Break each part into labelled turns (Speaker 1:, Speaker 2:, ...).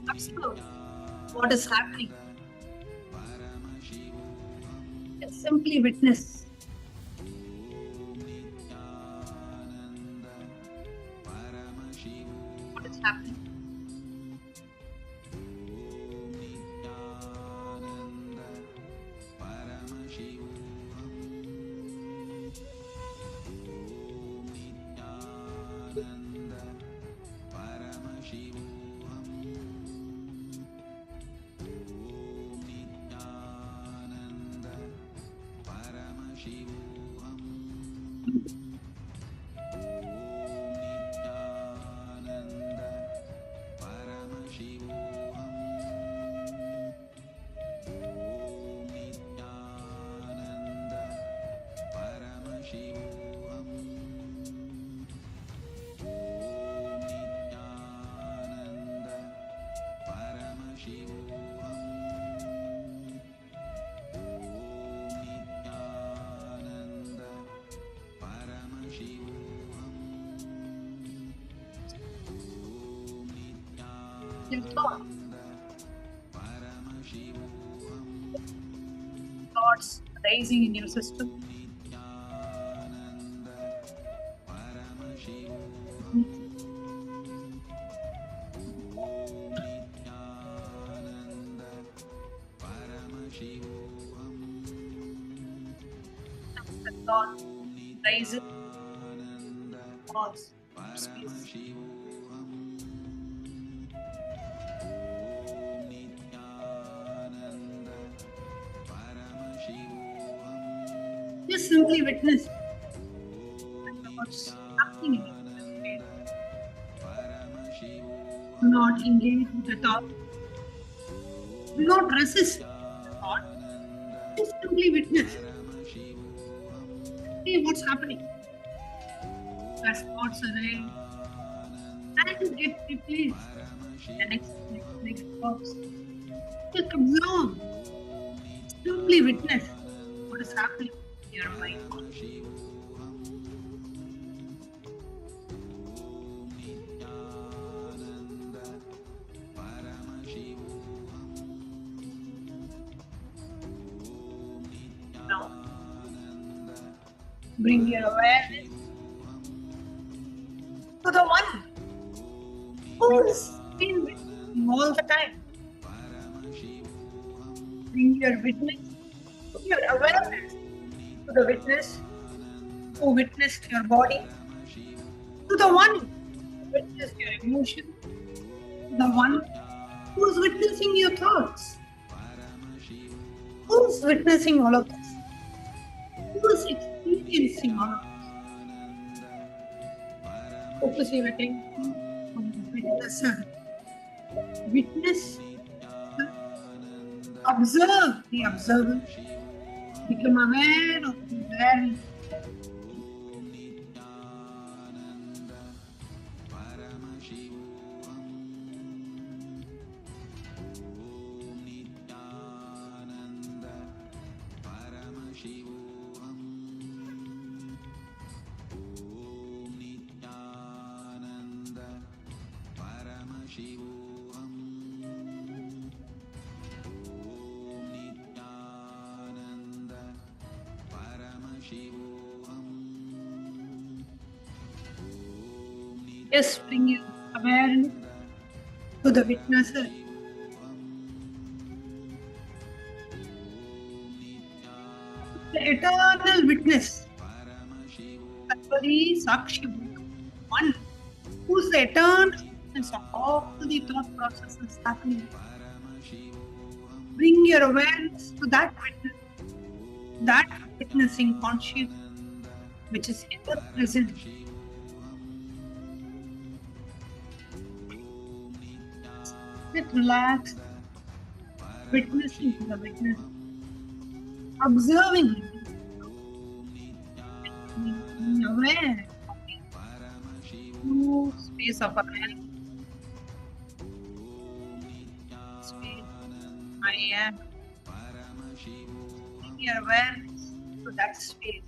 Speaker 1: Observe what is happening. Just simply witness. What is happening. Thoughts rising in your system. The thought rises. Pause. Space. Just simply witness what's happening in your life. Do not engage with the thought. Do not resist the thought. Just simply witness. See what's happening. As thoughts arise and get replaced. The next thoughts. Just observe. Simply witness what is happening in your mind. Now, bring your awareness to the one who has been with you all the time. Bring your witness, your awareness to the witness who witnessed your body, to the one who witnessed your emotion, the one who is witnessing your thoughts, who is witnessing all of this, who is experiencing all of this. Focus your attention on the witnesser. Witness, observe the observer, become aware of the awareness. Just bring your awareness to the witnesser. The eternal witness, Tatpari Sakshi, one who is the eternal witness of all the thought processes happening. Bring your awareness to that witness, that witnessing conscious which is ever present. Sit relaxed, witnessing to the witness, observing it, being aware of space of awareness. Space. I am. Bring your awareness to that space.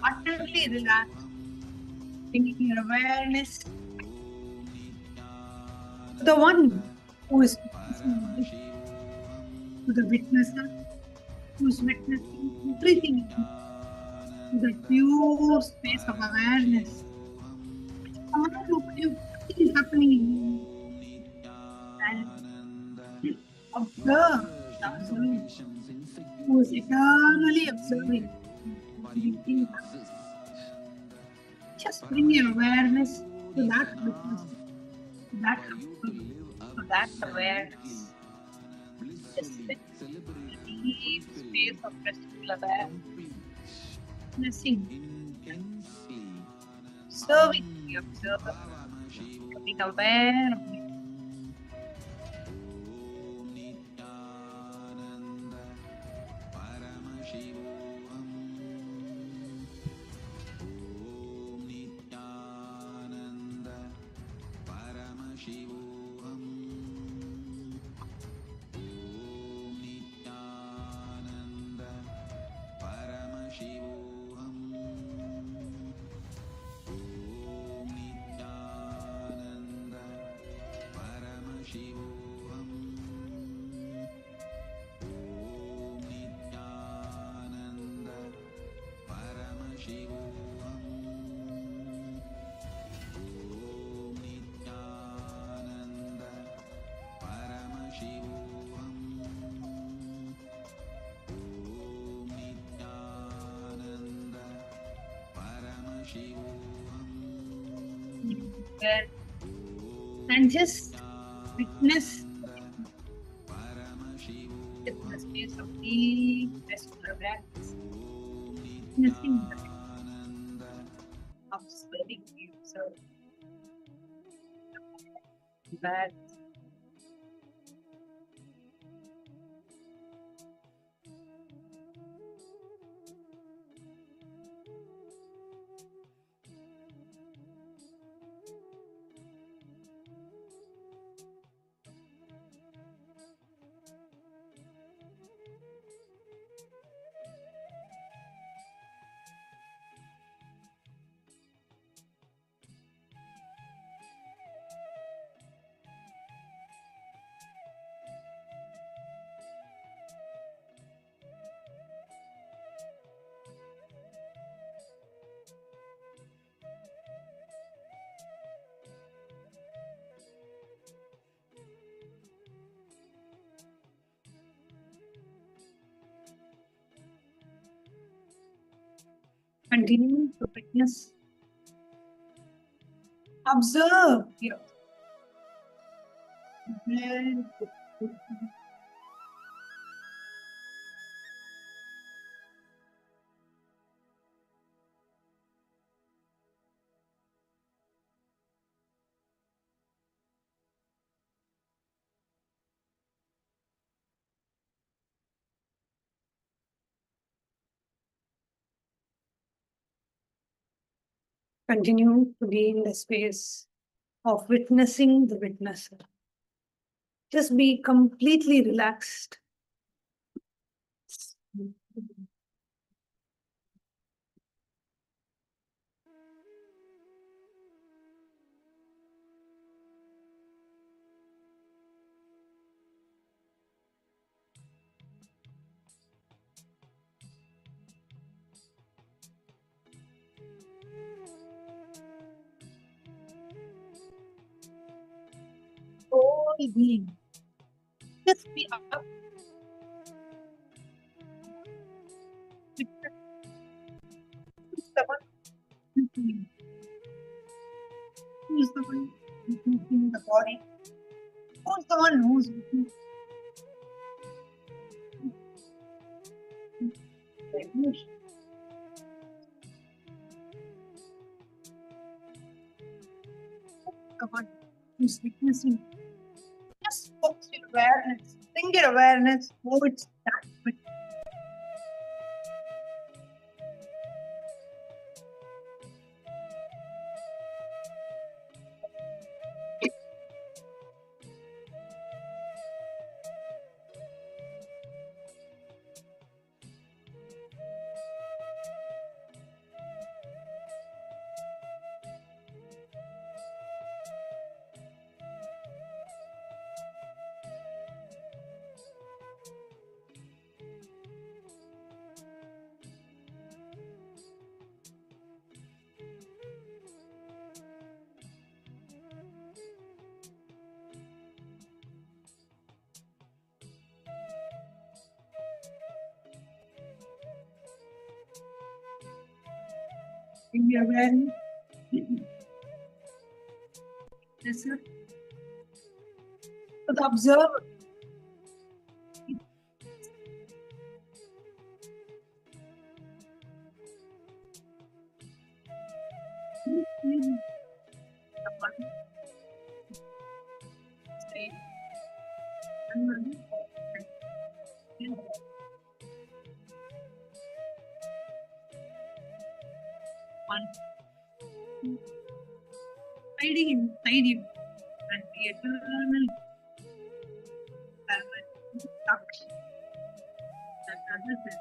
Speaker 1: Utterly relaxed, bringing your awareness to the one who is witnessing this, to the witnesser who is witnessing everything, to the pure space of awareness. What is happening? And observe the observer who is eternally observing. Just bring your awareness to that witness, to that observer, to that awareness. Just sit in a deep space of restful awareness. Nothing. Serving the observer, becoming aware of it. And just witness in the space of deep restful awareness. Nothing but observing the observer. That continue to witness, observe here. Very good. Continue to be in the space of witnessing the witnesser. Just be completely relaxed. Whole being. Just be up. Who's the one? Who's the one witnessing the body. Who's the one who's witnessing the emotion? The one who's witnessing. Just focus your awareness. Bring your awareness towards that witness. Bring your awareness. Yes, sir. To the observer. Stay. One. Hiding inside you and the eternal touch that others is.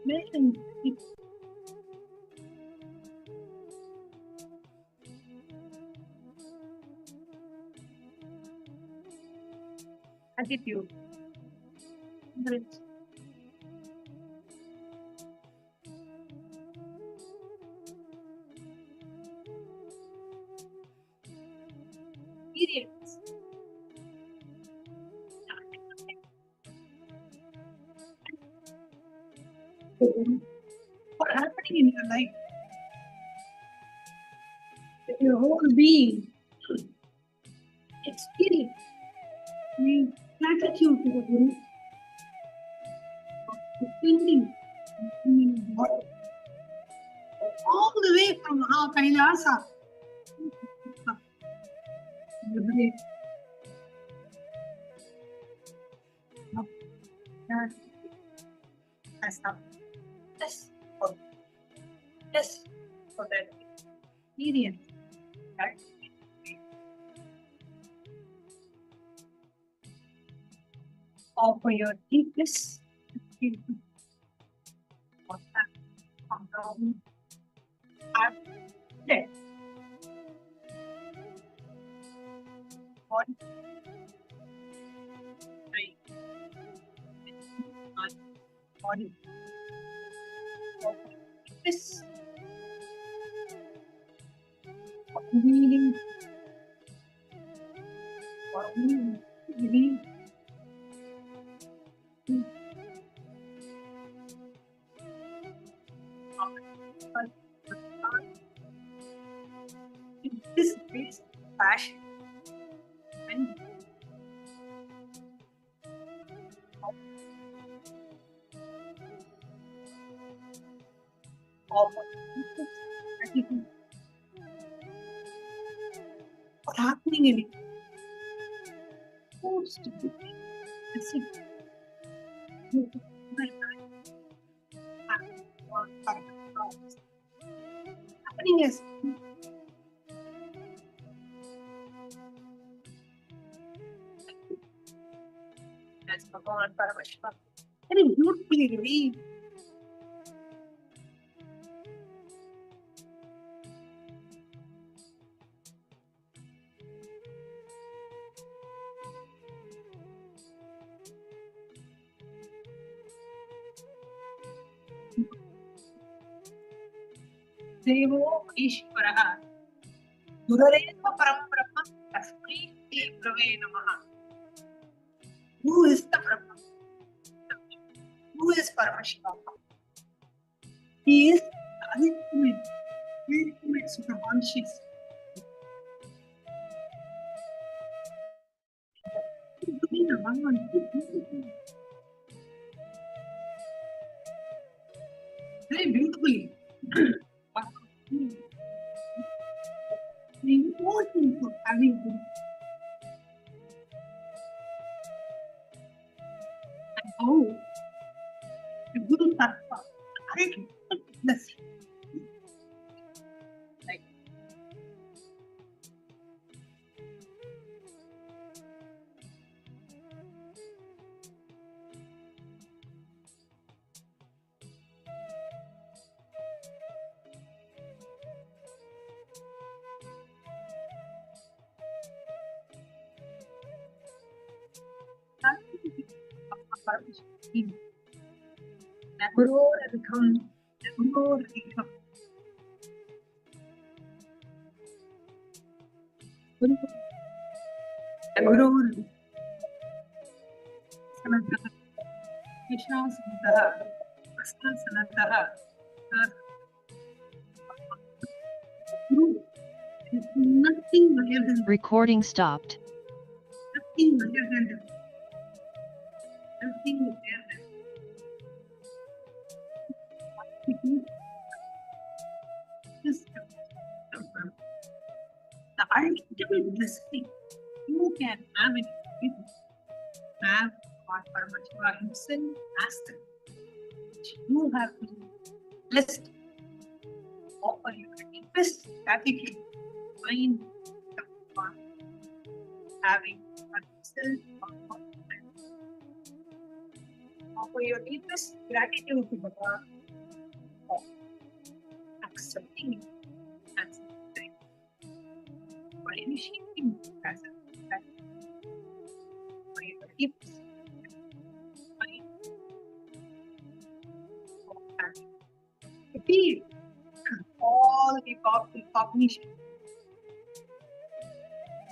Speaker 1: Mention it. Attitude. Breath. Experience. What happening in your life? Your whole being. Experience. Means gratitude to the Guru. Defending body. All the way from KAILASA. The breath. Up. Down. Press up. Yes. Up. Yes. For that experience. Right? Offer your deepest experience. What's that? Come down. Up. There. Body. Right. Body. Offer this. Reading. Reading. This is passion. And what's happening in it? Most of it. That's it. Happening is as Bhagavan Paramashiva very beautifully revealed. Devo Ishvaraha Gurareva Param Brahma Tasmai Shri Gurave Namaha. Who is the Brahma? Who is Paramashiva? He is the ultimate superconscious. Very beautifully. The importance of having Guru. And how the Guru Tattva directly bless you. Like Paramashiva. Guru become Guru become Guru Sanatana Sanatana Guru is nothing higher than
Speaker 2: Recording stopped.
Speaker 1: nothing higher than them. Nothing is there than just the ultimate blessing you can have in your life. Have what Paramashiva himself asked them. You have to blessed, offer your deepest gratitude, find the one having himself, offer your deepest gratitude to Bhagavan for accepting you as a friend, for initiating you as a friend, for your deepest mind, for having to feel all the powerful cognition,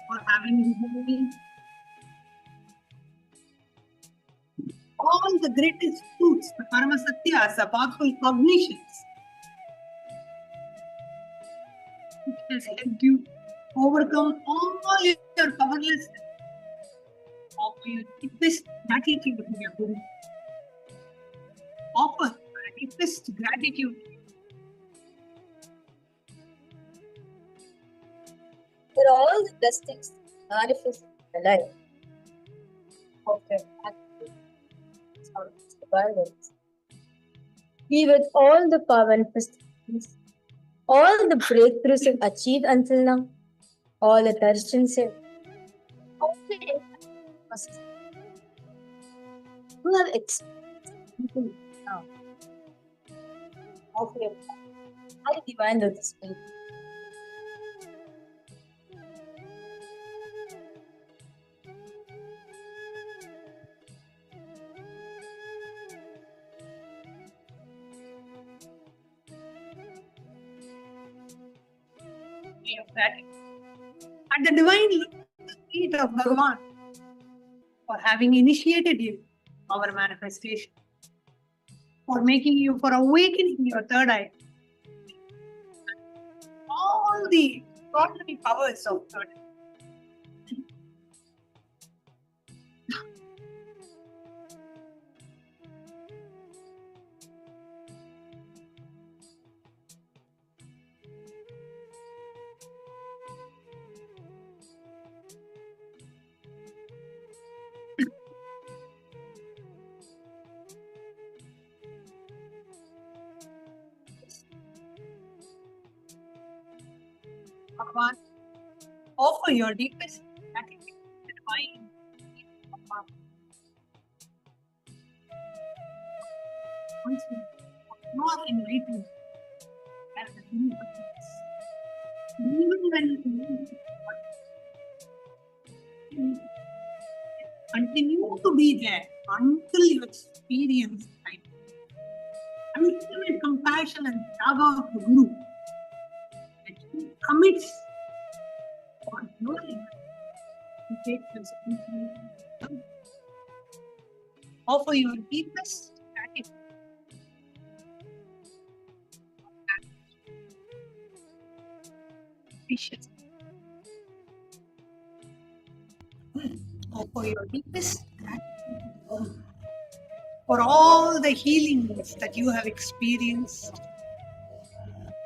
Speaker 1: for having removed all the greatest truths, the Paramasatyas, the powerful cognitions, which has helped you overcome all your powerlessness. Offer your deepest gratitude to your Guru. Offer your deepest gratitude.
Speaker 3: For all the blessings manifest in the life of your abundance. Be with all the power manifestations, all the breakthroughs you've achieved until now, all the darshans all the impulses you have experienced until now. Of your high divine lotus feet.
Speaker 1: Of gratitude. At the divine feet of Bhagavan for having initiated you, our manifestation, for making you, for awakening your third eye, all the extraordinary powers of third eye. Bhagavan, offer your deepest gratitude to the divine Bhagavan. Once you not enlightened as the universe, even when you continue to be there until you experience time. Ultimate compassion and love of the Guru. He commits knowing you take responsibility. Offer your deepest gratitude. Patience. Offer your deepest gratitude for all the healings that you have experienced.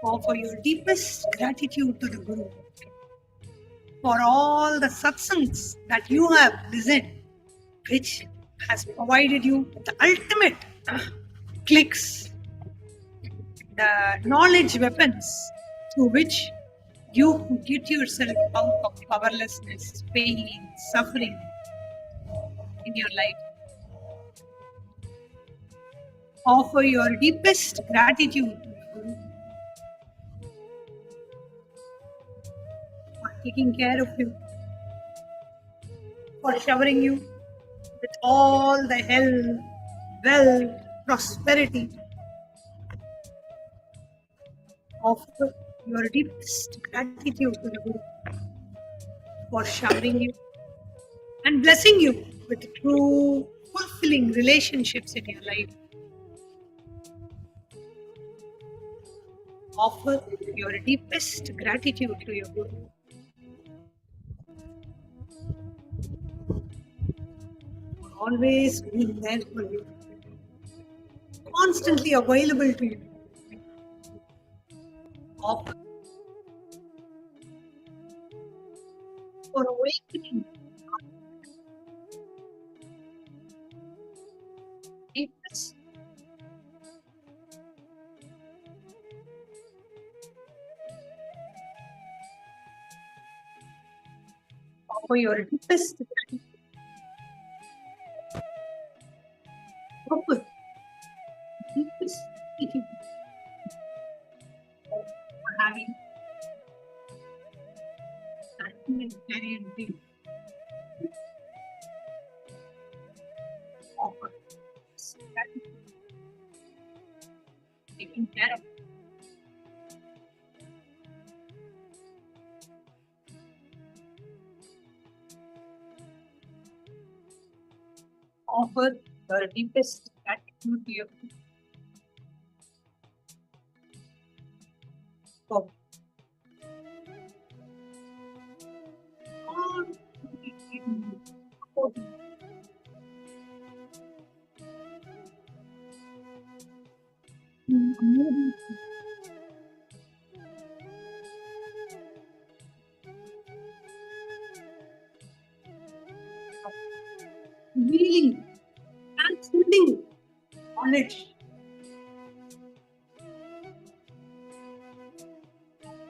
Speaker 1: Offer your deepest gratitude to the Guru for all the satsangs that you have listened, which has provided you with the ultimate clicks, the knowledge weapons through which you get yourself out of powerlessness, pain, suffering in your life. Offer your deepest gratitude to the Guru for taking care of you, for showering you with all the health, wealth, prosperity. Offer your deepest gratitude to the Guru for showering you and blessing you with true, fulfilling relationships in your life. Offer your deepest gratitude to your Guru. For always being there for you, constantly available to you. Offer for awakening deepest offer your deepest gratitude. Offer deepest gratitude for having that humanitarian dream. Offer gratitude, taking care of. Offer your deepest gratitude to your for all supporting you, revealing, transcending knowledge.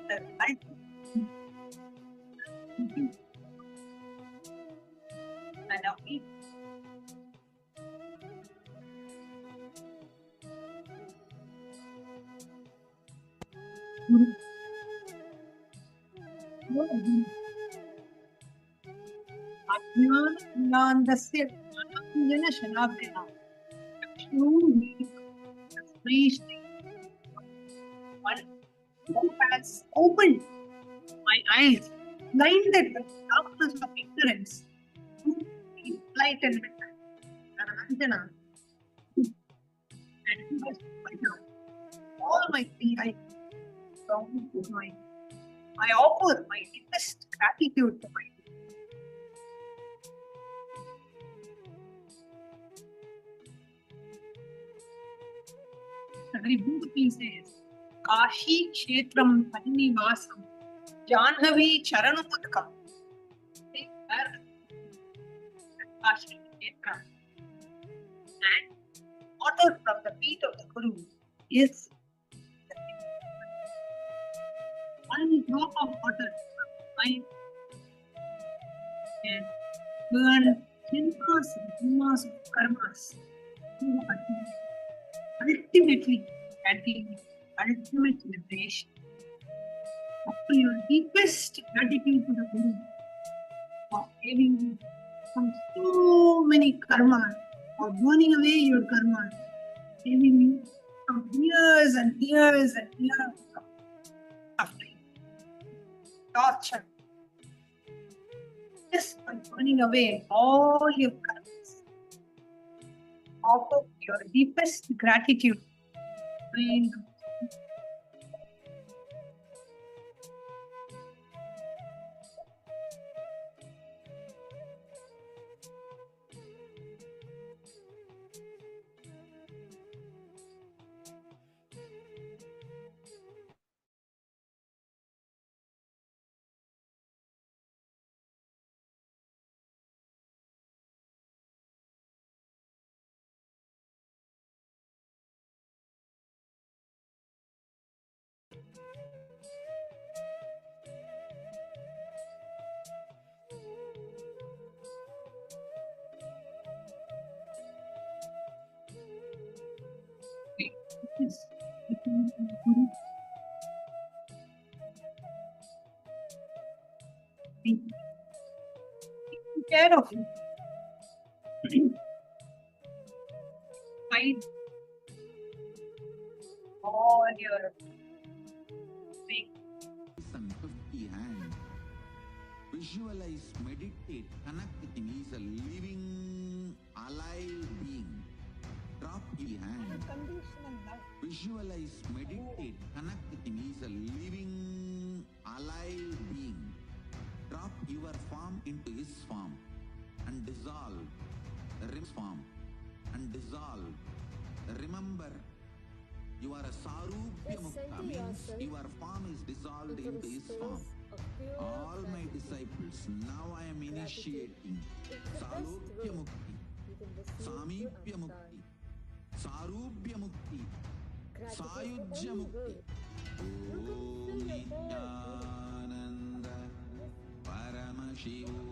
Speaker 1: The light and our feet. Ajnanandasya jnana shalabdena. Truly, the priest, one who has opened my eyes, blinded the darkness of ignorance, enlightenment, and Anjana, and who has opened up all my three eyes from mine. I offer my deepest gratitude to my the very beautifully says, Kashi Kshetram Panivasam Janhavi Charanamudkam. Where Kashi Kshetram and water from the feet of the Guru is one drop of water I can burn immerse of karmas. Ultimately, getting ultimate liberation. Offer your deepest gratitude to the Guru for saving you from so many karmas, for burning away your karmas, saving you from years and years and years of suffering, torture, focuses on turning away all your karmas. Offer your deepest gratitude. Bring this. Guru, taking care of you. Hide all your things.
Speaker 2: 50 hand. Visualize, meditate, connect with him. He is a living, alive being. Drop your hand.
Speaker 1: Unconditional love.
Speaker 2: Visualize, meditate, connect with him. He is a living, alive being. Drop your form into his form and dissolve. His form and dissolve. Remember, you are a Sarupya Mukta, means your form is dissolved into his form. All my disciples, now I am initiating Salokya Mukti, Samipya Mukti, Sarupya Mukti, Sayujya Mukti. Om Nithyananda Paramashivam.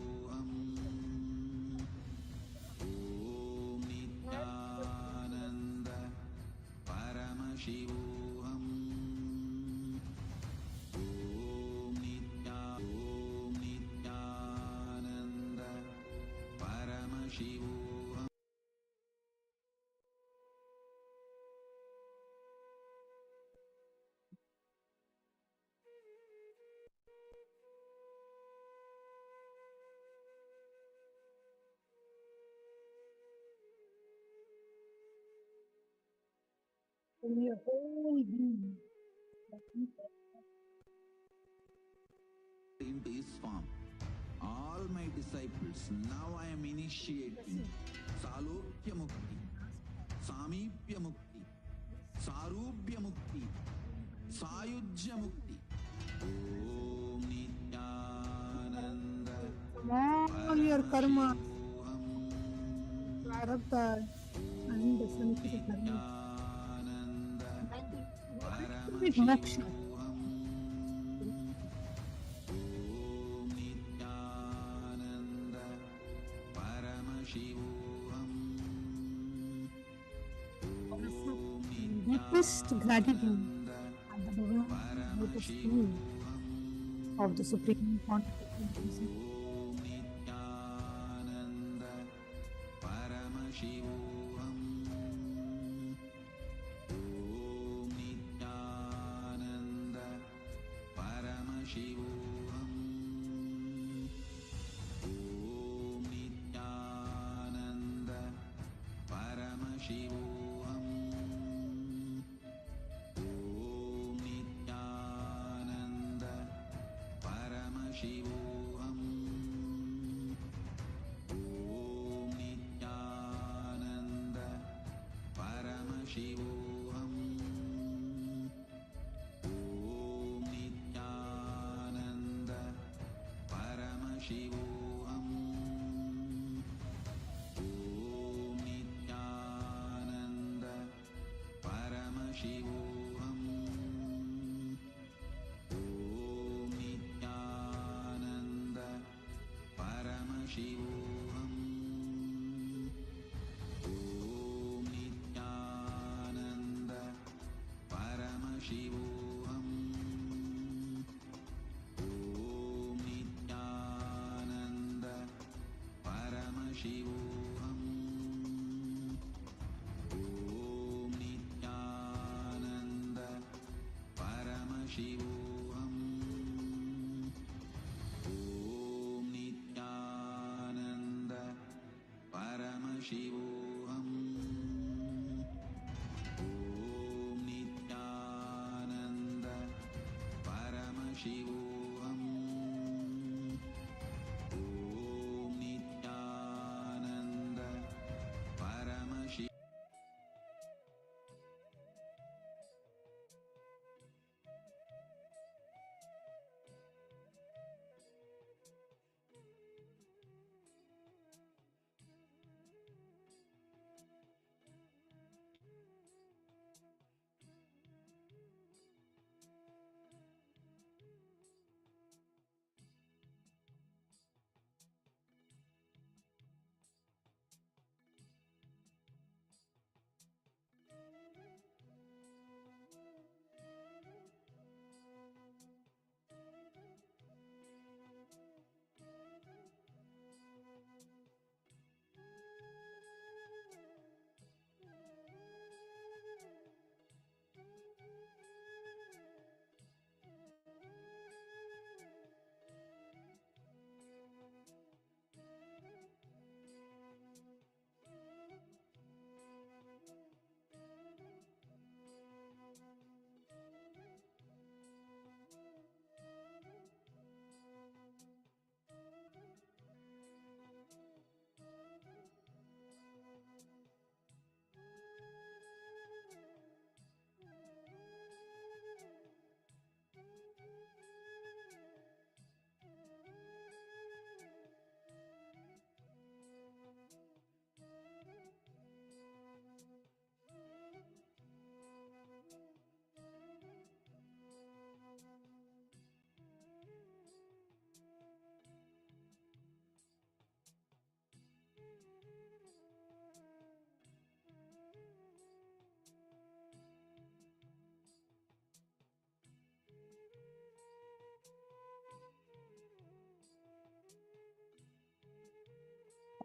Speaker 2: Om Nithyananda Paramashivam. Om Nithyananda Paramashivam.
Speaker 1: In your whole being.
Speaker 2: Into his form. All my disciples, now I am initiating Salokya Mukti, Samipya Mukti, Sarupya Mukti, Sayujya Mukti. Om Nithyananda
Speaker 1: All your karma,
Speaker 2: Paramashivam.
Speaker 1: prarabdha, and the sanskrit karma.
Speaker 2: Nithyananda
Speaker 1: With moksha.
Speaker 2: Om Nithyananda Paramashivam.
Speaker 1: Deepest gratitude at the Bhagavan, lotus feet of the Supreme Pontiff.
Speaker 2: Om Nithyananda Paramashivam. Om Nithyananda Paramashivam. Om Nithyananda Paramashivam. Om Nithyananda Paramashivam. Om Nithyananda Paramashivam. Om Nithyananda Paramashivam. Om Nithyananda Paramashivam. Om Nithyananda Paramashivam. Om Nithyananda Paramashivam. Om Nithyananda Paramashivam. Om Nithyananda Paramashivam. Om Nithyananda Paramashivoham. Om Nithyananda Paramashivoham. Om Nithyananda Paramashivoham.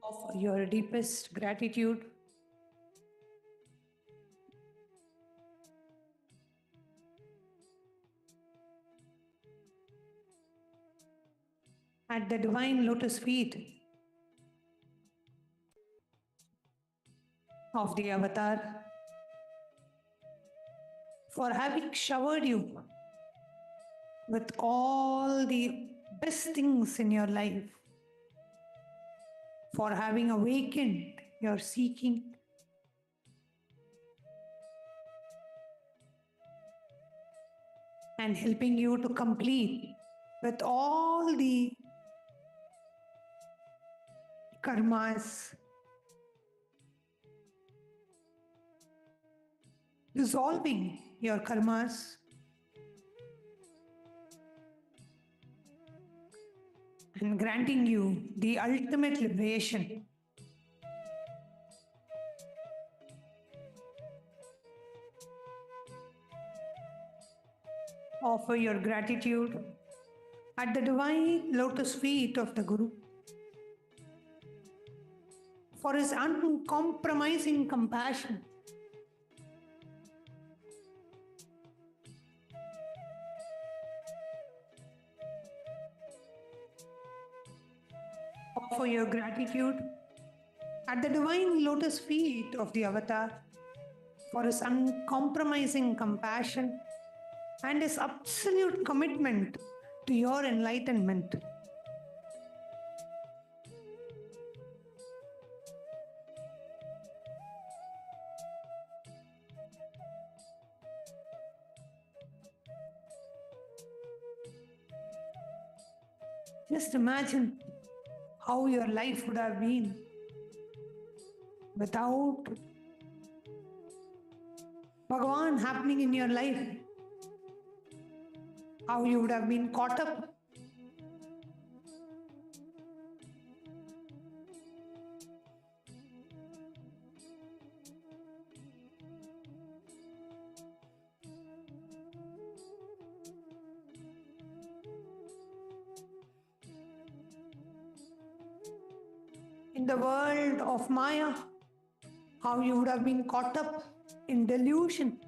Speaker 1: Offer your deepest gratitude at the divine lotus feet of the avatar for having showered you with all the best things in your life, for having awakened your seeking, and helping you to complete with all the karmas, dissolving your karmas and granting you the ultimate liberation. Offer your gratitude at the divine lotus feet of the Guru for his uncompromising compassion, offer your gratitude at the divine lotus feet of the avatar for his uncompromising compassion and his absolute commitment to your enlightenment. Just imagine how your life would have been without Bhagavan happening in your life. How you would have been caught up. In the world of Maya, how you would have been caught up in delusion.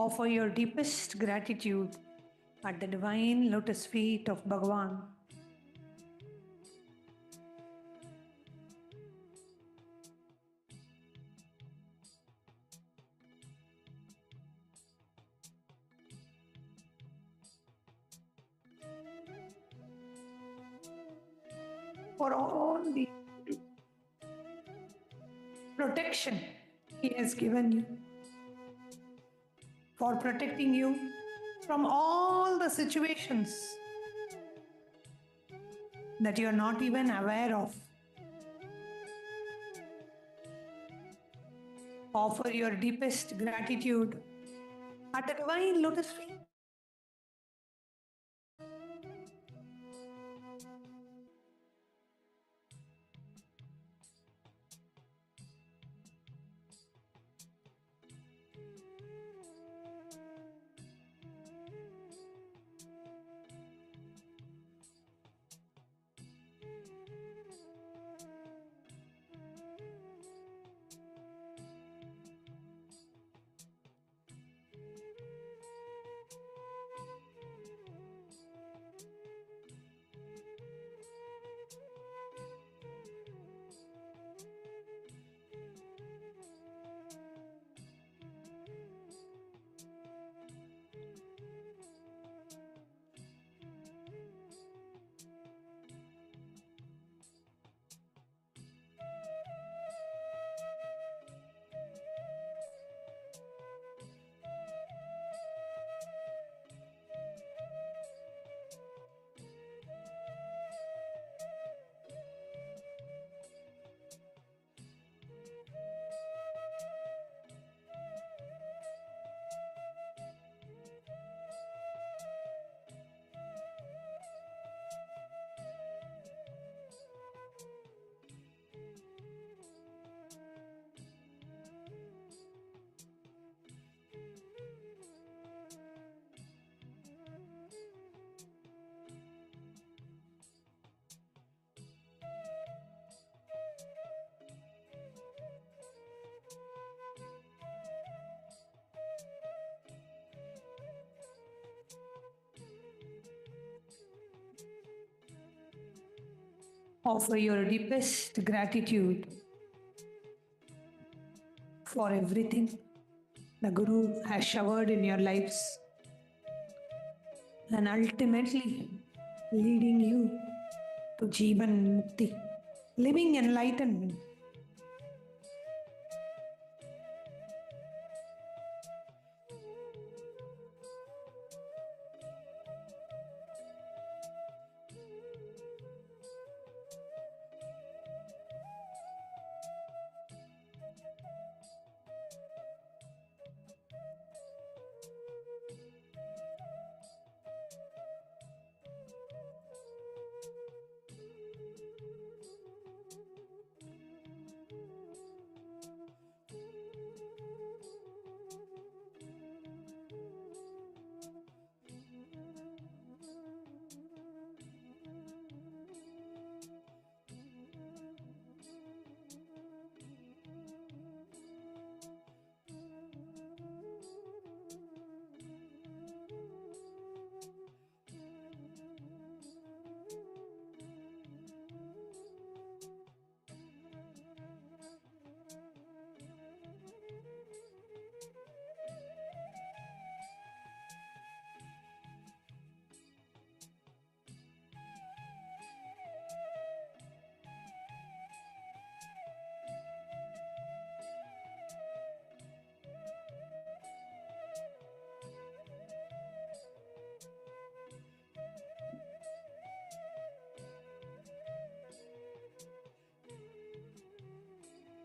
Speaker 1: Offer your deepest gratitude at the divine lotus feet of Bhagavan. For all the protection He has given you, for protecting you from all the situations that you are not even aware of. Offer your deepest gratitude at the divine lotus feet. Offer your deepest gratitude for everything the Guru has showered in your lives and ultimately leading you to Jivan Mukti, living enlightenment.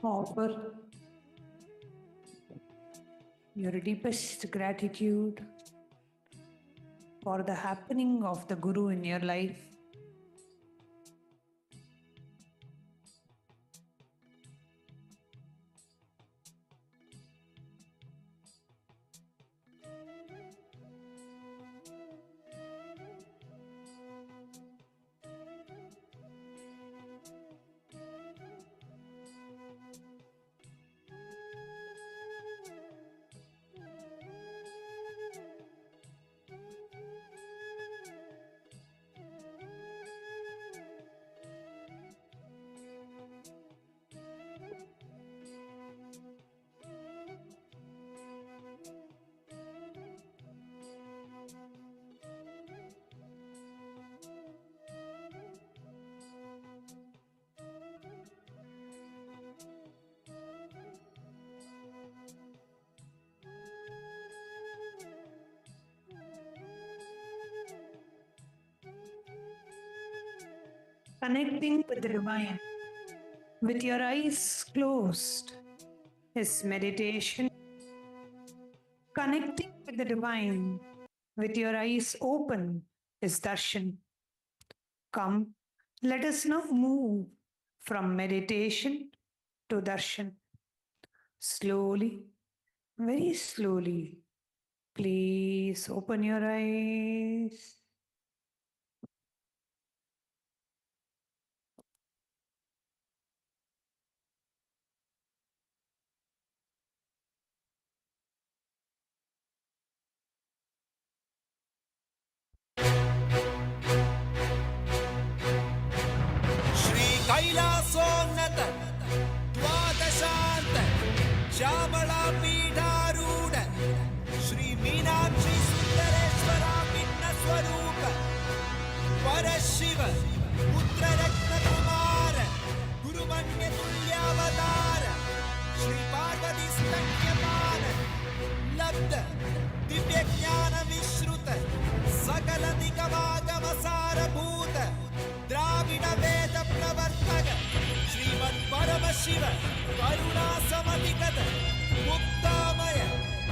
Speaker 1: Offer your deepest gratitude for the happening of the Guru in your life. Connecting with the divine with your eyes closed is meditation. Connecting with the divine with your eyes open is darshan. Come, let us now move from meditation to darshan. Slowly, very slowly, please open your eyes.
Speaker 4: Shri कैलासोन्नत द्वादशान्त Shyamala पीठारूढ Shri Meenakshi सुंदरेश्वरा भिन्न स्वरूप परशिव पुत्र रत्न कुमार गुरुमन्य तुल्यावतार श्री पार्वती स्तन्यपान लब्ध दिव्य ज्ञान विश्रुत सकल निगमागम सारभूत द्राविड वेद प्रवर्तक श्रीमन् परमशिव करुणा समधिगत मुक्तामय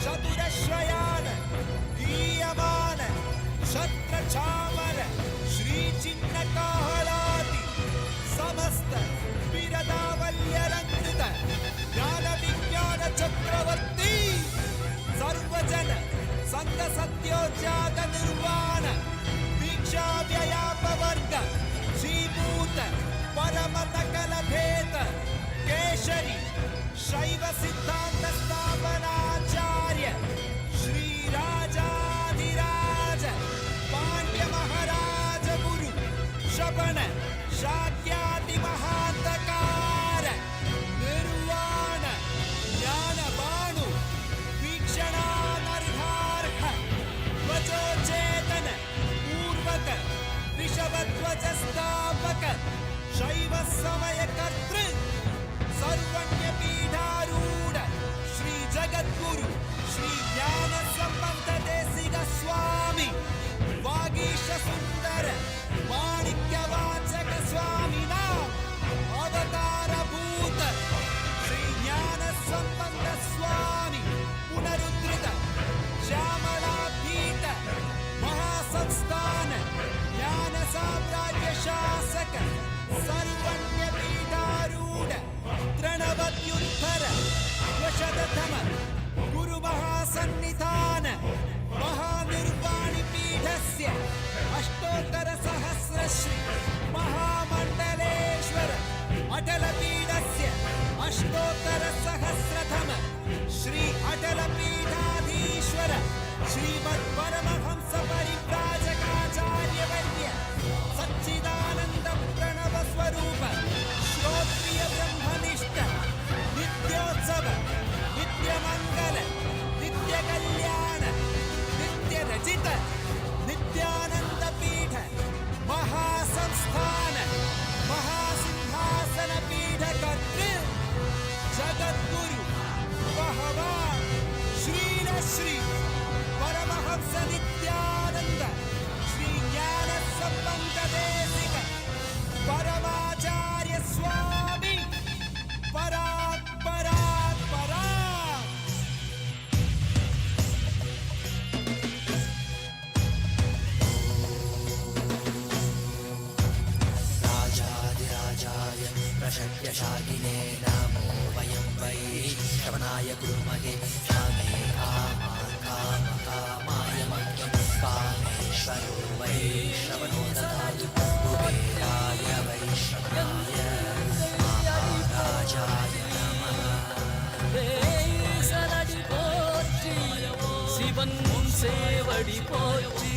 Speaker 4: चतुरश्रयान दीयमान छत्र चामर श्री चिन्ह काहलाति समस्त विरदावल्यलङ्कृत ज्ञान विज्ञान चक्रवर्ती सर्वजन संग सत्योजात निर्वाण दीक्षा व्ययापवर्ग जीभूत परमत कलभेद केशरी शैव सिद्धांत स्थापनाचार्य श्री राजाधिराज पांड्य महाराज गुरु शबन शाक्याति महांतकार निर्वाण ज्ञान बाणु वीक्षणानर्हार्ह ध्वजोचेतन पूर्वक ऋषभध्वज स्थापक शैव समय कर्तृ सर्वज्ञ पीठारूढ़ श्री जगद्गुरु श्री ज्ञान संबंध देशिक स्वामी वागीश सुंदर माणिक्य वाचक स्वामिना अवतार भूत श्री ज्ञान संबंध स्वामी पुनरुद्धृत श्यामला पीठ महासंस्थान ज्ञान साम्राज्य शासक सर्वज्ञ पीठारूढ़ तृणवत्युत्तर वशततम गुरु महासन्निधान महानिर्वाणि पीठस्य अष्टोत्तर सहस्र श्री महामंडलेश्वर अटल पीठस्य अष्टोत्तर सहस्रतम श्री अटल पीठाधीश्वर श्रीमद् परमहंस परिव्राजकाचार्य वर्य सच्चिदानंद प्रणव स्वरूप श्रोत्रिय ब्रह्मनिष्ठ नित्योत्सव नित्य मंगल नित्य कल्याण नित्य रचित नित्यानंद पीठ महासंस्थान महासिंहासन पीठ कर्तृ जगद्गुरु भगवान श्री परमहंस नित्यानंद श्री ज्ञान संबंध देशिक परमाचार्य स्वामी परात् परात् परात्
Speaker 5: राजाधिराजाय प्रशक्यशालिने नमो वयं वै श्रवणाय गुरुमहे श्यामे कामकामाय मह्यं कामेश्वरो वै श्रवणो ददातु कुबेराय वै श्रवणाय महाराजाय नमः
Speaker 6: சரடி போற்றி சிவன் சேவடி போற்றி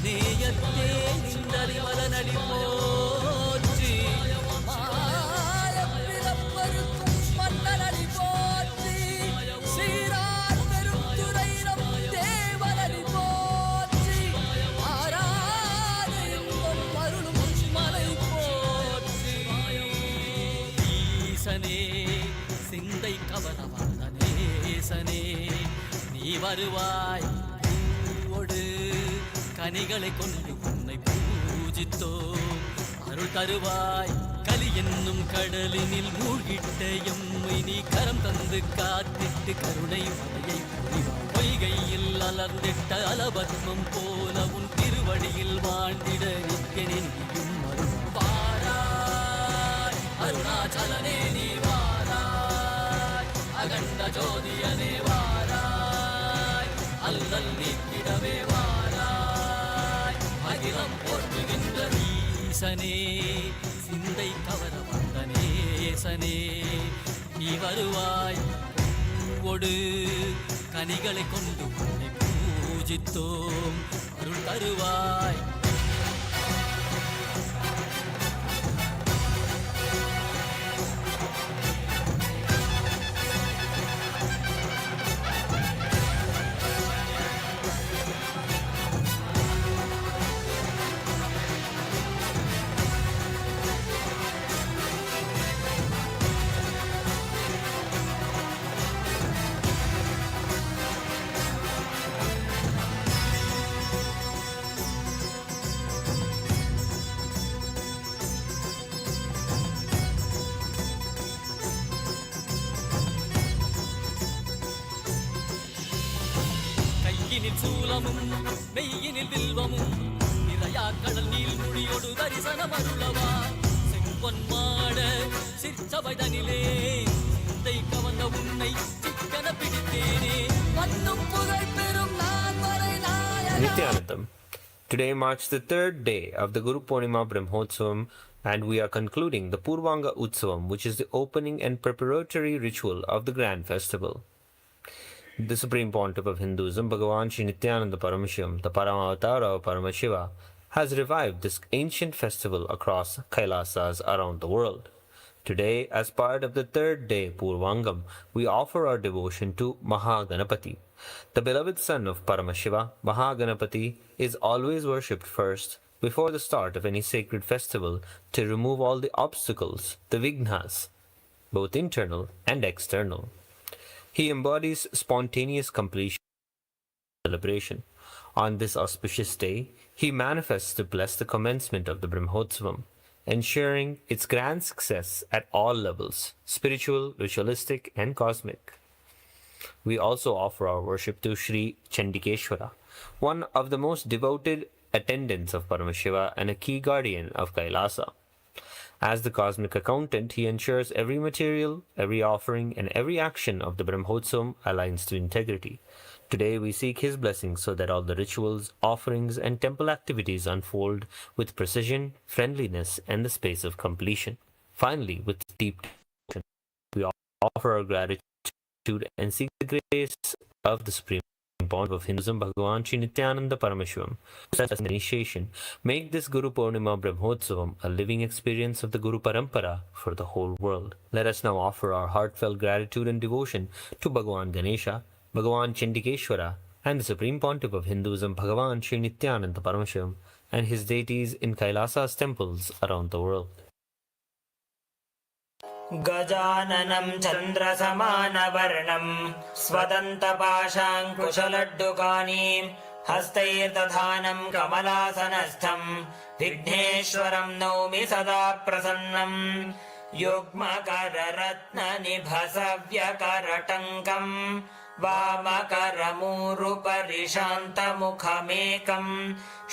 Speaker 6: நேயத்தே நின்றறிவலனடி போற்றி மாயப்பிறப்பருக்கும் மன்னனடி போற்றி சீரார் பெருந்துரையிடம் தேவனடி போற்றி ஆராதையும் அருளும் மலை போற்றி ஈசனே சிந்தை கவனவாத நேசனே நீ வருவாய் பூவோடு கனிகளை கொண்டு உன்னை பூஜித்தோம் அருள் தருவாய். கலி என்னும் கடலினில் மூழ்கிட்ட எம்மை நீ கரம் தந்து காத்திட்டு கருணை மலையை பொழிவாய். பொய்கையில் அலர்ந்திட்ட அலபத்மம் போல உன் திருவடியில் வாழ்ந்திட நிற்க நினையும் வாராய். அருணாச்சலனே நீ வாராய். அகண்ட ஜோதியனே வாராய். அல்லல் நீக்கிடவே வாராய். அகிலம் போற்றுகின்ற ஈசனே, சிந்தை கவர வந்த நேசனே, நீ வருவாய். பூவோடு கனிகளை கொண்டு உன்னை பூஜித்தோம், அருள் தருவாய். கையினில் சூலமும் மெய்யினில் வில்வமும் நிறையா கடல் நீள் மொழியோடு தரிசனம் அருளவா. செம்பொன் மாட சிற்சபைதனிலே சிந்தை கவர்ந்த உன்னை சிக்கன பிடித்தேனே. மன்னும் புகழ் பெறும் நான் வரை நாயகா.
Speaker 7: Nithyananda. Today marks the third day of the Guru Purnima Brahmotsavam, and we are concluding the Purvanga Utsavam, which is the opening and preparatory ritual of the grand festival. The Supreme Pontiff of Hinduism, Bhagavan Sri Nithyananda Paramashivam, the Paramavatara of Paramashiva, has revived this ancient festival across Kailasas around the world. Today, as part of the third day Purvangam, we offer our devotion to Mahaganapati. The beloved son of Paramashiva, Mahaganapati is always worshipped first before the start of any sacred festival to remove all the obstacles, the vighnas, both internal and external. He embodies spontaneous completion and celebration. On this auspicious day, he manifests to bless the commencement of the Brahmotsavam, ensuring its grand success at all levels, spiritual, ritualistic, and cosmic. We also offer our worship to Sri Chandikeshwara, one of the most devoted attendants of Paramashiva and a key guardian of Kailasa. As the cosmic accountant, he ensures every material, every offering, and every action of the Brahmotsavam aligns to integrity. Today we seek his blessings so that all the rituals, offerings, and temple activities unfold with precision, friendliness, and the space of completion. Finally, with deep devotion, we offer our gratitude and seek the grace of the Supreme Pontiff of Hinduism, Bhagavan Sri Nithyananda Paramashivam, as an initiation, make this Guru Purnima Brahmotsavam a living experience of the Guru Parampara for the whole world. Let us now offer our heartfelt gratitude and devotion to Bhagavan Ganesha, Bhagavan Chandikeshwara, and the Supreme Pontiff of Hinduism, Bhagavan Sri Nithyananda Paramashivam, and his deities in Kailasa's temples around the world.
Speaker 8: गजाननं चन्द्रसमानवर्णं स्वदन्तपाशाङ्कुशलड्डुकानि हस्तैर्दधानं कमलासनस्थं विघ्नेश्वरं नौमि सदा प्रसन्नम् युग्मकररत्ननिभसव्यकरटङ्कं वामकरमूरुपरिशान्तमुखमेकं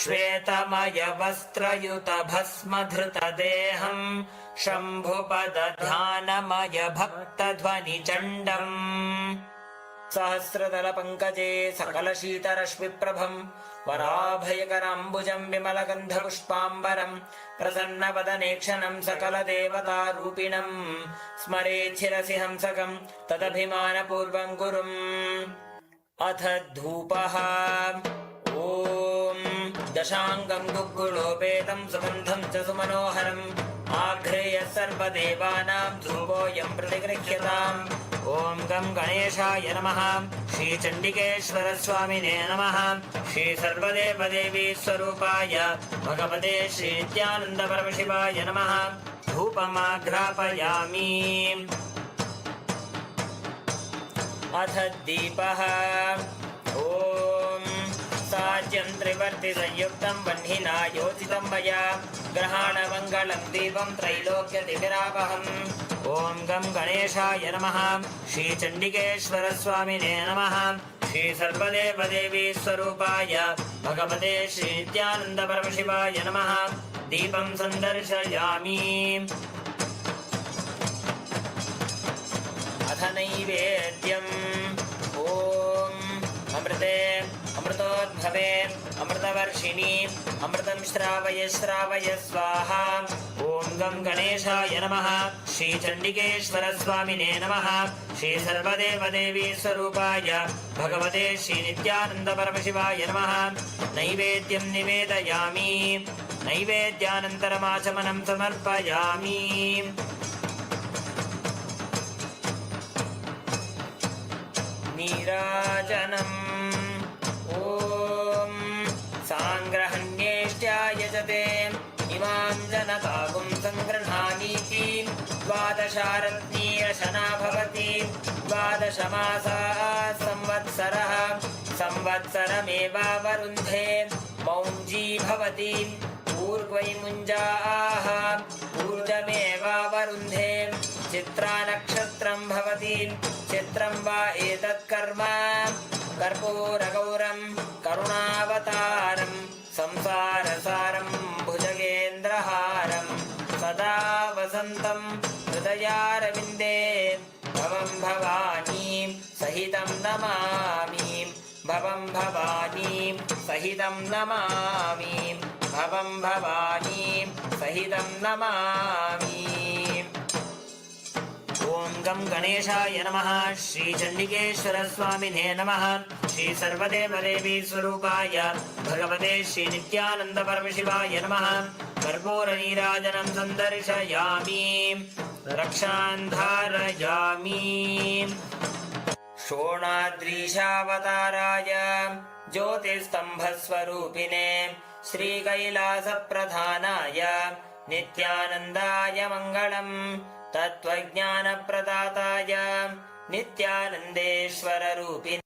Speaker 8: श्वेतमयवस्त्रयुतभस्मधृतदेहं शम्भुपदध्यानमयभक्तध्वनिचण्डम् सहस्रदलपङ्कजे सकलशीतरश्मिप्रभं वराभयकराम्बुजं विमलगन्धपुष्पाम्बरं प्रसन्नवदनेक्षणं सकलदेवतारूपिणं स्मरेच्छिरसि हंसकं तदभिमानपूर्वं गुरुम् अथ धूपः ॐ दशाङ्गं गुग्गुलोपेतं सुगन्धं च सुमनोहरम् आघ्रेय सर्वदेवानां धूपोऽयं प्रतिगृह्यताम् ॐ गं गणेशाय नमः श्रीचण्डिकेश्वरस्वामिने नमः श्रीसर्वदेवदेवी स्वरूपाय भगवते श्रीनित्यानन्दपरमशिवाय नमः धूपमाघ्रापयामि अथ दीपः ॐ साज्यं त्रिवर्ति संयुक्तं वह्निना योजितं मया ग्रहाणमङ्गलं दीपं त्रैलोक्यदिविरावहम् ॐ गं गणेशाय नमः श्रीचण्डिकेश्वरस्वामिने नमः श्री सर्वदेवदेवी स्वरूपाय भगवते श्री नित्यानन्द परमशिवाय नमः दीपं सन्दर्शयामि अथ नैवेद्यम् ॐ अमृते अमृतोद्भवे अमृतवर्षिणि अमृतं श्रावय श्रावय स्वाहा ॐ गं गणेशाय नमः श्रीचण्डिकेश्वरस्वामिने नमः श्री सर्वदेवदेवी स्वरूपाय भगवते श्री नित्यानन्द परमशिवाय नमः नैवेद्यं निवेदयामि नैवेद्यानन्तरमाचमनं समर्पयामि नीराजनम् ॐ साङ्ग्रहण्येष्ट्याय जते इमां जनतागुं सङ्गृह्णामीति द्वादशारत्नीरशना भवति द्वादशमासाः संवत्सरः संवत्सरमेवावरुन्धे मौञ्जी भवति ऊर्ध्वैमुञ्जाः ऊर्जमेवावरुन्धे चित्रानक्षत्रं भवति चित्रं वा एतत् कर्म कर्पूरगौरं करुणावतारं संसारसारं भुजगेन्द्रहारं सदा वसन्तं हृदयारविन्दे भवं भवानी सहितं नमामि भवं भवानी सहितं नमामि भवं भवानी सहितं नमामि ॐ गं गणेशाय नमः श्रीचण्डिकेश्वरस्वामिने नमः श्री सर्वदेवदेवी स्वरूपाय भगवते श्री नित्यानन्द परमशिवाय नमः कर्पूरनीराजनं सन्दर्शयामि रक्षान् धारयामि शोणाद्रीशावताराय ज्योतिस्तम्भस्वरूपिणे श्रीकैलासप्रधानाय नित्यानन्दाय मङ्गलम् तत्त्वज्ञानप्रदाताय नित्यानन्देश्वररूपिणे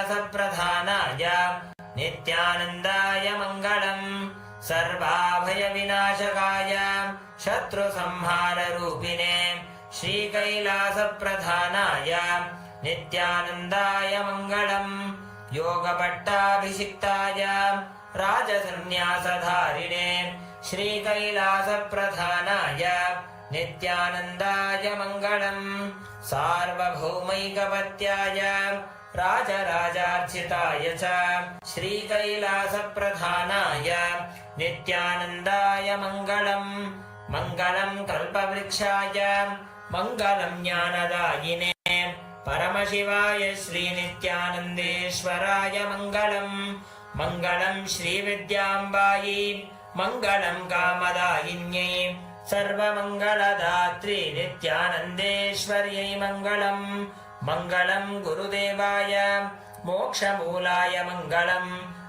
Speaker 8: श्रीकैलासप्रधानाय नित्यानन्दाय मङ्गलम् सर्वाभयविनाशकाय शत्रुसंहाररूपिणे श्रीकैलासप्रधानाय नित्यानन्दाय मङ्गलम् योगपट्टाभिषिक्ताय राजसन्न्यासधारिणे श्रीकैलासप्रधानाय नित्यानन्दाय मङ्गलम् सार्वभौमैकपत्याय राजराजार्चिताय च श्रीकैलासप्रधानाय नित्यानन्दाय मङ्गलम् मङ्गलं कल्पवृक्षाय मङ्गलं ज्ञानदायिने परमशिवाय श्रीनित्यानन्देश्वराय मङ्गलम् मङ्गलं श्रीविद्याम्बायै मङ्गलं कामदायिन्यै सर्वमङ्गलदात्री नित्यानन्देश्वर्यै मङ्गलम् मङ्गलं गुरुदेवाय मोक्षमूलाय मङ्गलं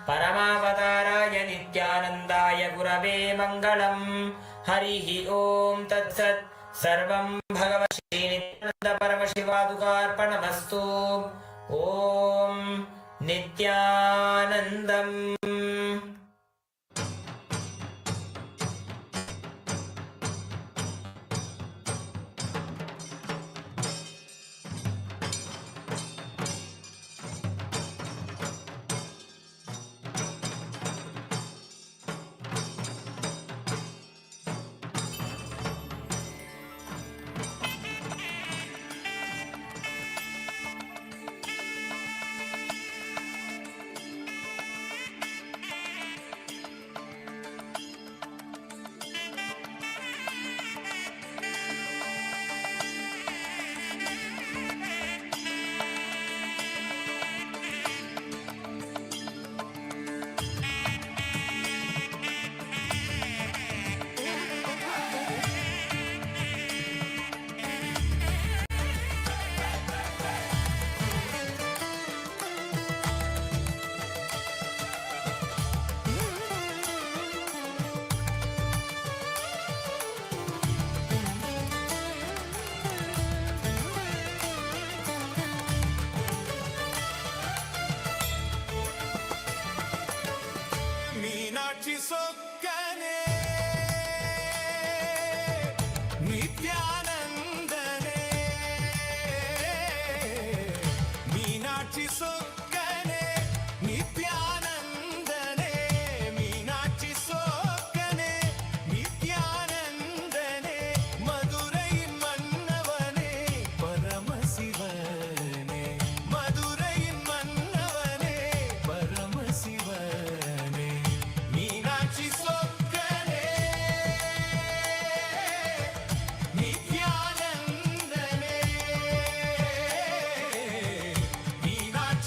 Speaker 8: परमावताराय नित्यानन्दाय गुरवे मङ्गलम् हरिः ॐ तत्सत् सर्वं भगवत् श्रीनित्यानन्द परमशिवादुकार्पणमस्तु ॐ नित्यानन्दम्
Speaker 4: மீனாட்சி சொக்கனே நித்யானந்தனே மீனாட்சி சொக்கனே நித்யானந்தனே மதுரையின் மன்னவனே பரமசிவனே மதுரையின் மன்னவனே பரமசிவனே Meenakshi சொக்கனே நித்யானந்தனே Meenakshi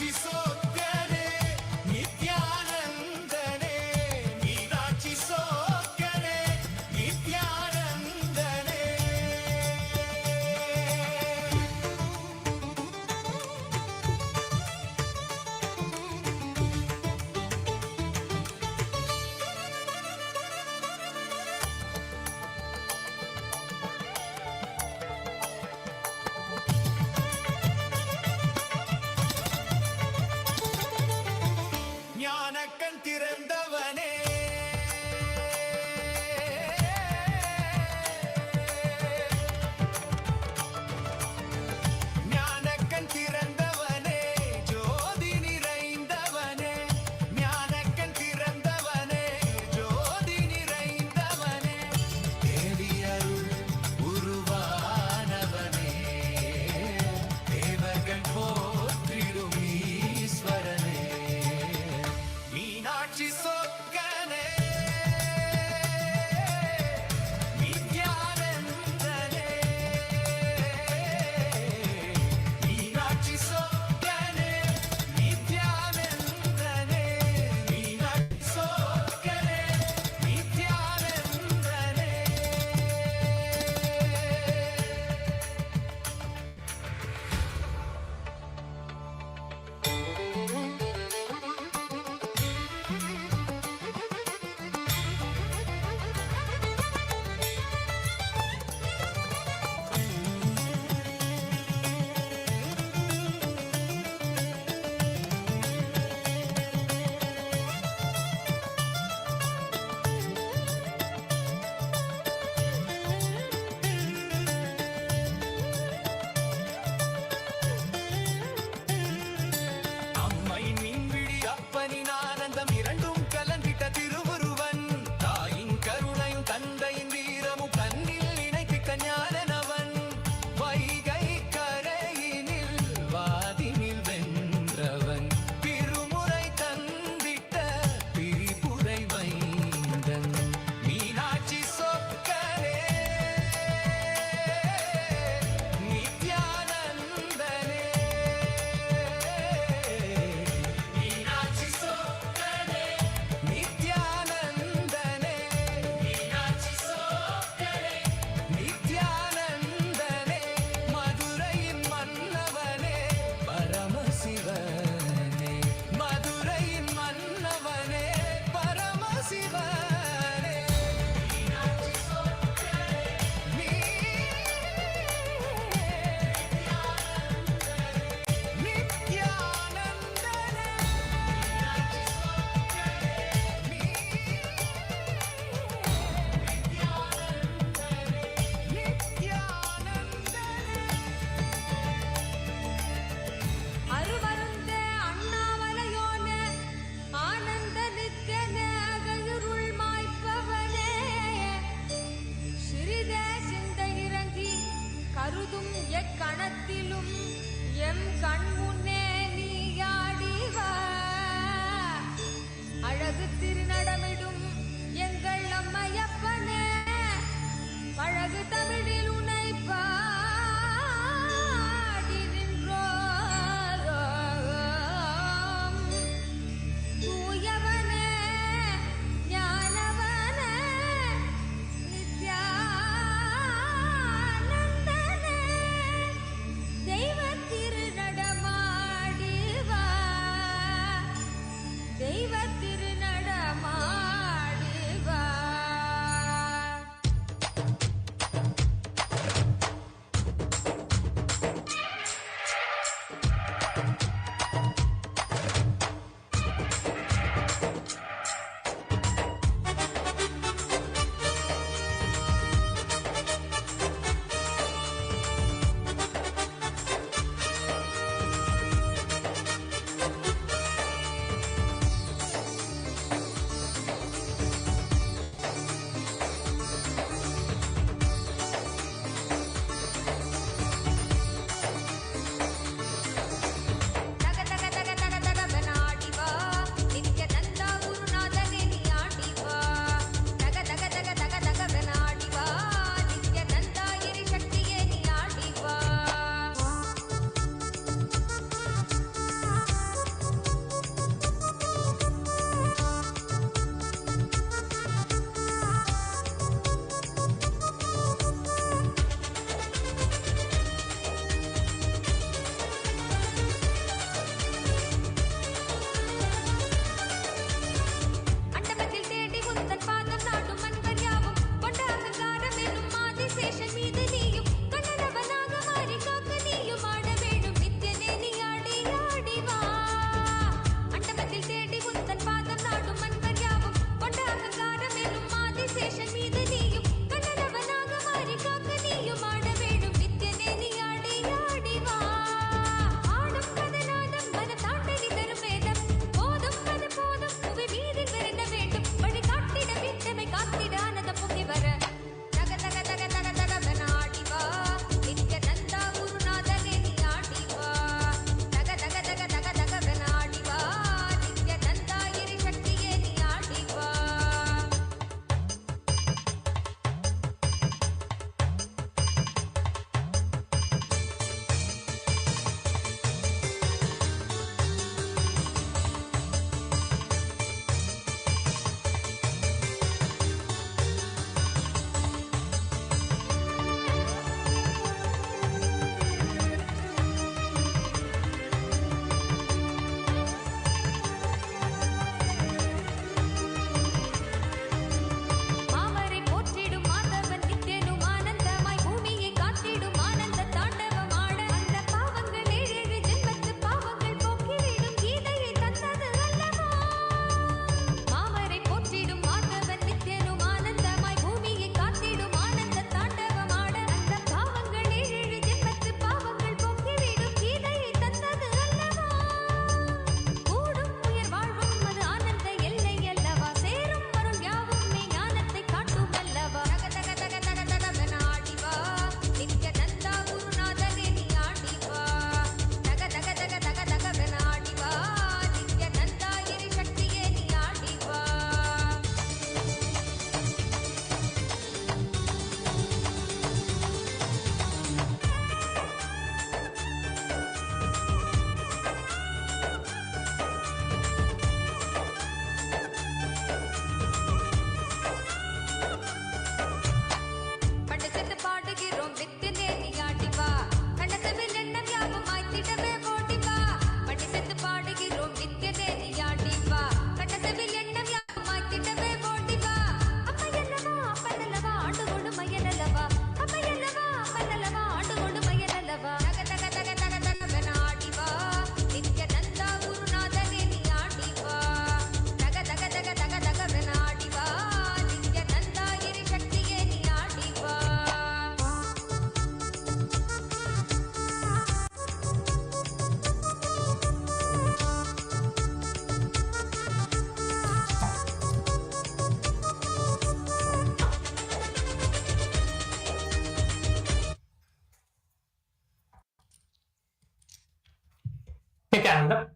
Speaker 9: Nithyananda,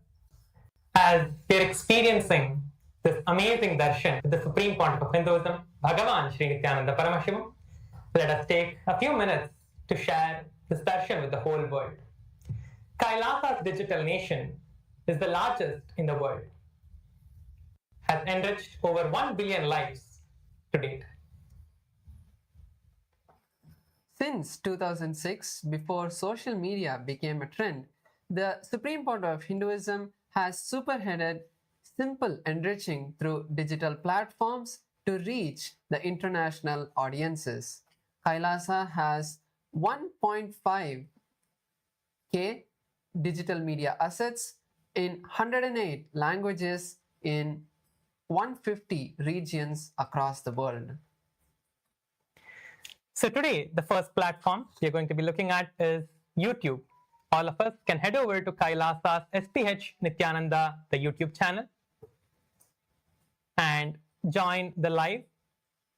Speaker 9: as we're experiencing this amazing darshan with the Supreme Pontiff of Hinduism, Bhagavan Sri Nithyananda Paramashivam, let us take a few minutes to share this darshan with the whole world. Kailasa's digital nation is the largest in the world, has enriched over 1 billion lives to date.
Speaker 10: Since 2006, before social media became a trend, the Supreme Pontiff of Hinduism has superheaded simple enriching through digital platforms to reach the international audiences. Kailasa has 1.5K digital media assets in 108 languages in 150 regions across the world.
Speaker 9: So today, the first platform we're going to be looking at is YouTube. All of us can head over to Kailasa's SPH Nithyananda, the YouTube channel, and join the live.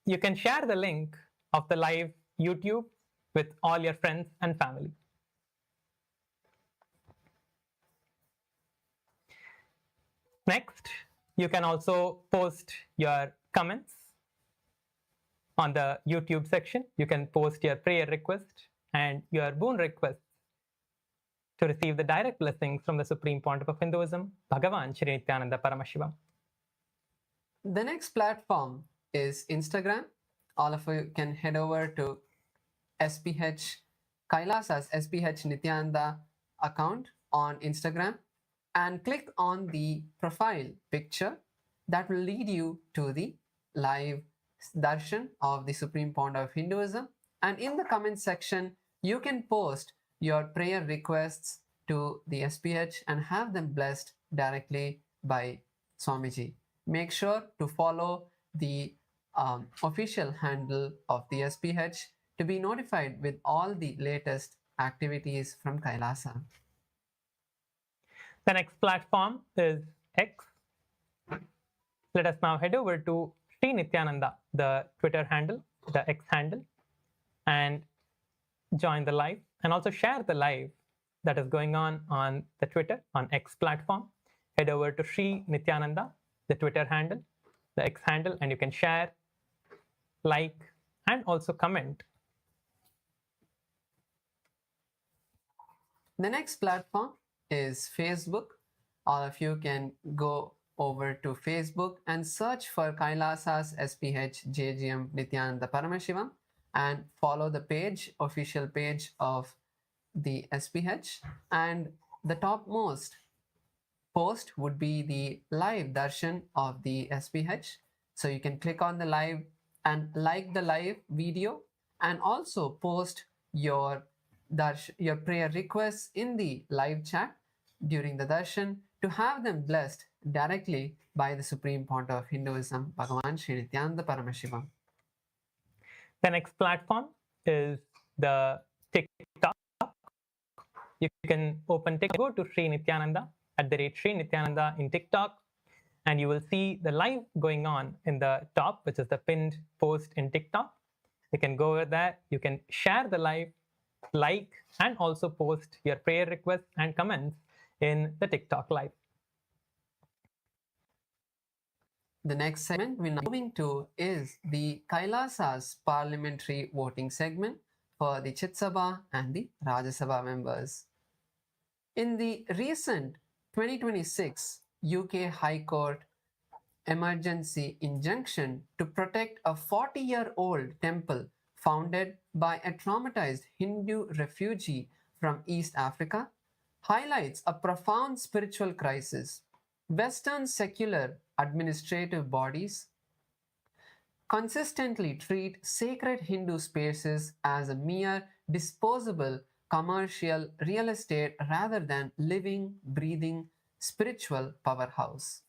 Speaker 9: You can share the link of the live YouTube with all your friends and family. Next, you can also post your comments on the YouTube section. You can post your prayer request and your boon requests to receive the direct blessings from the Supreme Pontiff of Hinduism, Bhagavan Shri Nithyananda Paramashivam.
Speaker 10: The next platform is Instagram. All of you can head over to SPH Kailasa's SPH Nithyananda account on Instagram and click on the profile picture that will lead you to the live darshan of the Supreme Pontiff of Hinduism. And in the comment section, you can post your prayer requests to the SPH and have them blessed directly by Swamiji. Make sure to follow the official handle of the SPH to be notified with all the latest activities from Kailasa.
Speaker 9: The next platform is X. Let us now head over to Sri Nithyananda, the Twitter handle, the X handle, and join the live and also share the live that is going on the Twitter, on X platform. Head over to Sri Nithyananda, the Twitter handle, the X handle, and you can share, like, and also comment.
Speaker 10: The next platform is Facebook. All of you can go over to Facebook and search for Kailasa's SPH JGM Nithyananda Paramashivam and follow the page, official page of the SPH. And the topmost post would be the live darshan of the SPH. So you can click on the live and like the live video and also post your prayer requests in the live chat during the darshan to have them blessed directly by the Supreme Pontiff of Hinduism, Bhagavan Sri Nithyananda Paramashivam.
Speaker 9: The next platform is the TikTok. You can open TikTok, go to Sri Nithyananda, @Sri Nithyananda in TikTok, and you will see the live going on in the top, which is the pinned post in TikTok. You can go over there, you can share the live, like, and also post your prayer requests and comments in the TikTok live.
Speaker 10: The next segment we're moving to is the Kailasa's parliamentary voting segment for the Chit Sabha and the Rajya Sabha members. In the recent 2026 UK High Court emergency injunction to protect a 40-year-old temple founded by a traumatized Hindu refugee from East Africa, highlights a profound spiritual crisis. Western secular administrative bodies consistently treat sacred Hindu spaces as a mere disposable commercial real estate rather than living, breathing, spiritual powerhouse.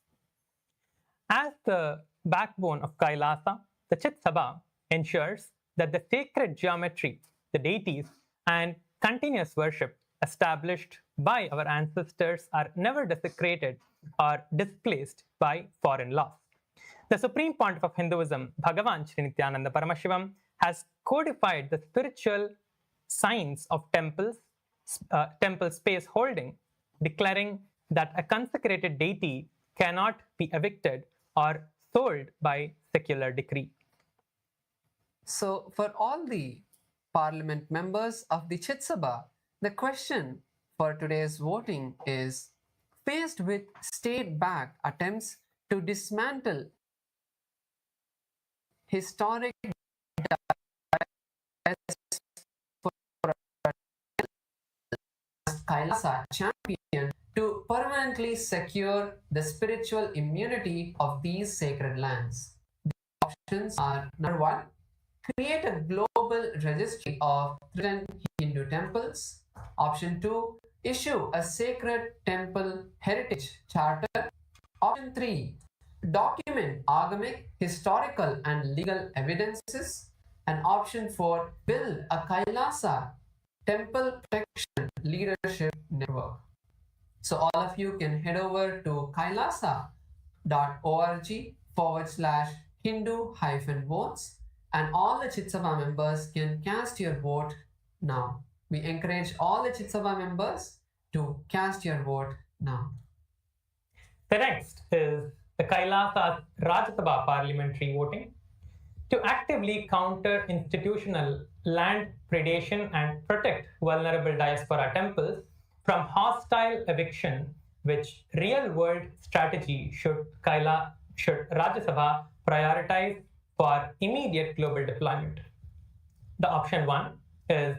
Speaker 9: As the backbone of Kailasa, the Chit Sabha ensures that the sacred geometry, the deities, and continuous worship established by our ancestors are never desecrated or displaced by foreign laws. The Supreme Pontiff of Hinduism, Bhagavan Sri Nithyananda Paramashivam, has codified the spiritual science of temple space holding, declaring that a consecrated deity cannot be evicted or sold by secular decree.
Speaker 10: So, for all the parliament members of the Chit Sabha, the question for today's voting is, faced with state-backed attempts to dismantle historic Kailasa champion to permanently secure the spiritual immunity of these sacred lands. The options are: number one, create a global registry of threatened Hindu temples. Option 2, issue a sacred temple heritage charter. Option 3, document agamic, historical, and legal evidences. And option 4, build a Kailasa temple protection leadership network. So all of you can head over to kailasa.org/Hindu-votes, and all the Chit Sabha members can cast your vote now. We encourage all the Chit Sabha members to cast your vote now.
Speaker 9: The next is the Kailasa Rajya Sabha parliamentary voting. To actively counter institutional land predation and protect vulnerable diaspora temples from hostile eviction, which real-world strategy should Rajya Sabha prioritize for immediate global deployment? The option 1 is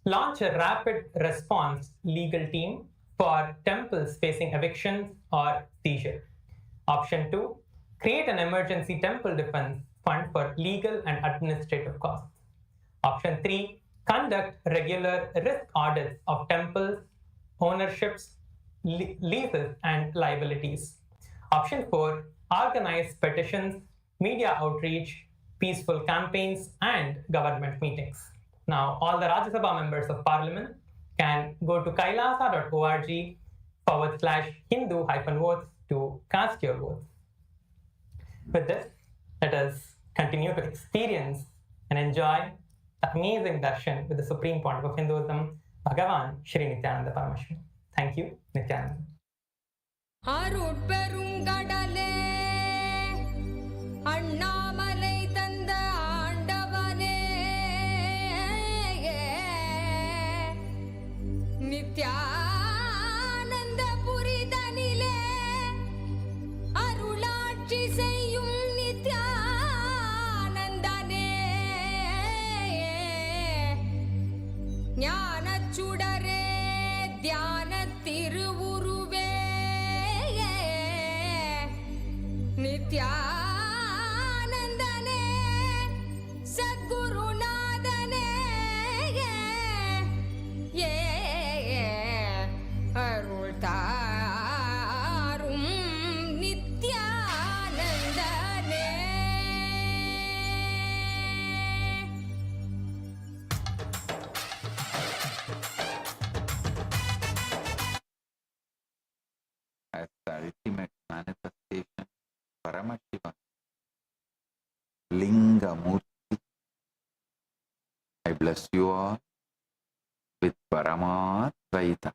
Speaker 9: launch a rapid response legal team for temples facing evictions or seizure. Option 2, create an emergency temple defense fund for legal and administrative costs. Option 3, conduct regular risk audits of temples, ownerships, leases, and liabilities. Option 4, organize petitions, media outreach, peaceful campaigns, and government meetings. Now, all the Rajya Sabha members of parliament can go to kailasa.org/Hindu-votes to cast your votes. With this, let us continue to experience and enjoy the amazing darshan with the Supreme Pontiff of Hinduism, Bhagavan Shri Nithyananda Paramashivam. Thank you, Nithyananda.
Speaker 11: அருட்பெருங்கடலே Annamalai தந்த ஆண்டவனே நித்யானந்த புரிதனிலே அருளாட்சி செய்யும் நித்யானந்தனே ஞானச்சுடரே தியான திருவுருவே நித்யானந்தனே சத்குருநாதனே அருள் தாரும் நித்யானந்தனே.
Speaker 2: As the ultimate manifestation, Paramashiva, Linga Murti, I bless you all with Paramadvaita.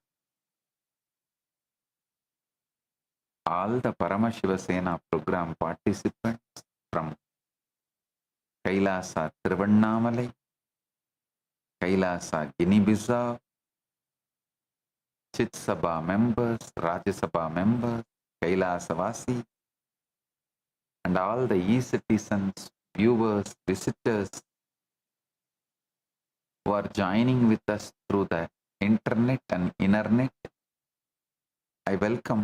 Speaker 2: All the Paramashiva Sena program participants from Kailasa Tiruvannamalai, Kailasa Guinea-Bissau, Chit Sabha members, Rajya Sabha members, Kailasavasi, and all the e-citizens, viewers, visitors who are joining with us through the internet and internet. I welcome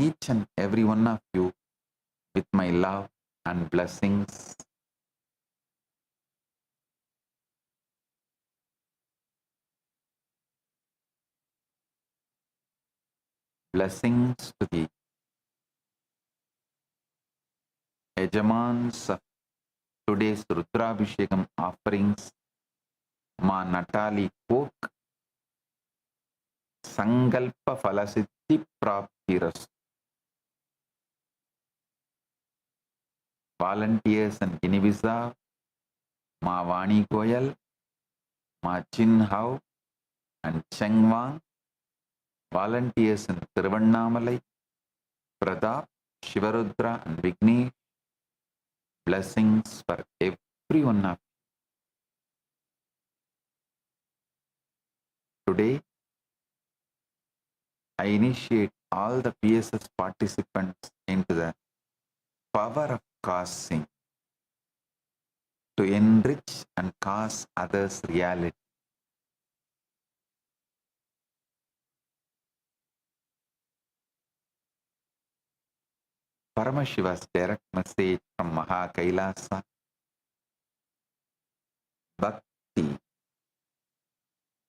Speaker 2: each and every one of you with my love and blessings. Blessings to the Yajamans of today's Rudrabhishekam offerings, Ma Natali Cook, Sangalpa Falasiddhi Praptiras. Volunteers and Guinea-Bissau, Ma Vani Goyal, Ma Chin Hao, and Cheng Wang, volunteers in Tiruvannamalai, Pratap, Shivarudra, and Vignesh. Blessings for every one of you. Today, I initiate all the PSS participants into the power of causing to enrich and cause others' reality. Paramashiva's direct message from KAILASA: Bhakti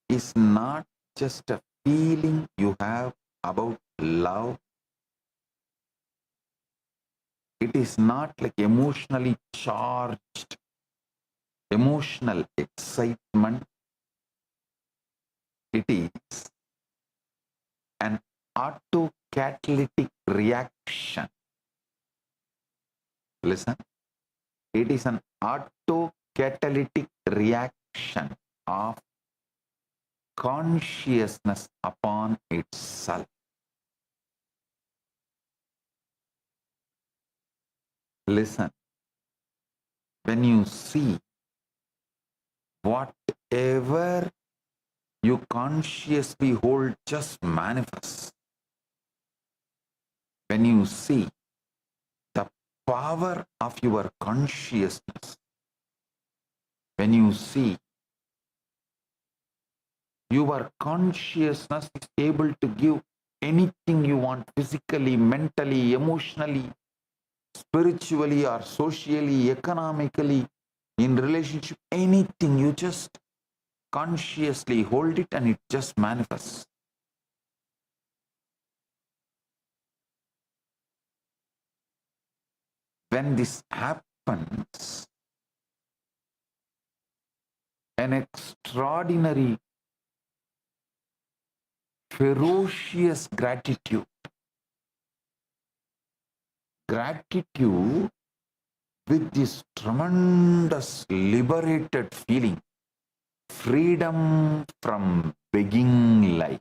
Speaker 2: is not just a feeling you have about love. It is not like emotionally charged, emotional excitement. It is an autocatalytic reaction. Listen, it is an autocatalytic reaction of consciousness upon itself. Listen, when you see whatever you consciously hold just manifests, when you see the power of your consciousness, when you see your consciousness is able to give anything you want physically, mentally, emotionally, spiritually, or socially, economically, in relationship, anything, you just consciously hold it and it just manifests. When this happens, an extraordinary, ferocious gratitude with this tremendous liberated feeling, freedom from begging life,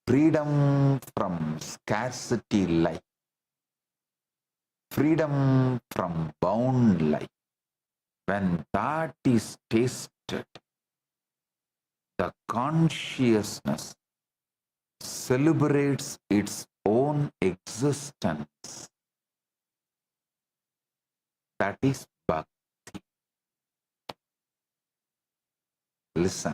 Speaker 2: freedom from scarcity life, freedom from bound life. When that is tasted, the consciousness celebrates its own existence. That is bhakti. Listen.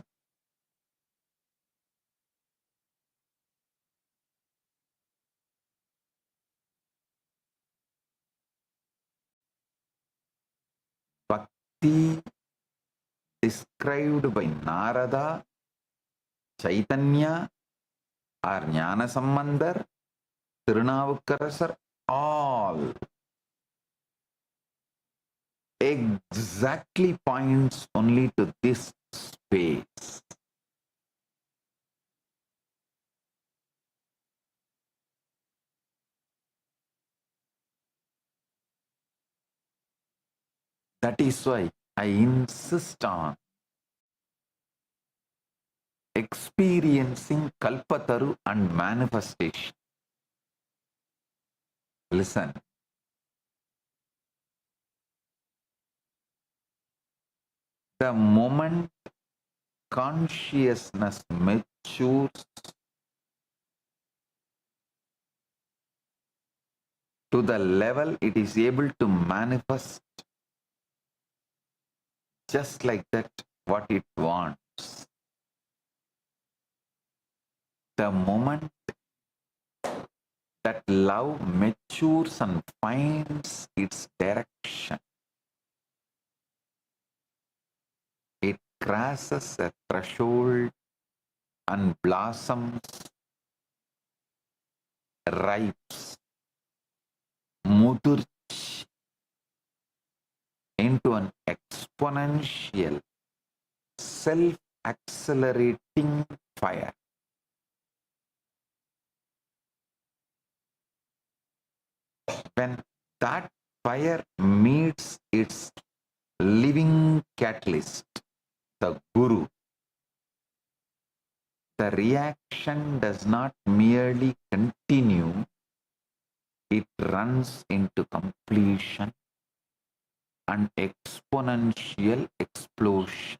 Speaker 2: Bhakti described by Narada, Chaitanya, or Jnana Sambandar, Tirunavukarasar, all exactly points only to this space. That is why I insist on experiencing Kalpataru and manifestation. Listen. The moment consciousness matures to the level it is able to manifest just like that what it wants. The moment that love matures and finds its direction, it crosses a threshold and blossoms, ripes, mudurch into an exponential, self-accelerating fire. When that fire meets its living catalyst, the Guru, the reaction action does not merely continue, it runs into completion and exponential explosion.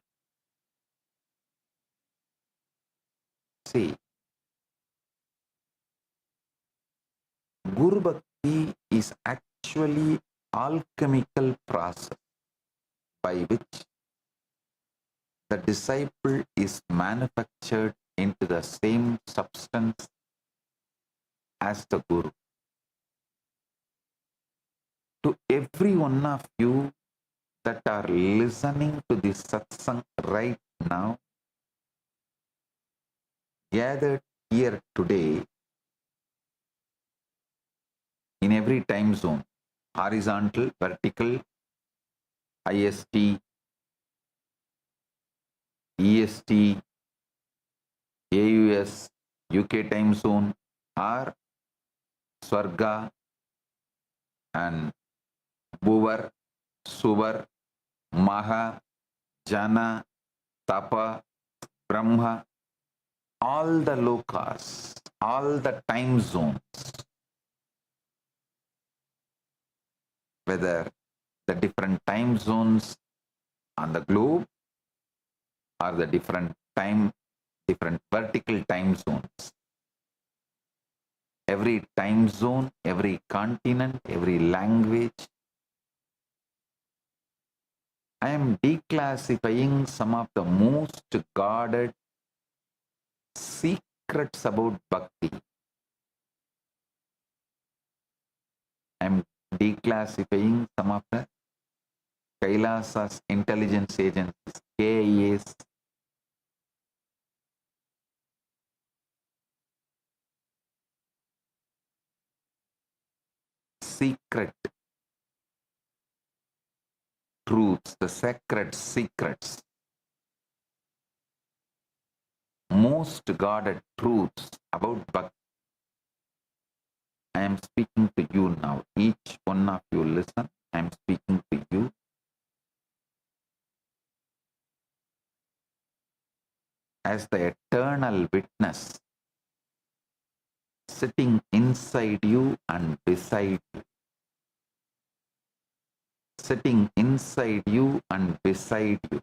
Speaker 2: See, Guru Bhakti is actually alchemical process by which the disciple is manufactured into the same substance as the Guru. To every one of you that are listening to this satsang right now, gathered here today in every time zone, horizontal, vertical, IST, EST, AUS, UK time zone, or Swarga and Bhuvar, Suvar, Maha, Jana, Tapa, Brahma, all the lokas, all the time zones, whether the different time zones on the globe or the different vertical time zones. Every time zone, every continent, every language. I am declassifying some of the most guarded secrets about bhakti. I am declassifying some of the KAILASA's intelligence agencies, KIAs, secret truths, the sacred secrets, most guarded truths about bhakti. I am speaking to you now. Each one of you listen. I am speaking to you. As the eternal witness sitting inside you and beside you. Sitting inside you and beside you.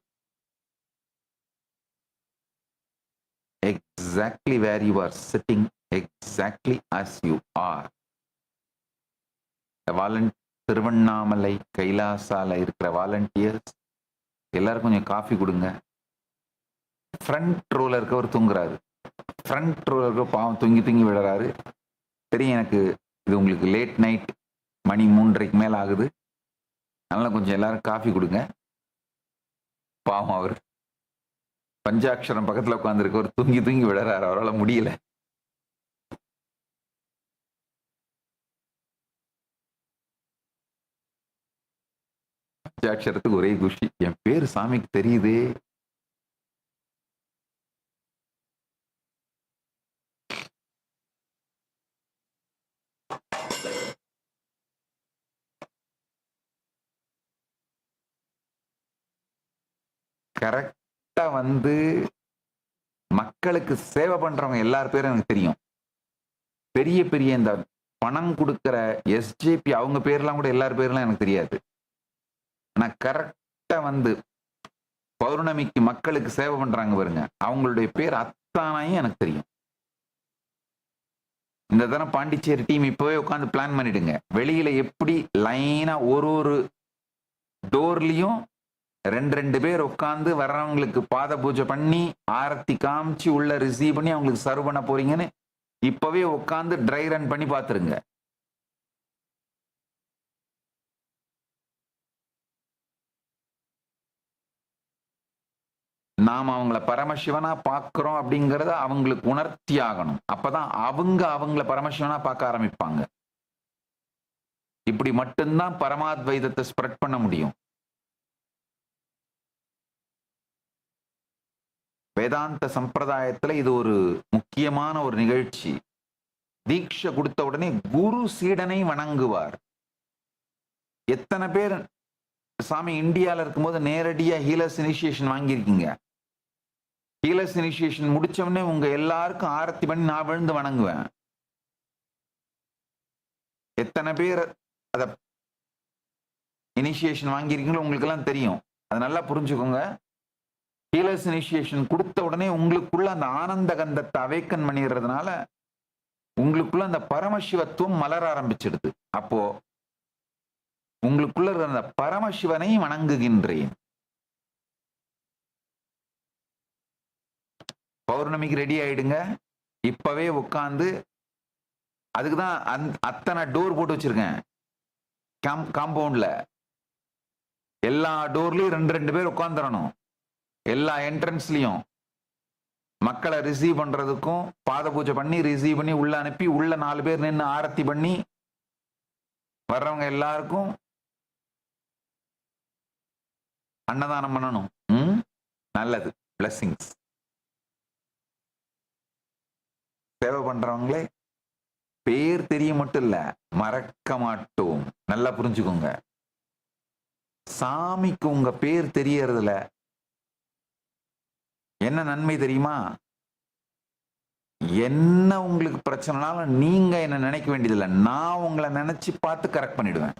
Speaker 2: Exactly where you are sitting, exactly as you are. The Tiruvannamalai கைலாசால இருக்கிற volunteers எல்லாரும் கொஞ்சம் coffee கொடுங்க. Front ரோல இருக்கவர் தூங்குறாரு. Front ரோல இருக்க பாவம் தூங்கி விடுறாரு. தெரியும் எனக்கு, இது உங்களுக்கு லேட் நைட், மணி 3:30 மேல ஆகுது. அதனால கொஞ்சம் எல்லாரும் காஃபி கொடுங்க. பாவம் அவர் பஞ்சாட்சரம் பக்கத்துல உட்காந்துருக்கவர் தூங்கி விடுறாரு. அவரால் முடியல. பஞ்சாட்சரத்துக்கு ஒரே குஷி. என் பேரு சாமிக்கு தெரியுதே. கரெக்டா மக்களுக்கு சேவை பண்றவங்க எல்லார் பேரும் எனக்கு தெரியும். பெரிய பெரிய இந்த பணம் கொடுக்கிற SJP அவங்க பேர்லாம் கூட எல்லார் பேர்லாம் எனக்கு தெரியாது. ஆனா கரெக்டா பௌர்ணமிக்கு மக்களுக்கு சேவை பண்றாங்க பாருங்க, அவங்களுடைய பேர் அத்தானாயும் எனக்கு தெரியும். இந்த தரம் பாண்டிச்சேரி டீம் இப்பவே உட்காந்து பிளான் பண்ணிடுங்க. வெளியில எப்படி லைனா ஒரு டோர்லயும் 2 பேர் உட்காந்து வர்றவங்களுக்கு பாத பூஜை பண்ணி ஆரத்தி காமிச்சு உள்ள ரிசீவ் பண்ணி அவங்களுக்கு சர்வ் பண்ண போறீங்கன்னு இப்பவே உட்காந்து ட்ரை ரன் பண்ணி பாத்துருங்க. நாம் அவங்கள பரமசிவனா பார்க்கிறோம் அப்படிங்கறத அவங்களுக்கு உணர்த்தி ஆகணும். அப்பதான் அவங்கள பரமசிவனா பார்க்க ஆரம்பிப்பாங்க. இப்படி மட்டும்தான் பரமாத்வைதத்தை ஸ்ப்ரெட் பண்ண முடியும். வேதாந்த சம்பிரதாயத்துல இது ஒரு முக்கியமான ஒரு நிகழ்ச்சி. தீட்சை கொடுத்த உடனே குரு சீடனை வணங்குவார். எத்தனை பேர் சாமி இந்தியால இருக்கும்போது நேரடியா ஹீலர்ஸ் இனிஷியேஷன் வாங்கியிருக்கீங்க?
Speaker 12: ஹீலர்ஸ் இனிஷியேஷன் முடிச்சவொடனே உங்க எல்லாருக்கும் ஆரத்தி பண்ணி நான் விழுந்து வணங்குவேன். எத்தனை பேர் அத இனிஷியேஷன் வாங்கியிருக்கீங்களோ உங்களுக்கு எல்லாம் தெரியும். அதை நல்லா புரிஞ்சுக்கோங்க. ஹீலர்ஸ் இனிஷியேஷன் கொடுத்த உடனே உங்களுக்குள்ள அந்த ஆனந்த கந்தத்தை அவேக்கன் பண்ணிடுறதுனால உங்களுக்குள்ள அந்த பரமசிவத்துவம் மலர ஆரம்பிச்சிடுது. அப்போ உங்களுக்குள்ள இருக்கிற அந்த பரமசிவனை வணங்குகின்றேன். பௌர்ணமிக்கு ரெடி ஆயிடுங்க. இப்பவே உட்காந்து அதுக்குதான் அத்தனை டோர் போட்டு வச்சிருக்கேன் காம்பவுண்ட்ல. எல்லா டோர்லயும் 2 பேர் உட்காந்துடணும். எல்லா என்ட்ரன்ஸ்லயும் மக்களை ரிசீவ் பண்றதுக்கும் பாத பூஜை பண்ணி ரிசீவ் பண்ணி உள்ள அனுப்பி உள்ள 4 பேர் நின்று ஆரத்தி பண்ணி வர்றவங்க எல்லாருக்கும் அன்னதானம் பண்ணணும். நல்லது. பிளஸிங்ஸ். சேவை பண்றவங்களே பேர் தெரிய மட்டும் இல்ல, மறக்க மாட்டோம். நல்லா புரிஞ்சுக்கோங்க. சாமிக்கு உங்க பேர் தெரியறதுல என்ன நன்மை தெரியுமா? என்ன உங்களுக்கு பிரச்சனைனாலும் நீங்க என்ன நினைக்க வேண்டியதில்லை, நான் உங்களை நினைச்சு பார்த்து கரெக்ட் பண்ணிடுவேன்.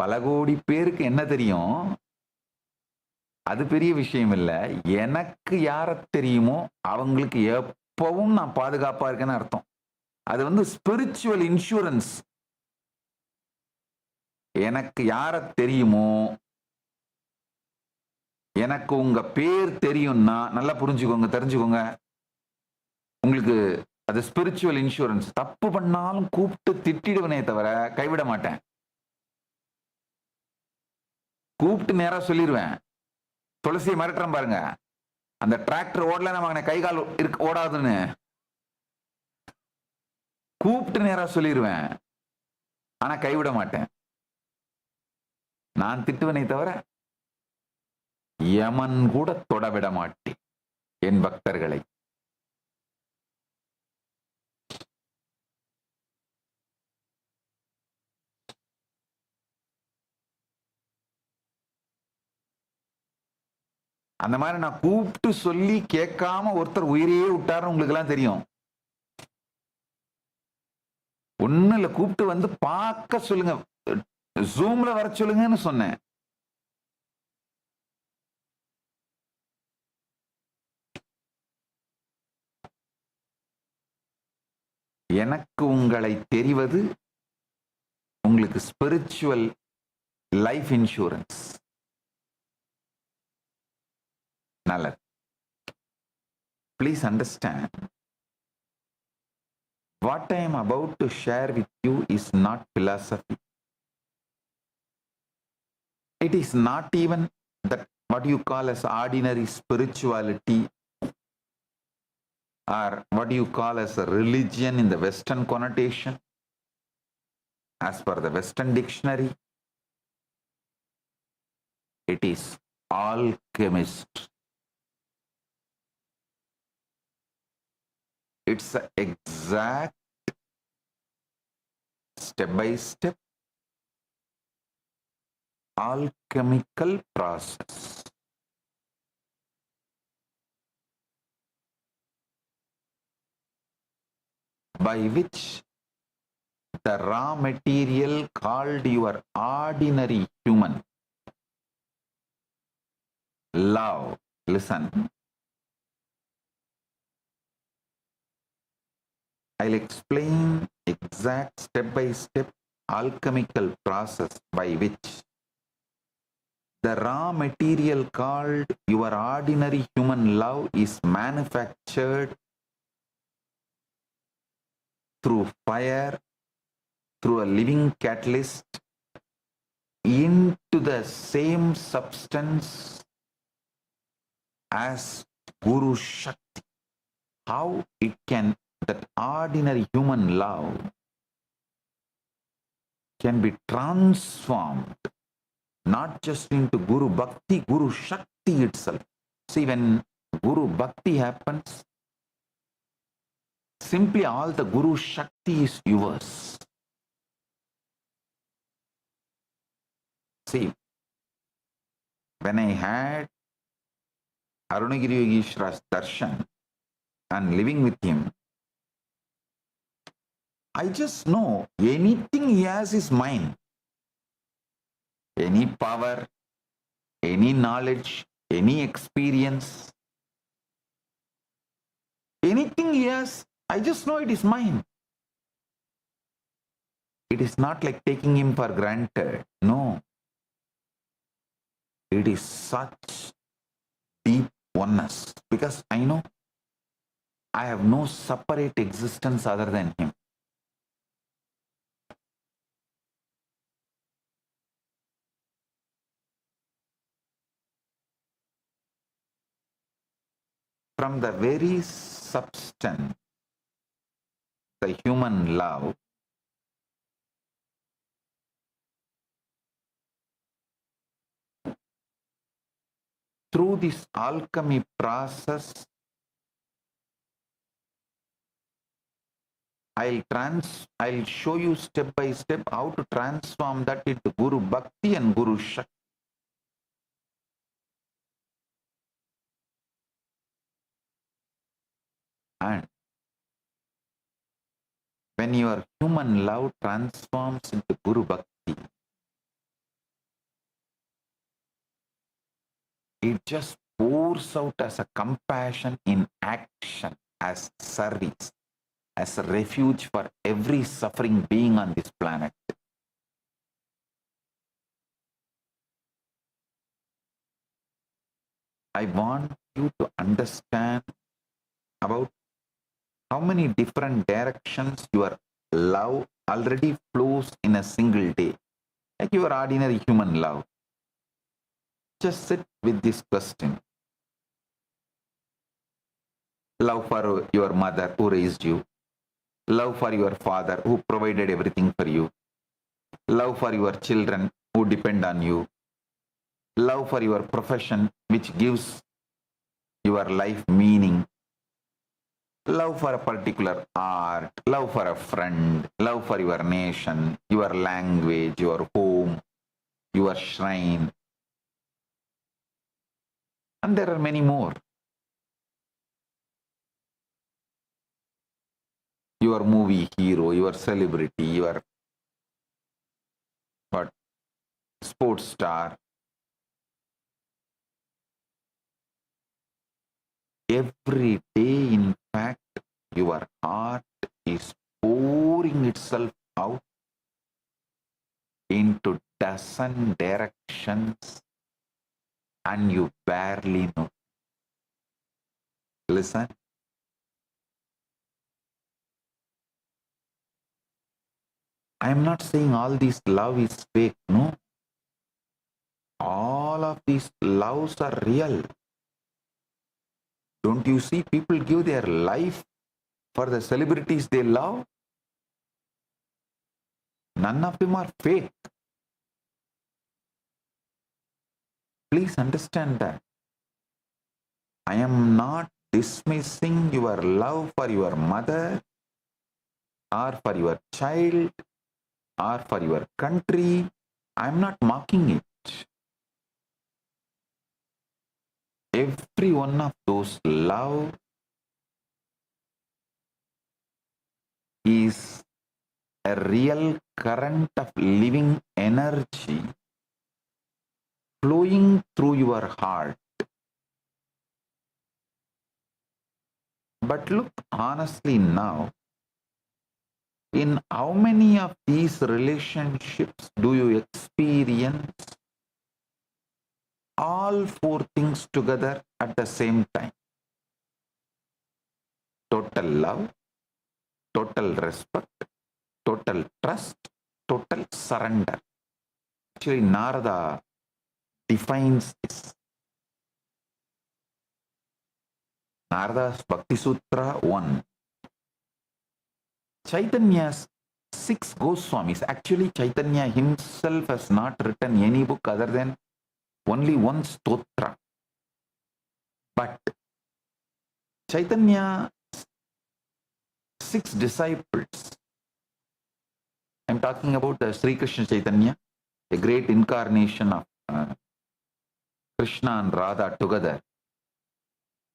Speaker 12: பல கோடி பேருக்கு என்ன தெரியும் அது பெரிய விஷயம் இல்லை. எனக்கு யார தெரியுமோ அவங்களுக்கு எப்பவும் நான் பாதுகாப்பா இருக்கேன்னு அர்த்தம். அது ஸ்பிரிச்சுவல் இன்சூரன்ஸ். எனக்கு யார தெரியுமோ, எனக்கு உங்க பேர் தெரியும்னா நல்லா புரிஞ்சுக்கோங்க, தெரிஞ்சுக்கோங்க. உங்களுக்கு அது ஸ்பிரிச்சுவல் இன்சூரன்ஸ். தப்பு பண்ணாலும் கூப்பிட்டு திட்டிடுவனே தவிர கைவிட மாட்டேன். கூப்பிட்டு நேரா சொல்லிடுவேன். துளசியை மிரட்டுறேன் பாருங்க, அந்த டிராக்டர் ஓடல நம்ம கை கால் ஓடாதுன்னு கூப்பிட்டு நேரா சொல்லிடுவேன். ஆனா கைவிட மாட்டேன். நான் திட்டுவனை தவிர யமன் கூட தொடவிட மாட்டேன் என் பக்தர்களை. அந்த மாதிரி நான் கூப்பிட்டு சொல்லி கேட்காம ஒருத்தர் உயிரையே விட்டாருன்னு உங்களுக்கு எல்லாம் தெரியும். ஒண்ணு இல்ல, கூப்பிட்டு பார்க்க சொல்லுங்க, ஜூம்ல வர சொல்லுங்கன்னு சொன்னேன். எனக்கு உங்களை தெரிவது உங்களுக்கு ஸ்பிரிச்சுவல் லைஃப் இன்சூரன்ஸ். நல்லது. Please understand, what I am about to share with you is not philosophy. It is not even that what you call as ordinary spirituality or what you call as a religion in the Western connotation. As per the Western dictionary, it is alchemist. It's an exact step-by-step alchemical process. By which the raw material called your ordinary human love, listen, I'll explain exact step-by-step alchemical process by which the raw material called your ordinary human love is manufactured through fire, through a living catalyst, into the same substance as Guru Shakti. How it can, that ordinary human love can be transformed not just into Guru Bhakti, Guru Shakti itself. See, when Guru Bhakti happens, simply all the Guru Shakti is yours. See, when I had Arunagiri Yogeshwara's darshan and living with him, I just know anything he has is mine. Any power, any knowledge, any experience, anything he has, I just know it is mine. It is not like taking him for granted. No. It is such deep oneness because I know I have no separate existence other than him. From the very substance, the human love, through this alchemy process, I'll show you step by step how to transform that into Guru Bhakti and Guru Shakti. And when your human love transforms into Guru Bhakti, it just pours out as a compassion in action, as service, as a refuge for every suffering being on this planet. I want you to understand about how many different directions your love already flows in a single day, like your ordinary human love. Just sit with this question. Love for your mother who raised you, love for your father who provided everything for you, love for your children who depend on you, love for your profession which gives your life meaning, love for a particular art, love for a friend, love for your nation, your language, your home, your shrine. And there are many more. Your movie hero, your celebrity, your sports star. Every day, in fact, your heart is pouring itself out into dozen directions and you barely know. Listen. I am not saying all this love is fake, no. All of these loves are real. Don't you see people give their life for the celebrities they love? None of them are fake. Please understand that. I am not dismissing your love for your mother or for your child or for your country. I am not mocking it. Every one of those love is a real current of living energy flowing through your heart. But look honestly now, in how many of these relationships do you experience all four things together at the same time? Total love, total respect, total trust, total surrender. Actually, Narada defines this. Narada's Bhakti Sutra 1. Chaitanya's 6 Goswamis. Actually, Chaitanya himself has not written any book other than only one stotra. But Chaitanya's 6 disciples, I'm talking about the Sri Krishna Chaitanya, a great incarnation of Krishna and Radha together.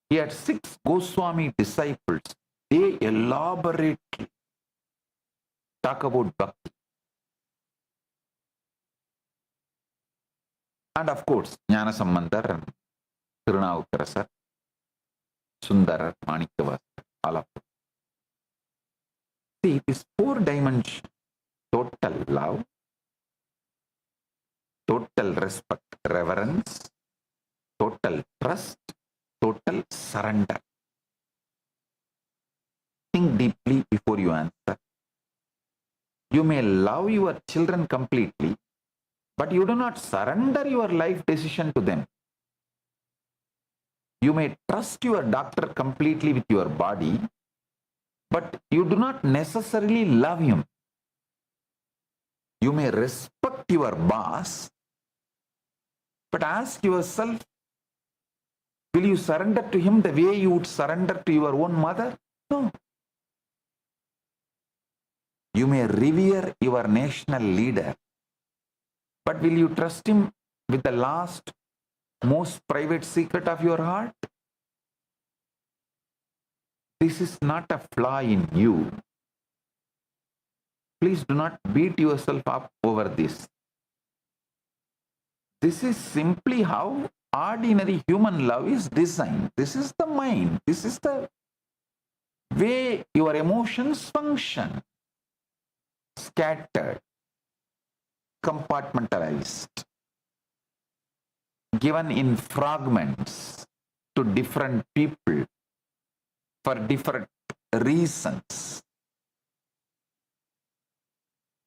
Speaker 12: He had 6 Goswami disciples. They elaborately talk about bhakti. And of course, Jnana Sambandar and Tirunavukkarasar, Sundarar, Manikavasar, all of them. See, this 4 dimensions: total love, total respect, reverence, total trust, total surrender. Think deeply before you answer. You may love your children completely, but you do not surrender your life decision to them. You may trust your doctor completely with your body, but you do not necessarily love him. You may respect your boss, but ask yourself, will you surrender to him the way you would surrender to your own mother? No. You may revere your national leader, but will you trust him with the last, most private secret of your heart? This is not a flaw in you. Please do not beat yourself up over this. This is simply how ordinary human love is designed. This is the mind. This is the way your emotions function. Scattered, compartmentalized, given in fragments to different people for different reasons.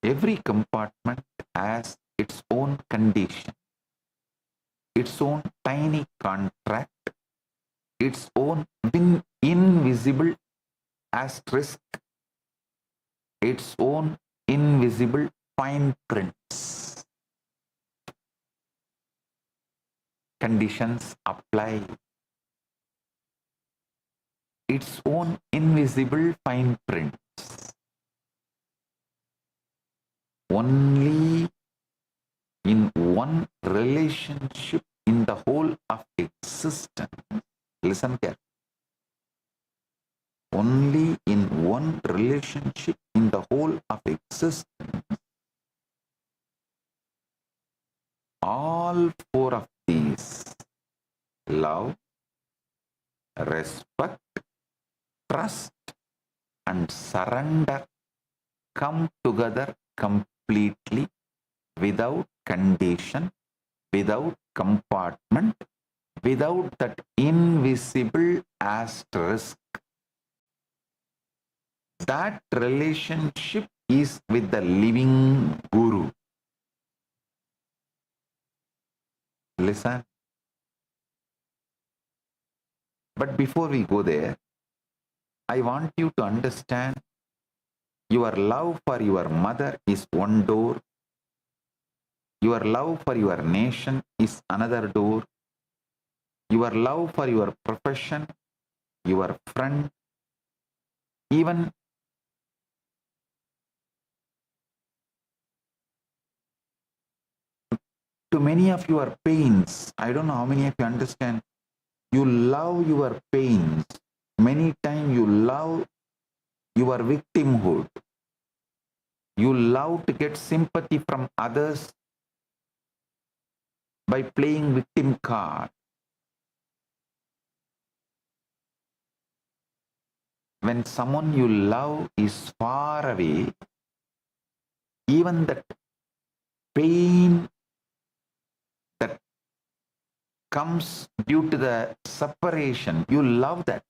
Speaker 12: Every compartment has its own condition, its own tiny contract, its own invisible asterisk, its own invisible fine prints. Conditions apply. Its own invisible fine prints. Only in one relationship in the whole of existence. Listen carefully. Only in one relationship in the whole of existence, all 4 of these, love, respect, trust, and surrender, come together completely, without condition, without compartment, without that invisible asterisk. That relationship is with the living Guru. Listen. But before we go there, I want you to understand your love for your mother is one door. Your love for your nation is another door. Your love for your profession, your friend, even to many of your pains. I don't know how many of you understand. You love your pains. Many times you love your victimhood. You love to get sympathy from others by playing victim card. When someone you love is far away, even that pain that comes due to the separation, you love that.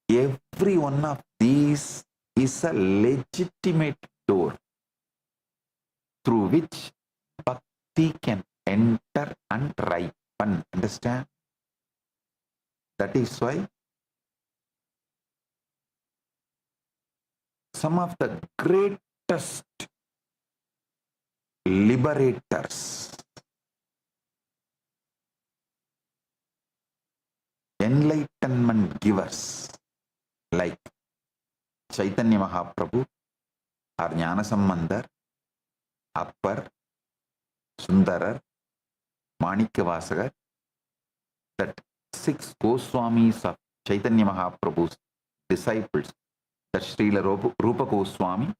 Speaker 12: Every one of these is a legitimate door through which bhakti can enter and ripen. Understand? That is why some of the greatest liberators, enlightenment givers like Chaitanya Mahaprabhu or Jnana Sambandar, Appar, Sundarar, Manikya that 6 Goswamis of Chaitanya Mahaprabhu's disciples, that Srila Rupa Goswami,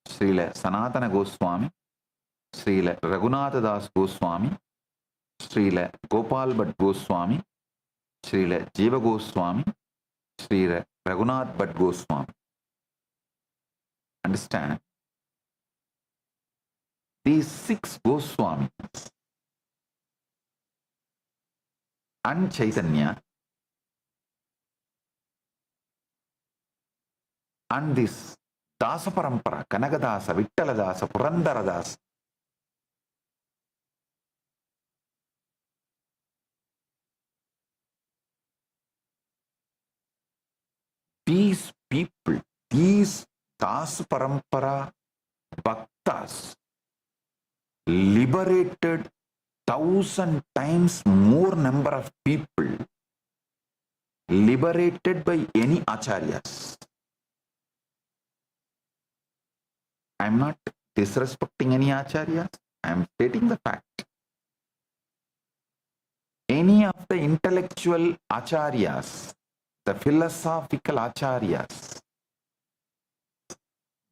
Speaker 12: Srila Sanatana Goswami, Srila Raghunatha Das Goswami, Srila Gopal Bhatt Goswami, Srila Jiva Goswami, Srila Raghunath Bhatt Goswami. Understand? These 6 Goswamis and Chaitanya and this Dasa Parampara, Kanagadasa, Vittaladasa, Purandaradasa, these people, these Dasa Parampara Bhaktas liberated 1,000 times more number of people liberated by any acharyas. I am not disrespecting any acharyas. I am stating the fact. Any of the intellectual acharyas, the philosophical acharyas,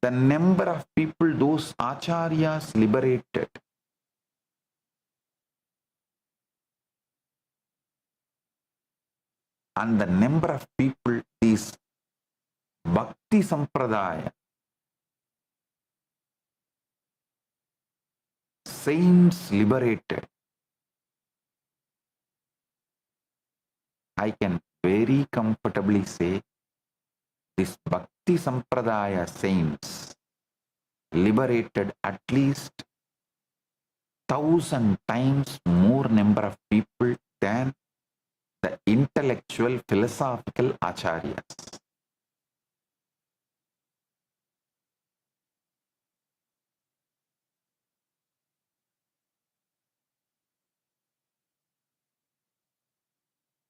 Speaker 12: the number of people those acharyas liberated, and the number of people these Bhakti Sampradaya saints liberated, I can very comfortably say this Bhakti Sampradaya saints liberated at least 1,000 times more number of people than the intellectual philosophical acharyas.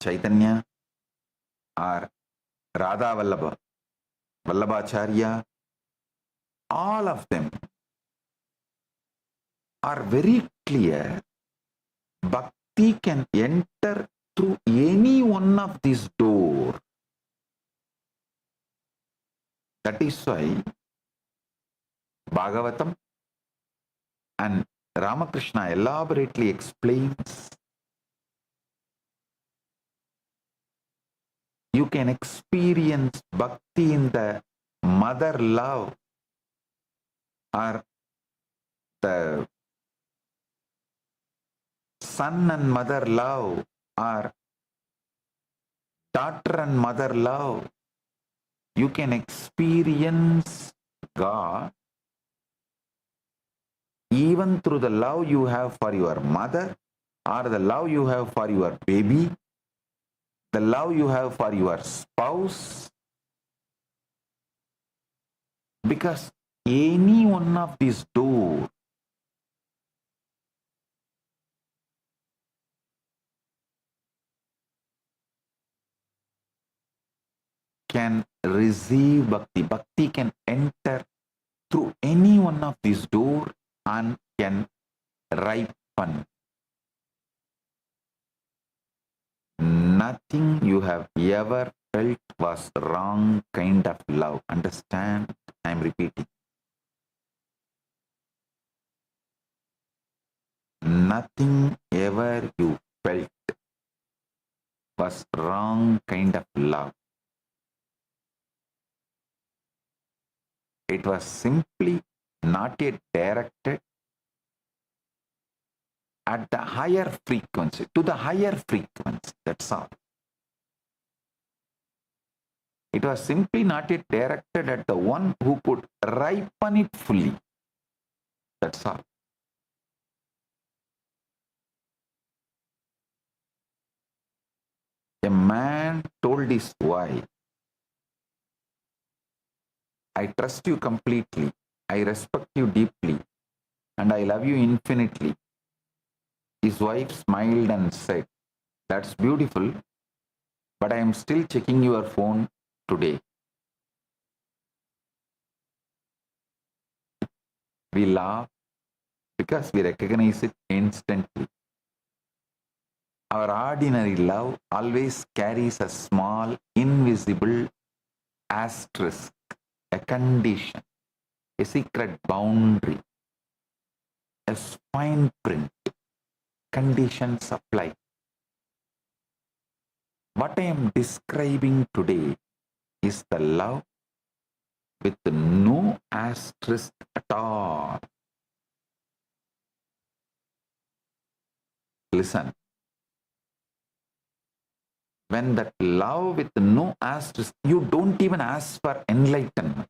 Speaker 12: Chaitanya or Radha Vallabha, Vallabhacharya, all of them are very clear. Bhakti can enter through any one of these doors. That is why Bhagavatam and Ramakrishna elaborately explains you can experience bhakti in the mother love or the son and mother love or daughter and mother love. You can experience God even through the love you have for your mother or the love you have for your baby, the love you have for your spouse, because any one of these doors can receive bhakti. Bhakti can enter through any one of these doors and can ripen. Nothing you have ever felt was wrong kind of love. Understand? I am repeating. Nothing ever you felt was wrong kind of love. It was simply not yet directed at the higher frequency, to the higher frequency, that's all. It was simply not yet directed at the one who could ripen it fully. That's all. A man told his wife, I trust you completely, I respect you deeply, and I love you infinitely. His wife smiled and said, that's beautiful, but I am still checking your phone today. We laugh because we recognize it instantly. Our ordinary love always carries a small, invisible asterisk, a condition, a secret boundary, a fine print, conditions apply. What I am describing today is the love with no asterisk at all. Listen. When that love with no asterisk, you don't even ask for enlightenment.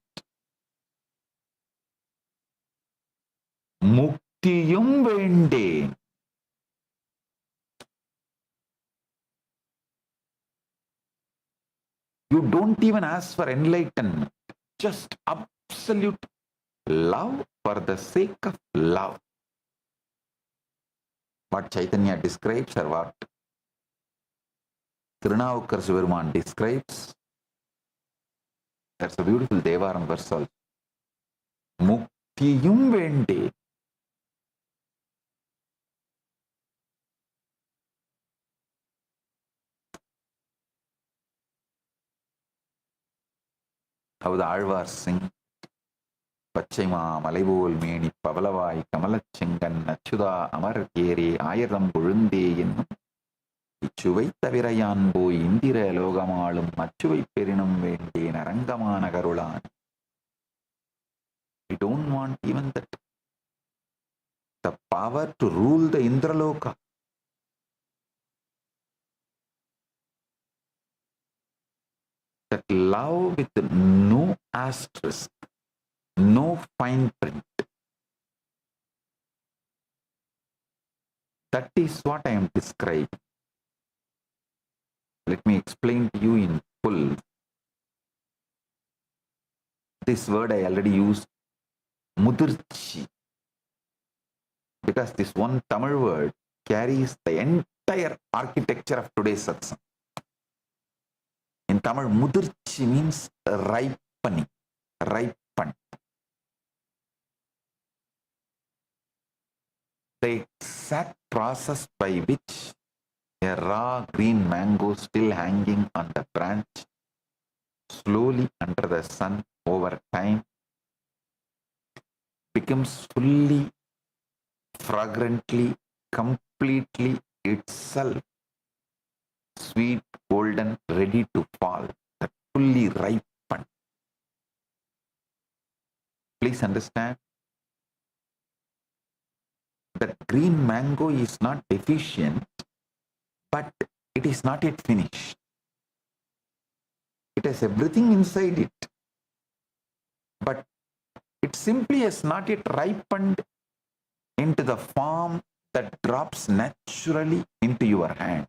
Speaker 12: Muktiyum vende. You don't even ask for enlightenment. Just absolute love for the sake of love. What Chaitanya describes or what Tirunavukar Sivaruman describes, that's a beautiful Devaram verse also. Muktiyum vende. How the Alvars sing. பச்சைமா மலைபோல் மேனி பவளவாய் கமலச்செங்கன் அச்சுதா அமர் ஏரே ஆயிரம் கொழுந்தே என்னும் இச்சுவை தவிர யான் போய் இந்திர லோகமாளும் அச்சுவை பெரினும் வேண்டேன் அரங்கமான கருளான். We don't want even that. The power to rule the Indraloka. That love with no asterisk. No fine print. That is what I am describing. Let me explain to you in full. This word I already used, mudirchi, because this one Tamil word carries the entire architecture of today's satsang. In Tamil, mudirchi means ripening, ripen. The exact process by which a raw green mango still hanging on the branch, slowly under the sun over time, becomes fully, fragrantly, completely itself sweet, golden, ready to fall, that fully ripened. Please understand. That green mango is not deficient, but it is not yet finished. It has everything inside it, but it simply has not yet ripened into the form that drops naturally into your hand.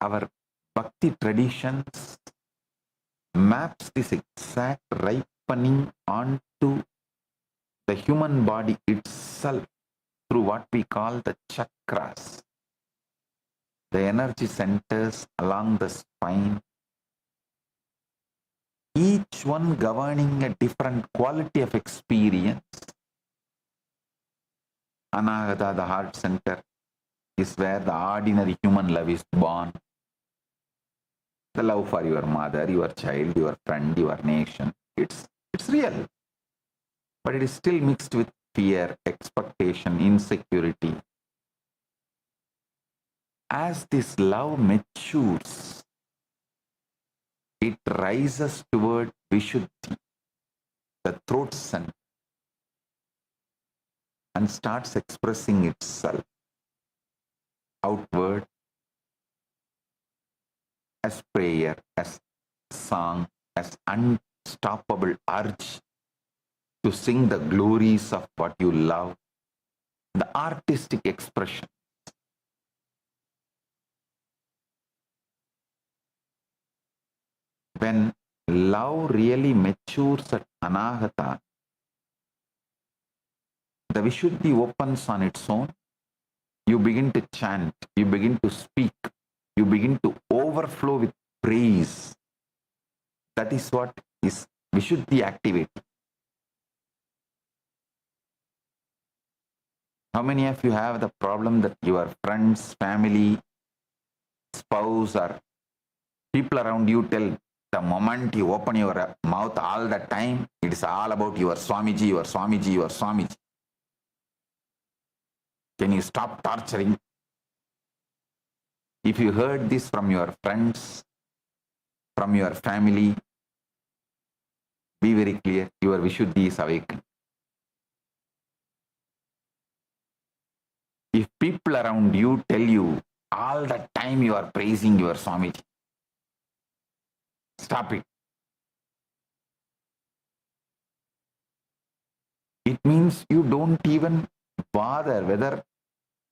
Speaker 12: Our bhakti traditions maps this exact ripening onto the human body itself through what we call the chakras, the energy centers along the spine, each one governing a different quality of experience. Anahata, the heart center, is where the ordinary human love is born. The love for your mother, your child, your friend, your nation, it's real. But it is still mixed with fear, expectation, insecurity. As this love matures, it rises toward Vishuddhi, the throat center, and starts expressing itself outward as prayer, as song, as unstoppable urge to sing the glories of what you love, the artistic expression. When love really matures at Anahata, the Vishuddhi opens on its own. You begin to chant, you begin to speak, you begin to overflow with praise. That is what is Vishuddhi activating. How many of you have the problem that your friends, family, spouse, or people around you tell the moment you open your mouth all the time, it is all about your Swamiji, your Swamiji, your Swamiji. Can you stop torturing? If you heard this from your friends, from your family, be very clear, your Vishuddhi is awakened. If people around you tell you all the time you are praising your Swamiji, stop it. It means you don't even bother whether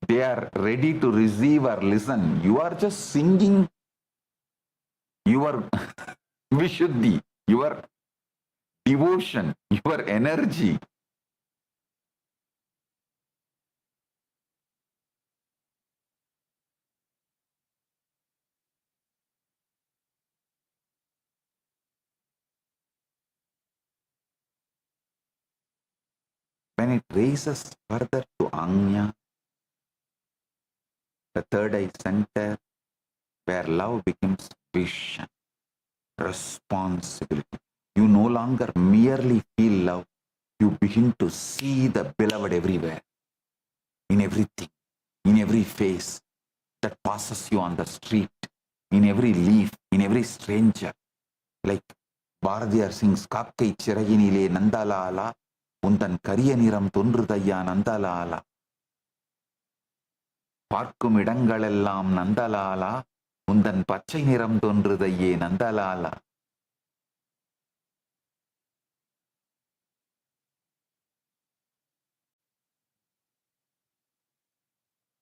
Speaker 12: they are ready to receive or listen. You are just singing your Vishuddhi, your devotion, your energy. When it raises further to Anya, the third eye center, where love becomes vision, responsibility. You no longer merely feel love, you begin to see the beloved everywhere, in everything, in every face that passes you on the street, in every leaf, in every stranger. Like Bharadiyar sings, Kakkai chiraginile nandalala, undan kariya niram tondrudayya nandalala. பார்க்கும் இடங்களெல்லாம் நந்தலாலா உந்தன் பச்சை நிறம் தோன்றுதையே Nandalala.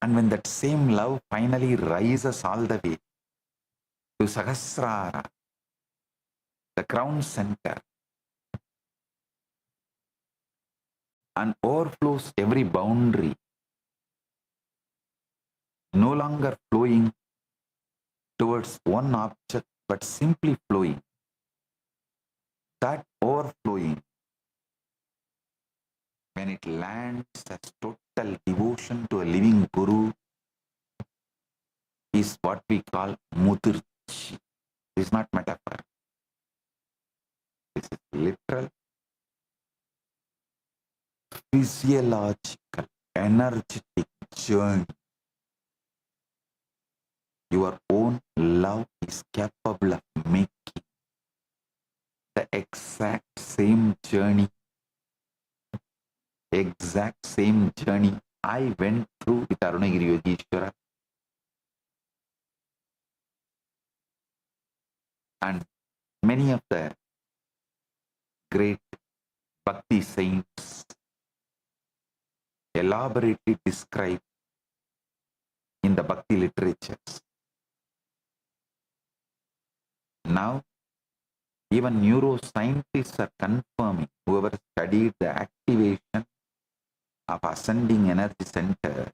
Speaker 12: And when that same love finally rises all the way to Sahasrara, the crown center, and overflows every boundary, no longer flowing towards one object, but simply flowing. That overflowing, when it lands as total devotion to a living Guru, is what we call Mudirchi. This is not metaphor. This is literal, physiological, energetic journey. Your own love is capable of making the exact same journey I went through with Arunagiri Yogeshwara. And many of the great Bhakti saints elaborately describe in the Bhakti literatures. Now, even neuroscientists are confirming, whoever studied the activation of ascending energy center,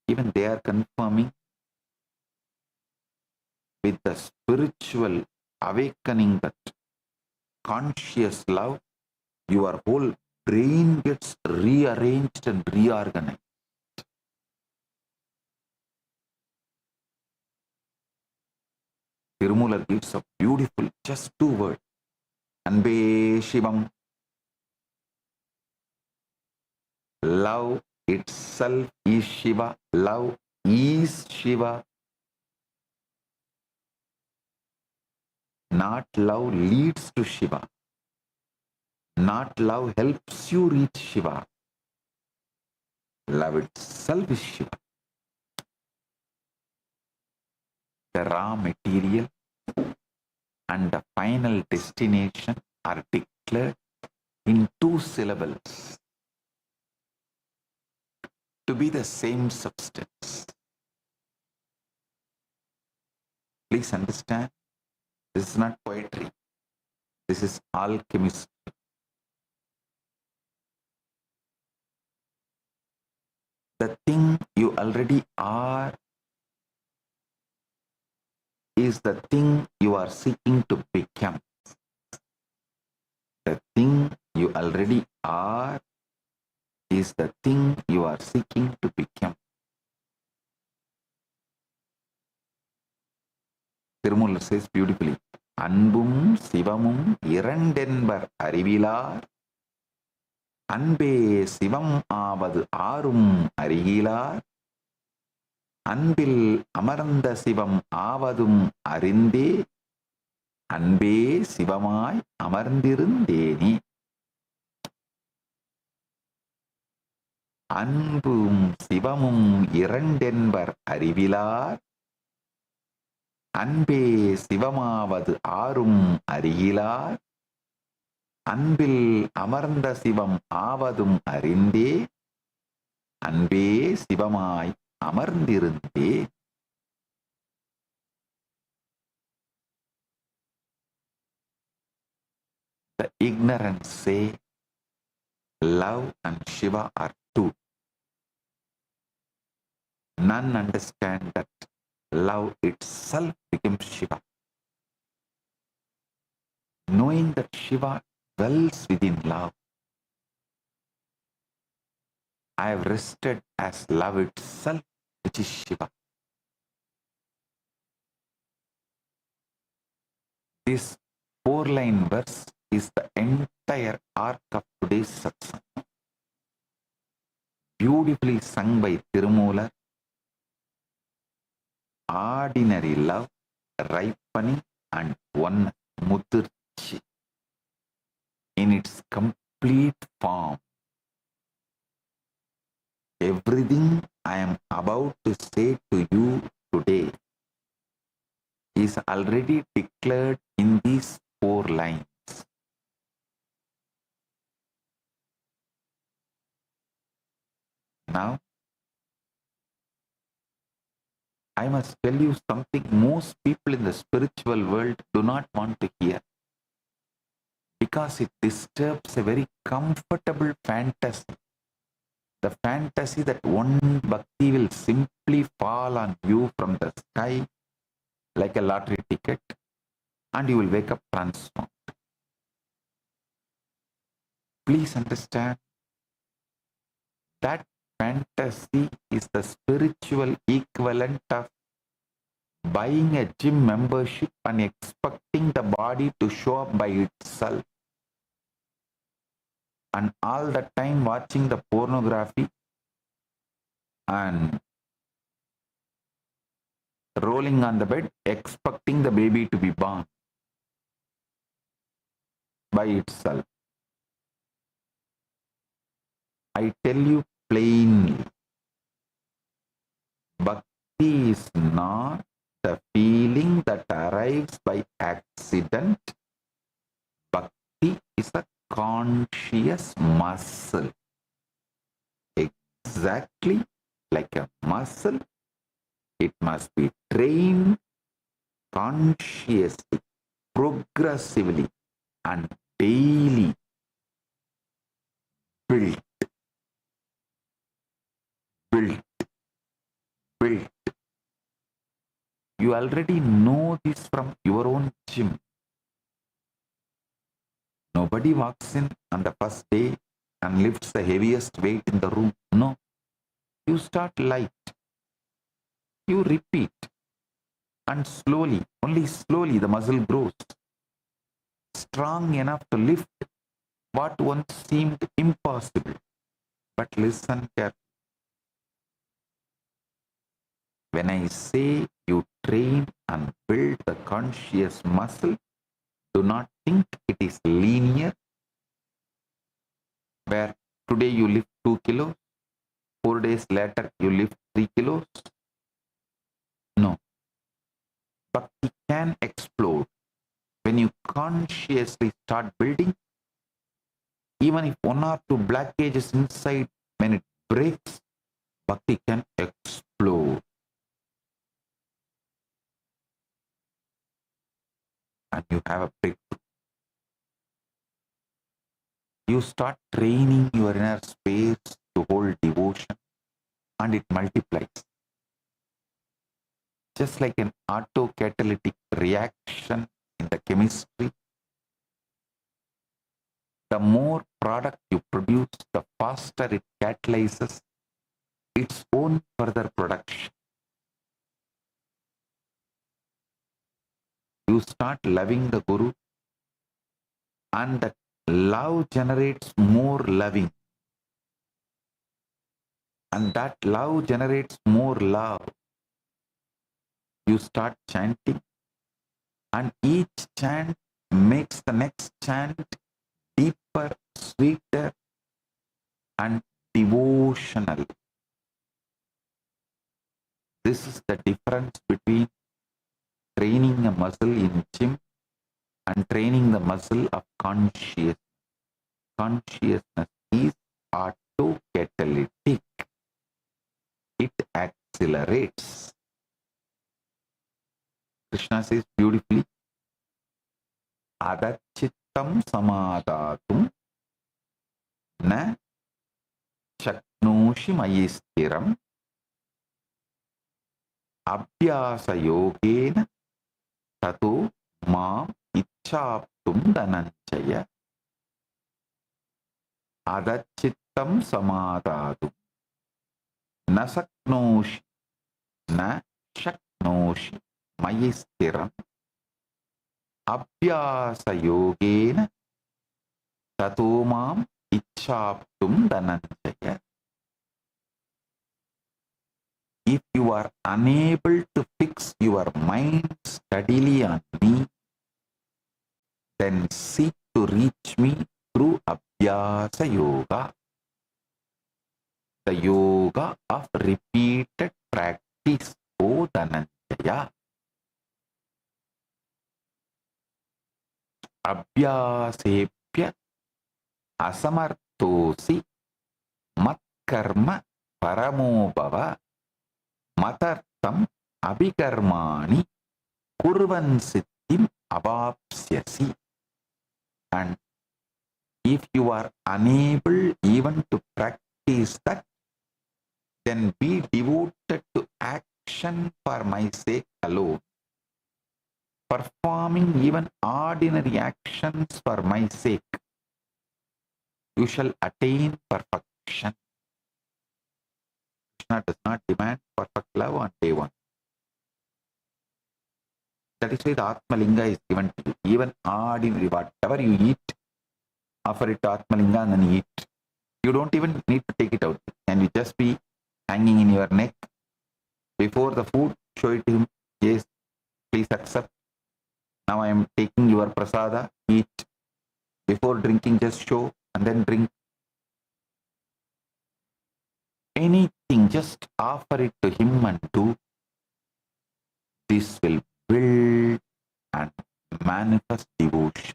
Speaker 12: even they are confirming with the spiritual awakening that conscious love, your whole brain gets rearranged and reorganized. Tirumula gives a beautiful, just 2 words. Anbe Shivam. Love itself is Shiva. Love is Shiva. Not love leads to Shiva. Not love helps you reach Shiva. Love itself is Shiva. The raw material and the final destination are declared in 2 syllables to be the same substance. Please understand, this is not poetry. This is alchemistry. The thing you already are is the thing you are seeking to become. The thing you you already are is the thing you are seeking to become. Tirumoolar says beautifully, அன்பும் சிவமும் இரண்டென்பர் அறிவிலார் அன்பே சிவம் ஆவது ஆறும் அறிகிலார் அன்பில் அமர்ந்த சிவம் ஆவதும் அறிந்தே அன்பே சிவமாய் அமர்ந்திருந்தேனே. அன்பும் சிவமும் இரண்டென்பர் அறிவிலார் அன்பே சிவமாவது ஆறும் அறிகிலார் அன்பில் அமர்ந்த சிவம் ஆவதும் அறிந்தே அன்பே சிவமாய் அமர்ந்திருந்தே. The ignorant say love and Shiva are two. None understand that love itself becomes Shiva. Knowing that Shiva dwells within love, I have rested as love itself, which is Shiva. This 4-line verse is the entire arc of today's satsang. Beautifully sung by Tirumoolar. Ordinary love, ripening and one mudirchi in its complete form. Everything I am about to say to you today is already declared in these 4 lines. Now, I must tell you something most people in the spiritual world do not want to hear, because it disturbs a very comfortable fantasy. The fantasy that one bhakti will simply fall on you from the sky like a lottery ticket and you will wake up transformed. Please understand, that fantasy is the spiritual equivalent of buying a gym membership and expecting the body to show up by itself, and all the time watching the pornography and rolling on the bed expecting the baby to be born by itself. I tell you plainly, bhakti is not the feeling that arrives by accident. Bhakti is a conscious muscle. Exactly like a muscle, it must be trained consciously, progressively, and daily. Built. You already know this from your own gym. Nobody walks in on the first day and lifts the heaviest weight in the room. No. You start light. You repeat. And slowly, only slowly, the muscle grows strong enough to lift what once seemed impossible. But listen carefully. When I say you train and build the conscious muscle, do not think it is linear, where today you lift 2 kilos, 4 days later you lift 3 kilos. No. Bhakti can explode when you consciously start building. Even if 1 or 2 blockages inside, when it breaks, bhakti can explode. And you have a breakthrough. You start training your inner space to hold devotion, and it multiplies. Just like an autocatalytic reaction in the chemistry, the more product you produce, the faster it catalyzes its own further production. You start loving the Guru, and that love generates more loving. And that love generates more love. You start chanting, and each chant makes the next chant deeper, sweeter, and devotional. This is the difference between training a muscle in gym and training the muscle of consciousness. Consciousness is autocatalytic. It accelerates. Krishna says beautifully, Adachittam samadatum na shaknoshi mayistiram abhyasa yogena tato mam ichchaptum dhananjaya. Adachittam samadatum na shaknoshi mayistiram abhyasa yogena tato mam ichchaptum dhananjaya. If you are unable to fix your mind steadily on me, then seek to reach me through Abhyasa Yoga, the yoga of repeated practice, O Dhananjaya. Abhyasepya asamartosi matkarma paramo bhava matartam abhikarmani kurvan siddhim avapsyasi. And if you are unable even to practice that, then be devoted to action for my sake alone. Performing even ordinary actions for my sake, you shall attain perfection. Krishna does not demand perfect love on day one. That is why the Atmalinga is given to you. Even ordinary, whatever you eat, offer it to Atmalinga and then eat. You don't even need to take it out. And you just be hanging in your neck. Before the food, show it to him. Yes, please accept. Now I am taking your prasada, eat. Before drinking, just show and then drink. Anything, just offer it to him and do. This will build and manifest devotion.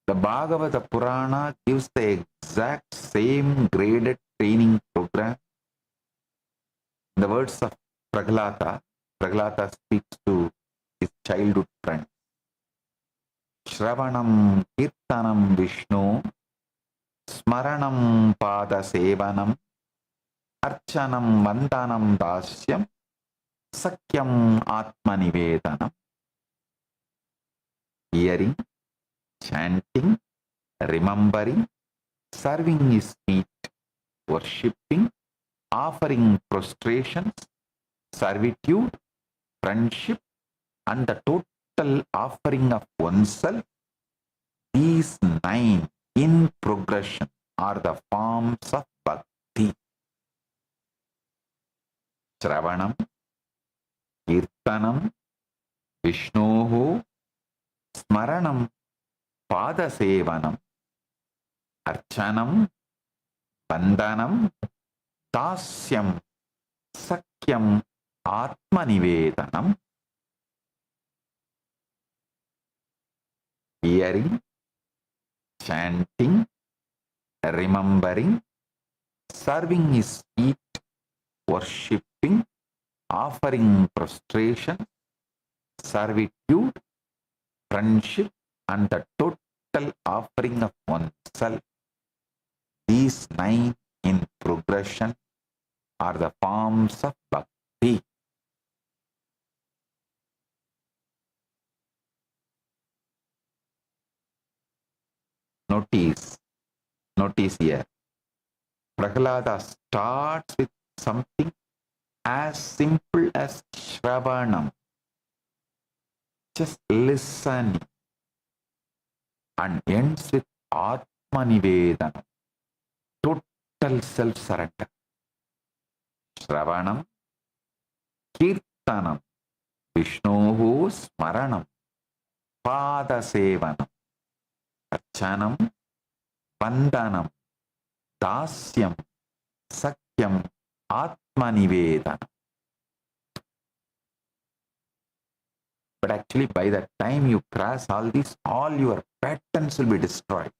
Speaker 12: The Bhagavata Purana gives the exact same graded training program. In the words of Prahlada, Prahlada speaks to his childhood friend. Shravanam Kirtanam Vishnu Smaranam Pada Sevanam Archanam Vandanam Dasyam Sakyam Atmanivedanam. Hearing, chanting, remembering, serving his feet, worshipping, offering prostrations, servitude, friendship, and the total offering of oneself, these 9 in progression are the forms of bhakti. Shravanam, Kirtanam, Vishnoho, Smaranam, Padasevanam, Archanam, Vandanam, Dasyam, Sakyam, Atmanivedanam. Hearing, chanting, remembering, serving his feet, worshipping, offering prostration, servitude, friendship, and the total offering of oneself. These 9 in progression are the forms of bhakti. notice here. Prahlada starts with something as simple as Shravanam, just listening, and ends with Atmanivedanam, total self-surrender. Shravanam, Kirtanam, Vishnohu Smaranam, Padasevanam, Archanam, Vandanam, Dasyam, Sakyam, Atmanivedanam. But actually, by the time you cross all these, all your patterns will be destroyed.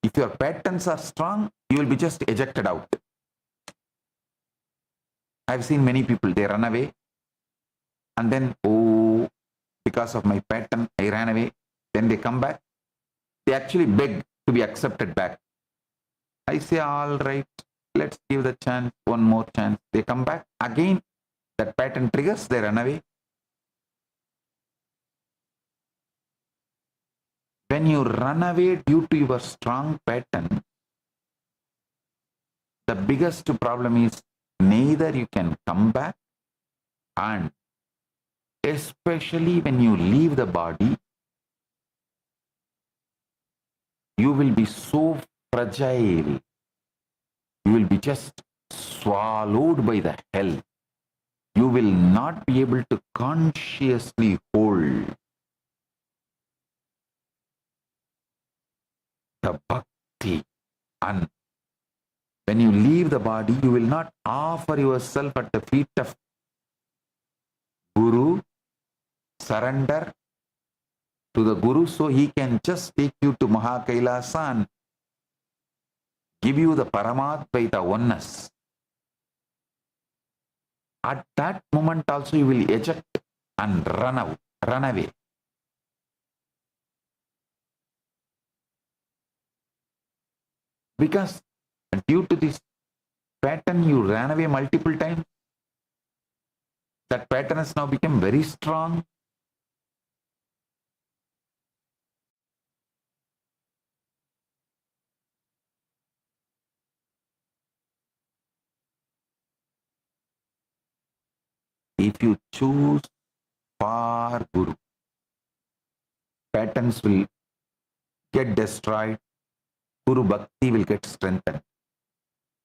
Speaker 12: If your patterns are strong, you will be just ejected out. I've seen many people, they run away and then, oh, because of my pattern, I ran away. Then they come back. They actually beg to be accepted back. I say, all right, let's give the chance, one more chance. They come back again. That pattern triggers, they run away. When you run away due to your strong pattern, the biggest problem is neither you can come back, and especially when you leave the body, you will be so fragile. You will be just swallowed by the hell. You will not be able to consciously hold the bhakti. And when you leave the body, you will not offer yourself at the feet of Guru, surrender to the Guru so he can just take you to KAILASA and give you the Paramadvaita oneness. At that moment also you will eject and run away. Because due to this pattern, you ran away multiple times. That pattern has now become very strong. If you choose for Guru, patterns will get destroyed. Guru Bhakti will get strengthened.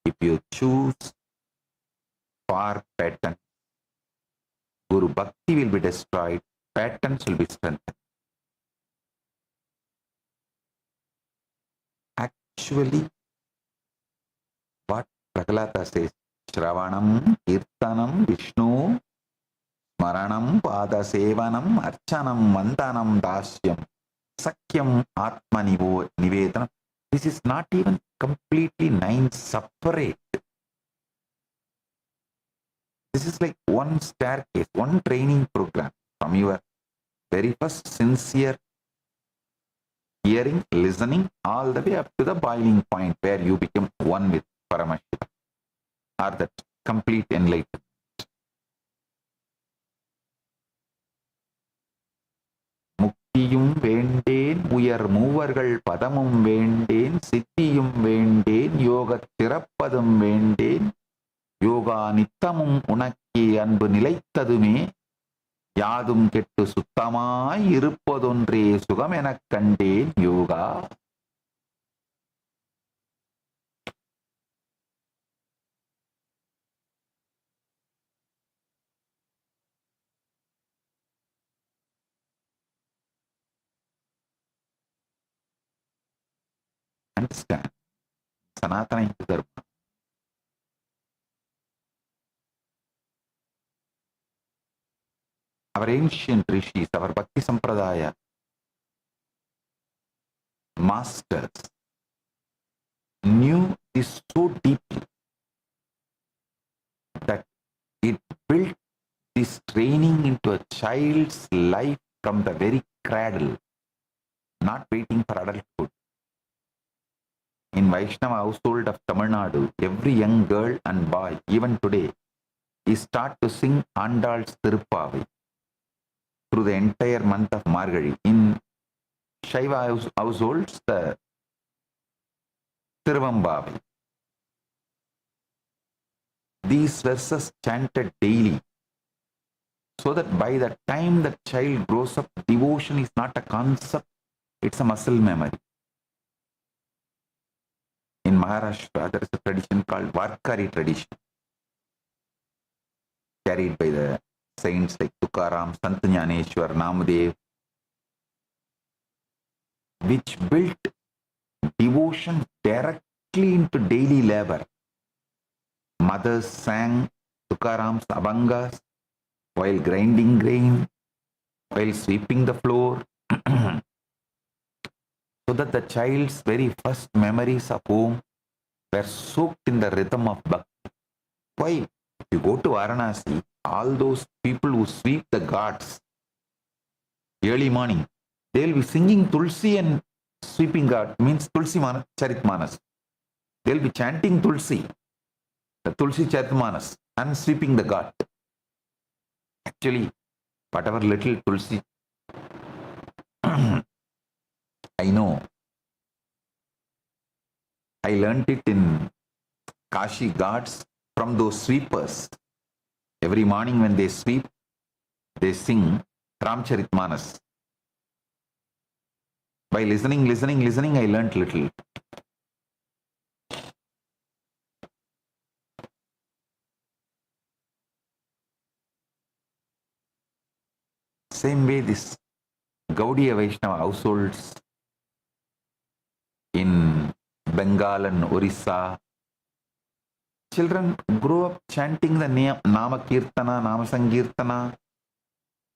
Speaker 12: If you choose for pattern, Guru Bhakti will be destroyed, patterns will be strengthened. Actually, what Prahlada says, Shravanam, Kirtanam, Vishnu, Smaranam, Padasevanam, Archanam, Vandanam, Dasyam, Sakyam, Atmanivedanam. This is not even completely 9 separate. This is like one staircase, one training program from your very first sincere hearing, listening, all the way up to the boiling point where you become one with Paramashiva, or that complete enlightenment. முக்தியும் வேண்டேன் உயர் மூவர்கள் பதமும் வேண்டேன் சித்தியும் வேண்டேன் யோகத் திறப்பதும் வேண்டேன் யோகா நித்தமும் உனக்கே அன்பு நிலைத்ததுமே யாதும் கெட்டு சுத்தமாய் இருப்பதொன்றே சுகம் எனக் கண்டேன் yoga. Understand Sanatana Hindu Dharma. Our ancient rishis, our Bhakti Sampradaya masters knew this so deeply that it built this training into a child's life from the very cradle, not waiting for adulthood. In Vaishnava household of Tamil Nadu, every young girl and boy, even today, is taught to sing Andal's Tirupavai through the entire month of Margazhi. In Shaiva households, the Tiruvambavi. These verses chanted daily, so that by the time the child grows up, devotion is not a concept, it's a muscle memory. In Maharashtra, there is a tradition called Varkari tradition, carried by the saints like Tukaram, Sant Jnaneshwar, Namadev, which built devotion directly into daily labor. Mothers sang Tukaram's abhangas while grinding grain, while sweeping the floor, so that the child's very first memories of home were soaked in the rhythm of bhakti. Why? If you go to Varanasi, all those people who sweep the ghats early morning, they will be singing Tulsi and sweeping ghat, means Tulsi Charitmanas. They will be chanting Tulsi, the Tulsi Charitmanas, and sweeping the ghat. Actually, whatever little Tulsi I know, I learnt it in Kashi Ghats from those sweepers. Every morning when they sweep, they sing Ramcharitmanas. By listening, I learnt little. Same way, this Gaudiya Vaishnava households in Bengal and Orissa, children grow up chanting the Nama Kirtana, Nama Sankirtana.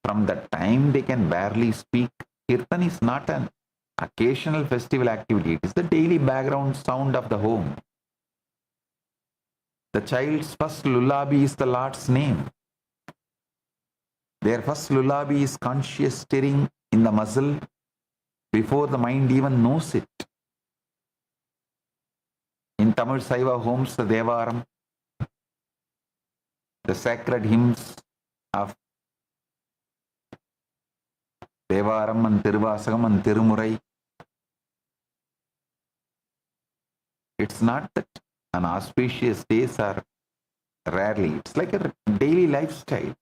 Speaker 12: From the time they can barely speak, Kirtan is not an occasional festival activity. It is the daily background sound of the home. The child's first lullaby is the Lord's name. Their first lullaby is conscious stirring in the muscle before the mind even knows it. In Tamil Saiva homes, the Devaram, the sacred hymns of Devaram and Tiruvasagam and Tirumurai, it's not that an auspicious days are rarely, it's like a daily lifestyle.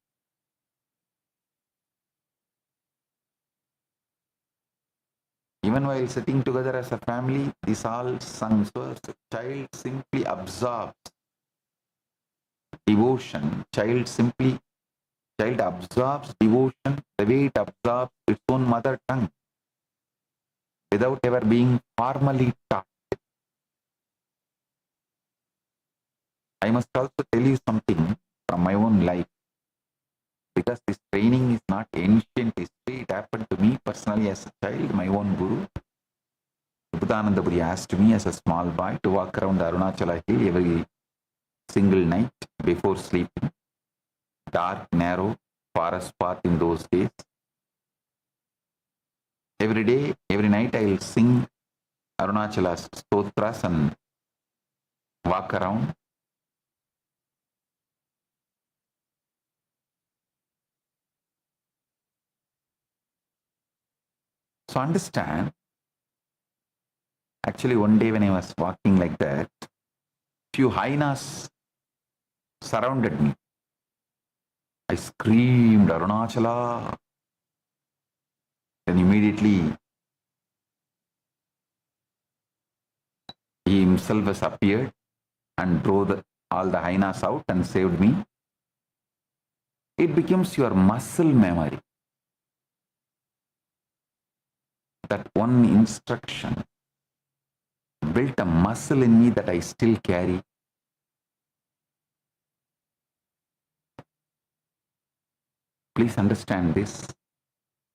Speaker 12: Even while sitting together as a family, this all sung. So the child simply absorbs devotion. Child absorbs devotion the way it absorbs its own mother tongue, without ever being formally taught. I must also tell you something from my own life, because this training is not ancient history. It happened to me personally as a child. My own guru, Bhutanandapuri, asked me as a small boy to walk around the Arunachala hill every single night before sleeping. Dark, narrow forest path in those days. Every day, every night, I will sing Arunachala's stotras and walk around. So understand, actually one day when I was walking like that, few hyenas surrounded me. I screamed, Arunachala. Then immediately he himself has appeared and drove all the hyenas out and saved me. It becomes your muscle memory. That one instruction built a muscle in me that I still carry. Please understand this.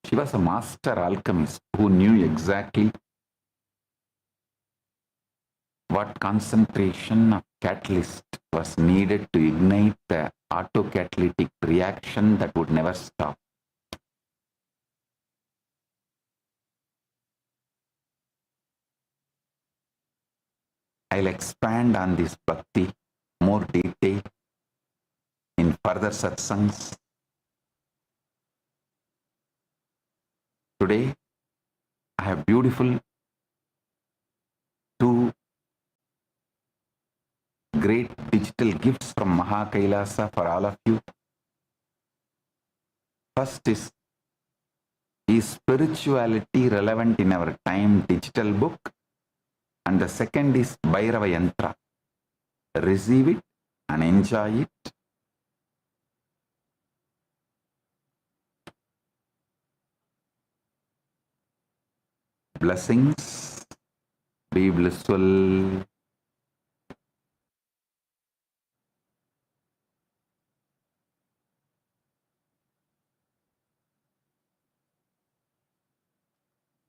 Speaker 12: She was a master alchemist who knew exactly what concentration of catalyst was needed to ignite the autocatalytic reaction that would never stop. I'll expand on this bhakti more detail in further satsangs. Today, I have beautiful two digital gifts from Maha Kailasa for all of you. First is spirituality relevant in our time digital book? And the second is Bhairava Yantra. Receive it and enjoy it. Blessings. Be blissful.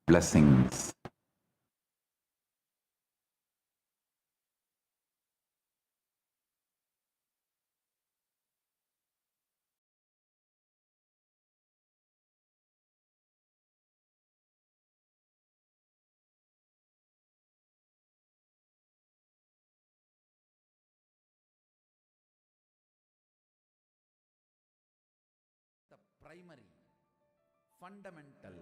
Speaker 12: Blessings.
Speaker 2: The primary, fundamental,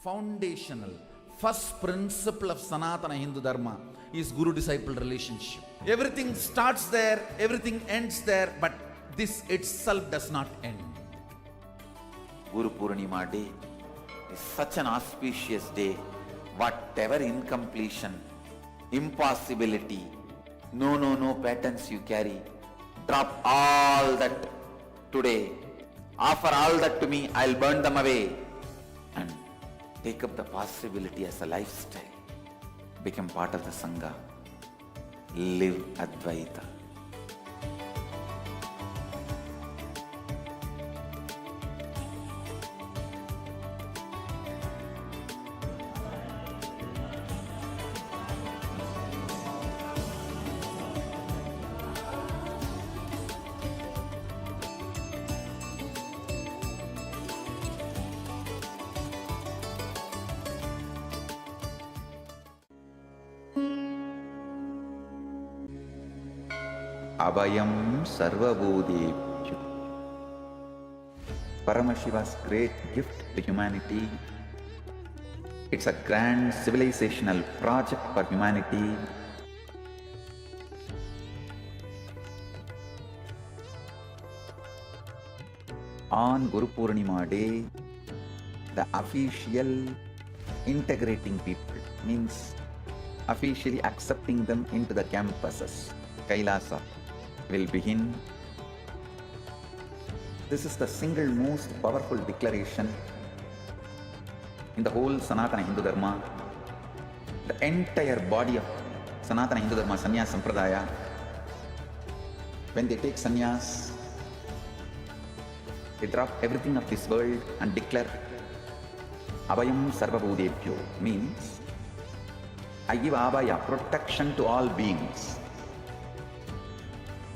Speaker 2: foundational, first principle of Sanatana Hindu Dharma is Guru-disciple relationship. Everything starts there, everything ends there, but this itself does not end.
Speaker 12: Guru Purnima day is such an auspicious day. Whatever incompletion, impossibility, no patterns you carry, drop all that today. Offer all that to me, I'll burn them away. And take up the possibility as a lifestyle. Become part of the Sangha. Live Advaita. Abhayam Sarvabhutebhyo. Paramashiva's great gift to humanity. It's a grand civilizational project for humanity. On Guru Purnima day, the official integrating people means officially accepting them into the campuses, Kailasa, will begin. This is the single most powerful declaration in the whole Sanatana Hindu Dharma. The entire body of Sanatana Hindu Dharma, Sannyas Sampradaya, when they take sannyas, they drop everything of this world and declare Abhayam Sarvabhutebhyo, means I give Abhaya, protection to all beings.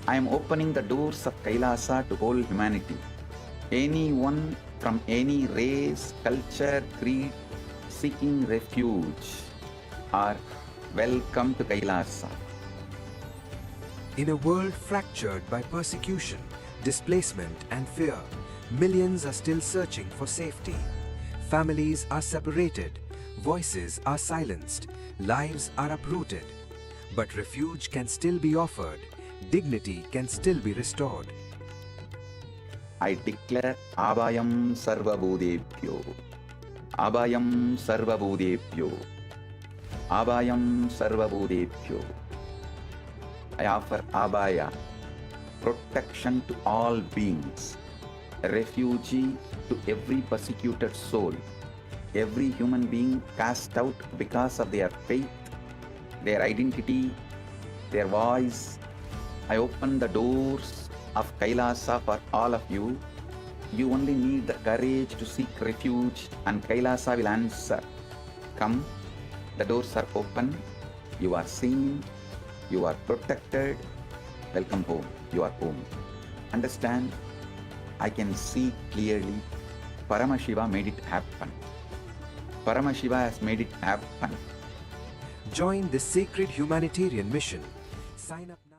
Speaker 12: I am opening the doors of Kailasa to whole humanity. Anyone from any race, culture, creed, seeking refuge are welcome to Kailasa.
Speaker 13: In a world fractured by persecution, displacement and fear, millions are still searching for safety. Families are separated, voices are silenced, lives are uprooted. But refuge can still be offered, dignity can still be restored.
Speaker 12: I declare Abhayam Sarvabhutebhyo. Abhayam Sarvabhutebhyo. Abhayam Sarvabhutebhyo. I offer Abhaya, protection to all beings, refugee to every persecuted soul, every human being cast out because of their faith, their identity, their voice. I open the doors of Kailasa for all of you. You only need the courage to seek refuge and Kailasa will answer. Come, the doors are open, you are seen, you are protected. Welcome home, you are home. Understand, I can see clearly, Paramashiva made it happen. Paramashiva has made it happen.
Speaker 13: Join this sacred humanitarian mission. Sign up now.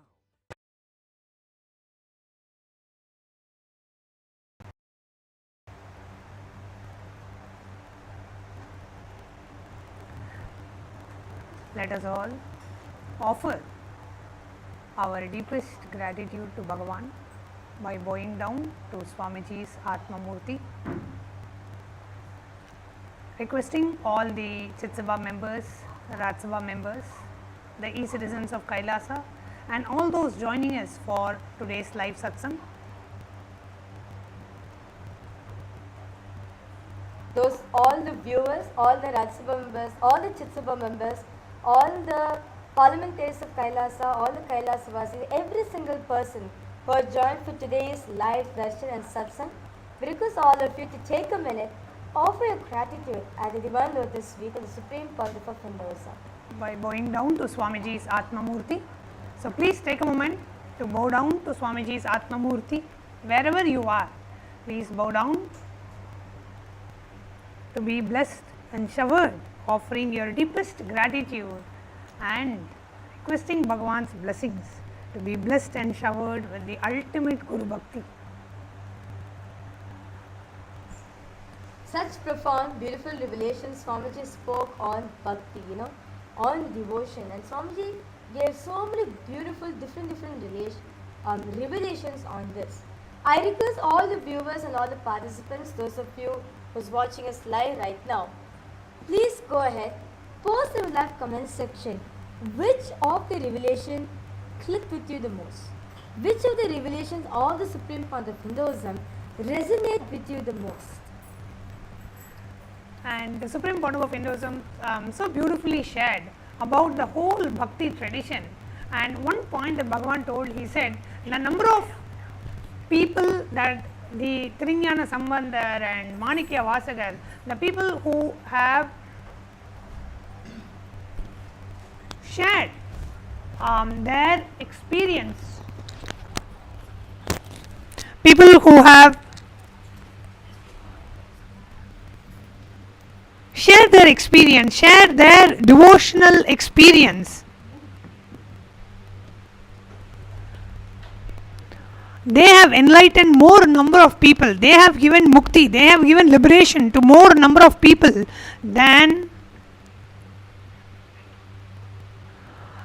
Speaker 1: Let us all offer our deepest gratitude to Bhagavan by bowing down to Swamiji's Atma Murti, requesting all the Chitsabha members, Rajsabha members, the e-citizens of Kailasa and all those joining us for today's live satsang.
Speaker 3: Those all the viewers, all the Rajyasabha members, all the Chitsabha members, all the parliamentaries of Kailasa, all the Kailasavasis, every single person who are joined for today's live darshan and satsang, we request all of you to take a minute, offer your gratitude at the Divine Lotus Feet of the Supreme Pontiff of Hinduism.
Speaker 1: By bowing down to Swamiji's Atma Murti. So please take a moment to bow down to Swamiji's Atma Murti. Wherever you are, please bow down to be blessed and showered, offering your deepest gratitude and requesting Bhagavan's blessings to be blessed and showered with the ultimate Guru Bhakti.
Speaker 3: Such profound, beautiful revelations Swamiji spoke on bhakti, on devotion, and Swamiji gave so many beautiful different revelations on this. I request all the viewers and all the participants, those of you who's watching us live right now, please go ahead, post in the live comment section which of the revelation clicked with you the most, which of the revelations of the Supreme Pontiff of Hinduism resonate with you the most.
Speaker 1: And the Supreme Pontiff of Hinduism so beautifully shared about the whole bhakti tradition. And one point that Bhagavan told, he said, the number of people that the Trinyana Sambandhar and Manikya Vasagar, the people who have shared their experience, people who have share their experience, share their devotional experience. They have enlightened more number of people. They have given mukti, they have given liberation to more number of people than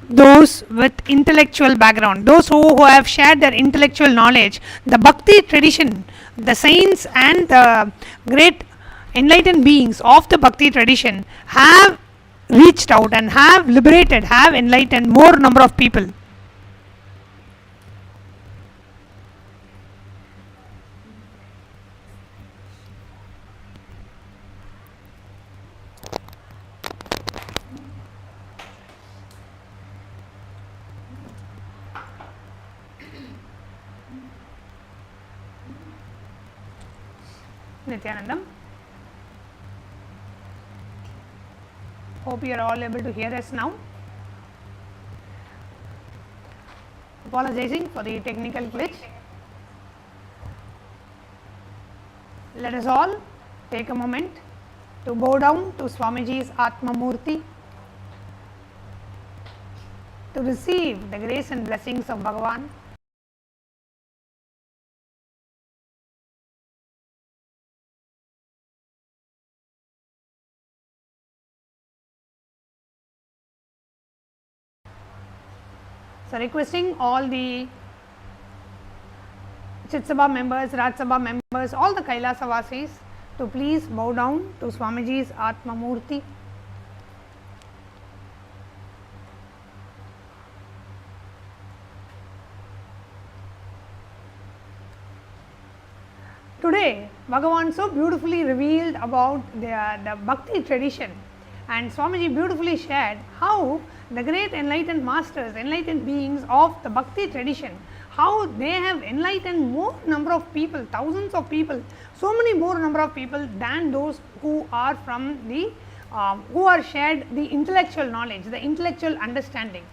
Speaker 1: those with intellectual background, those who have shared their intellectual knowledge. The bhakti tradition, the saints and the great enlightened beings of the bhakti tradition have reached out and have liberated, have enlightened more number of people. Nithyanandam. Hope you are all able to hear us now. Apologizing for the technical glitch. Let us all take a moment to bow down to Swamiji's Atma Murti to receive the grace and blessings of Bhagavan. So requesting all the Chitsabha members, Rajsabha members, all the Kailasa Vasis to please bow down to Swamiji's Atma Murti. Today, Bhagavan so beautifully revealed about the bhakti tradition, and Swamiji beautifully shared how the great enlightened masters, enlightened beings of the bhakti tradition, how they have enlightened more number of people, thousands of people, so many more number of people than those who are from the who are shared the intellectual knowledge, the intellectual understanding.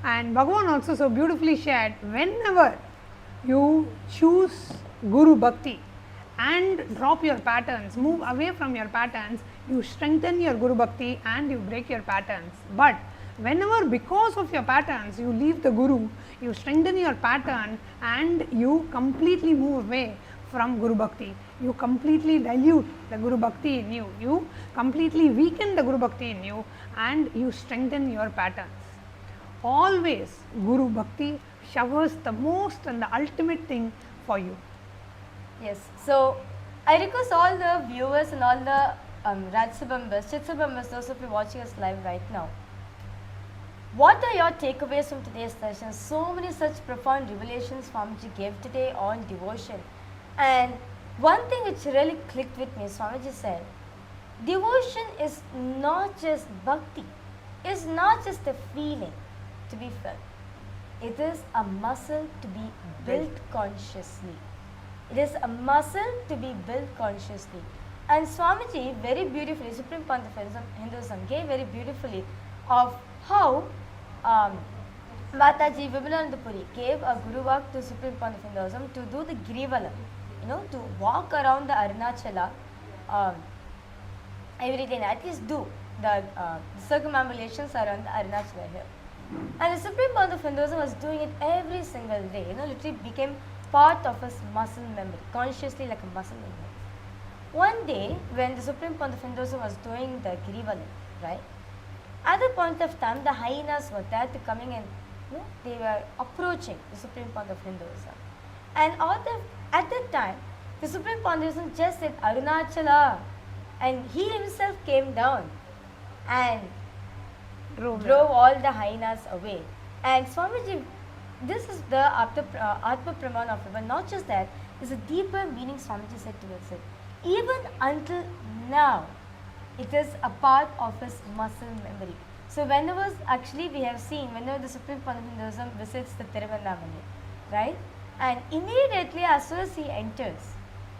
Speaker 1: And Bhagavan also so beautifully shared, whenever you choose Guru Bhakti and drop your patterns, move away from your patterns, you strengthen your Guru Bhakti and you break your patterns. But whenever because of your patterns you leave the Guru, you strengthen your pattern and you completely move away from Guru Bhakti. You completely dilute the Guru Bhakti in you. You completely weaken the Guru Bhakti in you and you strengthen your patterns. Always Guru Bhakti showers the most and the ultimate thing for you.
Speaker 3: Yes. So I request all the viewers and all the Rajsabhambas, Chitsabhambas, those of you watching us live right now. What are your takeaways from today's session? So many such profound revelations Swamiji gave today on devotion. And one thing which really clicked with me, Swamiji said, devotion is not just bhakti, it's not just a feeling to be felt. It is a muscle to be built consciously. It is a muscle to be built consciously. And Swamiji very beautifully, Supreme Pontiff Hinduism gave very beautifully of how Mataji Vimalanandapuri gave a Guru Vak to Supreme Pontiff Hinduism to do the Girivala, to walk around the Arunachala every day, at least do the circumambulations around the Arunachala hill. And the Supreme Pontiff Hinduism was doing it every single day, literally became part of his muscle memory, consciously like a muscle memory. One day, when the Supreme Pontiff Hinduism was doing the Girivalam, right, at the point of time, the hyenas were there to coming and they were approaching the Supreme Pontiff Hinduism. And at that time, the Supreme Pontiff just said Arunachala, and he himself came down and drove all the hyenas away. And Swamiji, this is the Atma Praman of it, but not just that, there's a deeper meaning Swamiji said towards it. Even until now, it is a part of his muscle memory. So whenever, actually we have seen, whenever the Supreme Pontiff Hinduism visits the Tiruvannamai, right? And immediately as soon as he enters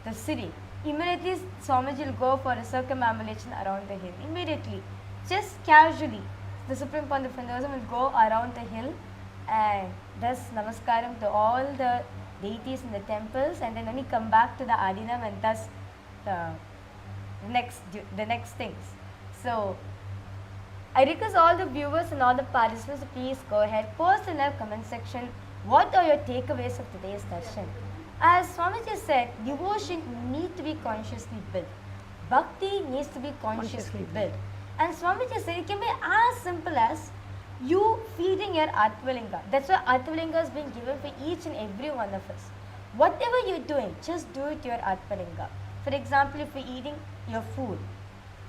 Speaker 3: the city, immediately Swamiji will go for a circumambulation around the hill. Immediately, just casually, the Supreme Pontiff Hinduism will go around the hill and does namaskaram to all the deities in the temples, and then only come back to the Adinam and does the next things. So I request all the viewers and all the participants to please go ahead, post in the comment section what are your takeaways of today's darshan. As Swamiji said, devotion needs to be consciously built. Bhakti needs to be consciously built. And Swamiji said it can be as simple as you feeding your Atmalinga. That's why Atmalinga is being given for each and every one of us. Whatever you're doing, just do it to your Atmalinga. For example, if you're eating your food,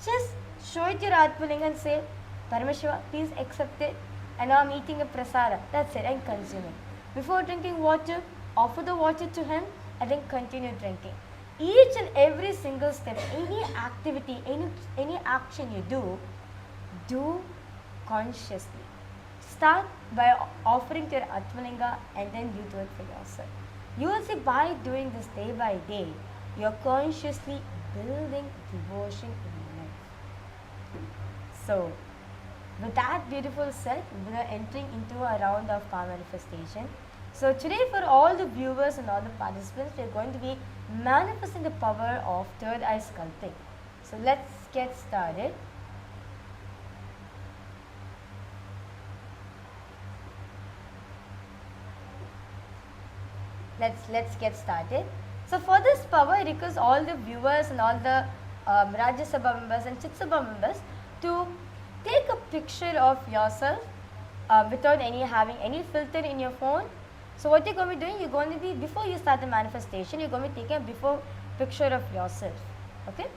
Speaker 3: just show it to your Atmalinga and say, Paramashiva, please accept it. And now I'm eating a prasada. That's it, I'm consuming. Before drinking water, offer the water to him and then continue drinking. Each and every single step, any activity, any action you do consciously. Start by offering to your Atmalinga and then you do it for yourself. You will see by doing this day by day, you are consciously building devotion in your life. So, with that beautiful said, we are entering into a round of power manifestation. So today for all the viewers and all the participants, we are going to be manifesting the power of third eye sculpting. So let's get started. Let's get started. So for this power, I request all the viewers and all the Rajya Sabha members and Chit Sabha members to take a picture of yourself without having any filter in your phone. So what you're going to be doing, you're going to be, before you start the manifestation, you're going to be taking a before picture of yourself. Okay?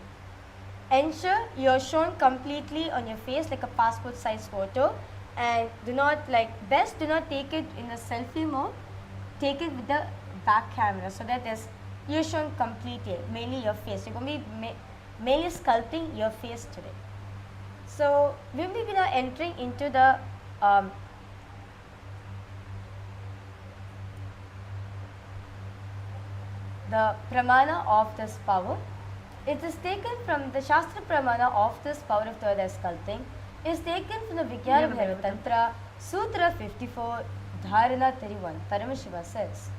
Speaker 3: Ensure you're shown completely on your face like a passport size photo, and do not take it in a selfie mode. Take it with the back camera so that you're shown completely, mainly your face. You're going to be mainly sculpting your face today. So we will be now entering into the pramana of this power. It is taken from the Shastra pramana of this power of third eye sculpting. It is taken from the Vigyana Bhairava Tantra, Sutra 54, Dharana 31. Paramashiva says,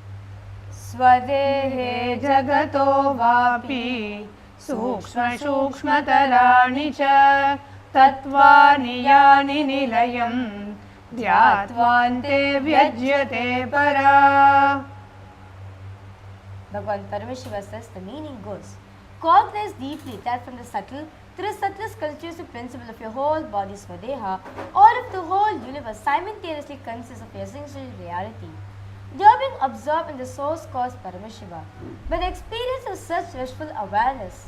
Speaker 3: Swadehe jagato vapi sukshma sukshmatarani cha tattvani yani nilayam dhyatvante vyajyate para. Bhagavan Paramashiva says the meaning goes, cognize deeply that from the subtle to the subtlest constitutive principle of your whole body Swadeha, all of the whole universe simultaneously consists of your essential reality. They are being absorbed in the source cause Paramashiva. By the experience of such restful awareness,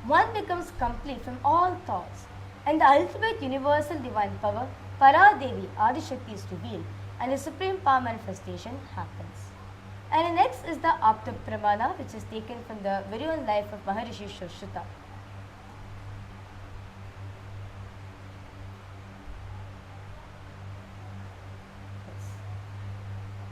Speaker 3: one becomes complete from all thoughts, and the ultimate universal divine power, Paradevi, Adishakti, is revealed, and the supreme power manifestation happens. And next is the Apta Pramana, which is taken from the very own life of Maharishi Shushruta.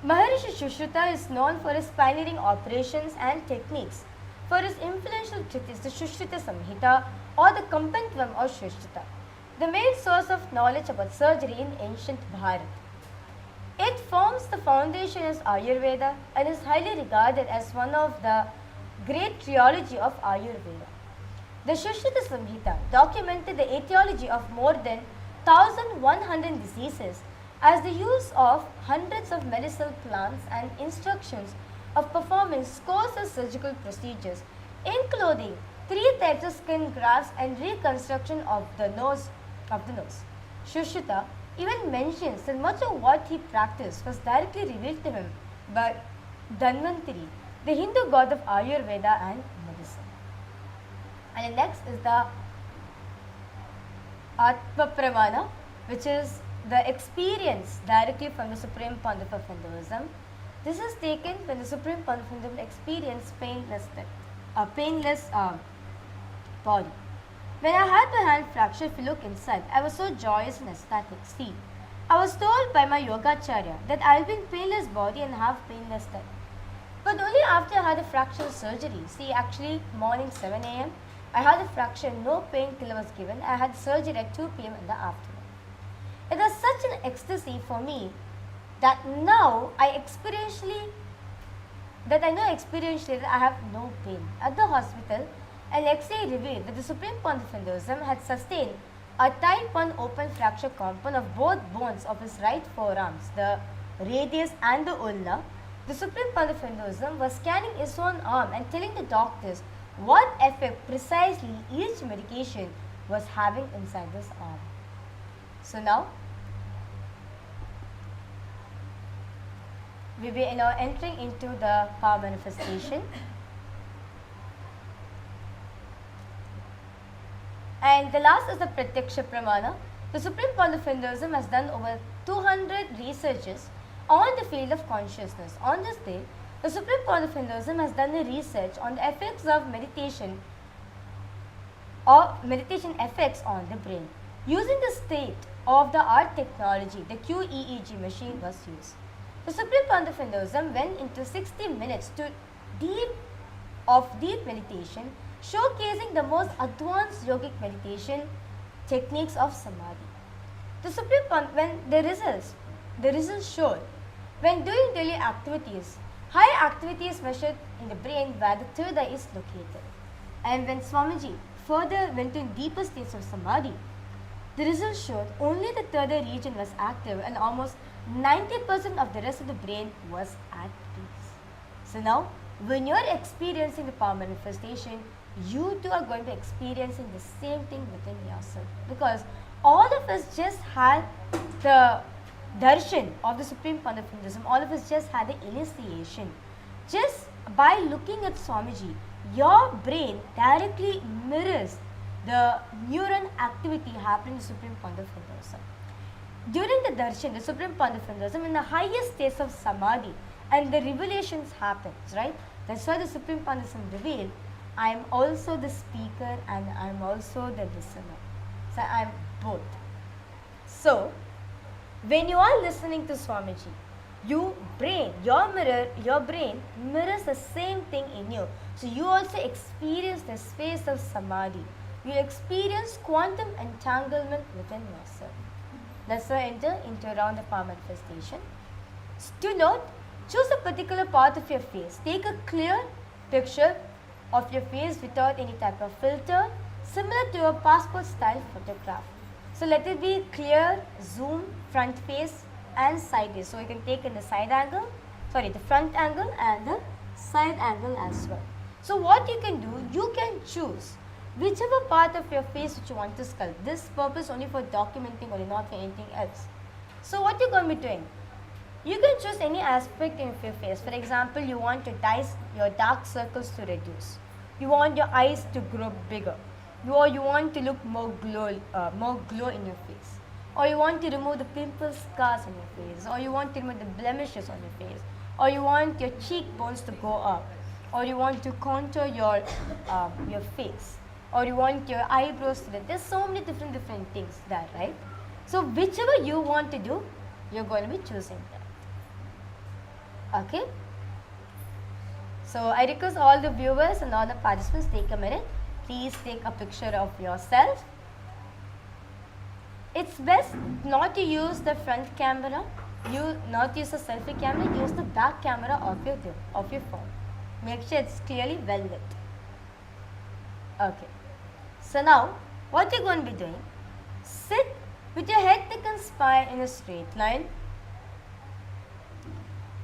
Speaker 3: Maharishi Shushruta is known for his pioneering operations and techniques. For his influential treatise, the Shushruta Samhita or the Compendium of Shushruta, the main source of knowledge about surgery in ancient Bharat. It forms the foundation of Ayurveda and is highly regarded as one of the great trilogy of Ayurveda. The Shushruta Samhita documented the etiology of more than 1,100 diseases as the use of hundreds of medicinal plants and instructions of performing scores of surgical procedures, including 3 types of skin grafts and reconstruction of the nose. Shushruta even mentions that much of what he practiced was directly revealed to him by Dhanvantari, the Hindu god of Ayurveda and medicine. And next is the Atma Pramana, which is the experience directly from the Supreme Pontiff of Hinduism. This is taken when the Supreme Pontiff of Hinduism experienced painless body. When I had my hand fractured, if you look inside, I was so joyous and ecstatic. See, I was told by my Yogacharya that I will be in painless body and have painless death. But only after I had a fracture surgery. See, actually, morning 7 a.m., I had a fracture, no painkiller was given. I had surgery at 2 p.m. in the afternoon. It was such an ecstasy for me that now I know experientially that I have no pain. At the hospital, an X-ray revealed that the Supreme Pontiff of Hinduism had sustained a type 1 open fracture compound of both bones of his right forearms, the radius and the ulna. The Supreme Pontiff of Hinduism was scanning his own arm and telling the doctors what effect precisely each medication was having inside this arm. So now, we will now entering into the power manifestation. And the last is the Pratyaksha Pramana. The Supreme Pontiff of Hinduism has done over 200 researches on the field of consciousness. On this day, the Supreme Pontiff of Hinduism has done a research on the effects of meditation or meditation effects on the brain. Using the state-of-the-art technology, the QEEG machine was used. The Supreme Pontiff of Hinduism went into 60 minutes of deep meditation, showcasing the most advanced yogic meditation techniques of samadhi. The Supreme Pontiff, when the results showed, when doing daily activities, high activity is measured in the brain where the third eye is located. And when Swamiji further went into deeper states of samadhi, the results showed only the third eye region was active and almost 90% of the rest of the brain was at peace. So now, when you are experiencing the power manifestation, you too are going to experiencing the same thing within yourself, because all of us just had the darshan of the Supreme Pontiff of Hinduism. All of us just had the initiation. Just by looking at Swamiji, your brain directly mirrors the neuron activity happening in the Supreme Pontiff of Hinduism. During the darshan, the Supreme Pontiff of Hinduism, in the highest states of samadhi, and the revelations happens, right? That's why the Supreme Pontiff revealed, I am also the speaker and I am also the listener. So I am both. So, when you are listening to Swamiji, your brain mirrors the same thing in you. So you also experience the space of samadhi. You experience quantum entanglement within yourself. Let's now enter into a round of power manifestation. To note, choose a particular part of your face. Take a clear picture of your face without any type of filter, similar to a passport style photograph. So let it be clear, zoom, front face and side face. So you can take in the side angle, the front angle and the
Speaker 14: side angle as well. So what you can do, you can choose whichever part of your face which you want to sculpt. This purpose only for documenting only, not for anything else. So what you're going to be doing, you can choose any aspect of your face. For example, you want your dark circles to reduce. You want your eyes to grow bigger. Or you want to look more glow in your face. Or you want to remove the pimples, scars on your face. Or you want to remove the blemishes on your face. Or you want your cheekbones to go up. Or you want to contour your face. Or you want your eyebrows to. There's so many different things there, right? So whichever you want to do, you're going to be choosing that. Okay? So I request all the viewers and all the participants take a minute. Please take a picture of yourself. It's best not to use the front camera, not use the selfie camera, use the back camera of your phone. Make sure it's clearly well lit. Okay. So now, what you're going to be doing, sit with your head, neck and spine in a straight line.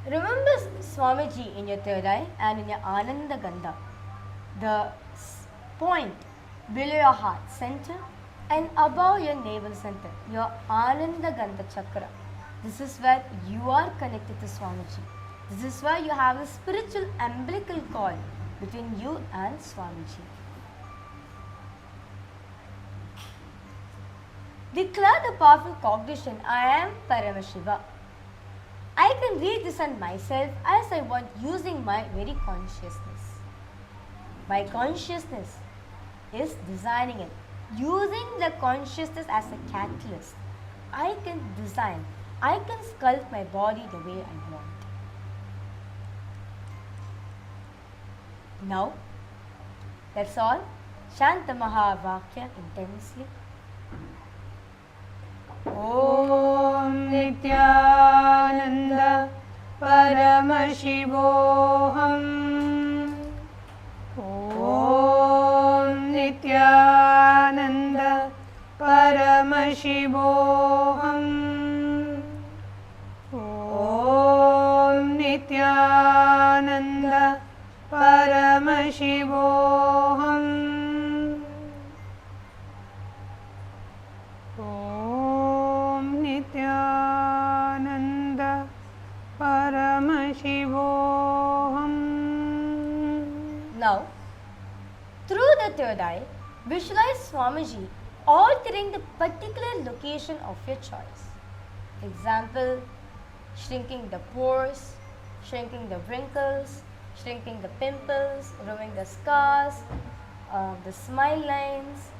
Speaker 14: Remember Swamiji in your third eye and in your Ananda Gandha, the point below your heart center and above your navel center, your Ananda Gandha chakra. This is where you are connected to Swamiji. This is why you have a spiritual umbilical cord between you and Swamiji. Declare the powerful cognition, I am Paramashiva. I can redesign myself as I want using my very consciousness. My consciousness is designing it. Using the consciousness as a catalyst, I can design, I can sculpt my body the way I want. Now, that's all. Chant the Mahavakya intensely. Om Nithyananda Paramashivoham. Om Nithyananda Paramashivoham. Om Nithyananda Paramashivoham. Nithyananda Paramashivoham. Now, through the third eye, visualize Swamiji altering the particular location of your choice. Example, shrinking the pores, shrinking the wrinkles, shrinking the pimples, removing the scars, the smile lines,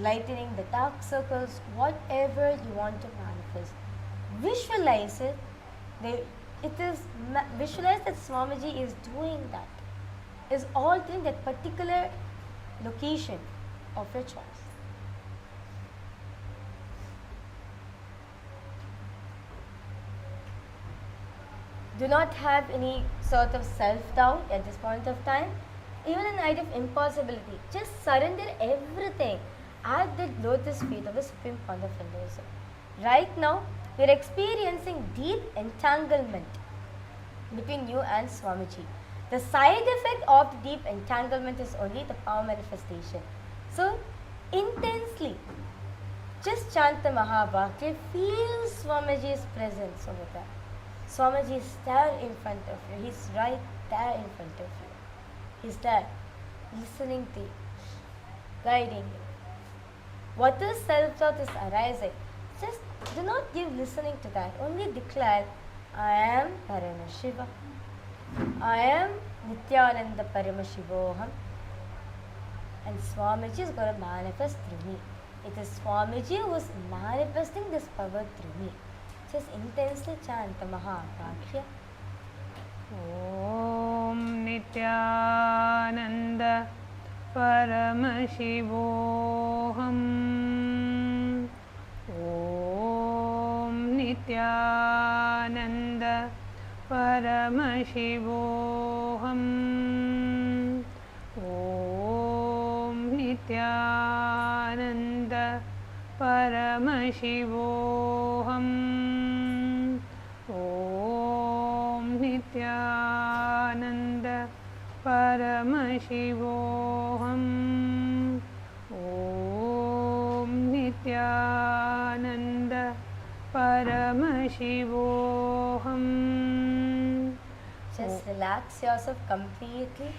Speaker 14: lightening the dark circles, whatever you want to manifest. Visualize it. Visualize that Swamiji is doing that, is altering that particular location of your choice. Do not have any sort of self-doubt at this point of time. Even in night of impossibility, just surrender everything at the lotus feet of the Supreme Founder of Hinduism. Right now, we are experiencing deep entanglement between you and Swamiji. The side effect of the deep entanglement is only the power manifestation. So, intensely, just chant the Mahavakya, feel Swamiji's presence over there. Swamiji is there in front of you. He's right there in front of you. He's there, listening to you, guiding you. What is self-doubt is arising, just do not give listening to that. Only declare, I am Paramashiva. I am Nithyananda Paramashivoham. And Swamiji is going to manifest through me. It is Swamiji who is manifesting this power through me. Just intensely chant the Mahavakya. Om Nithyananda Paramashivoham. Om Nithyananda Paramashivoham. Om Nithyananda Paramashivoham. Om Nithyananda
Speaker 1: Paramashivam. Om Nithyananda Paramashivam.
Speaker 14: Just relax yourself completely.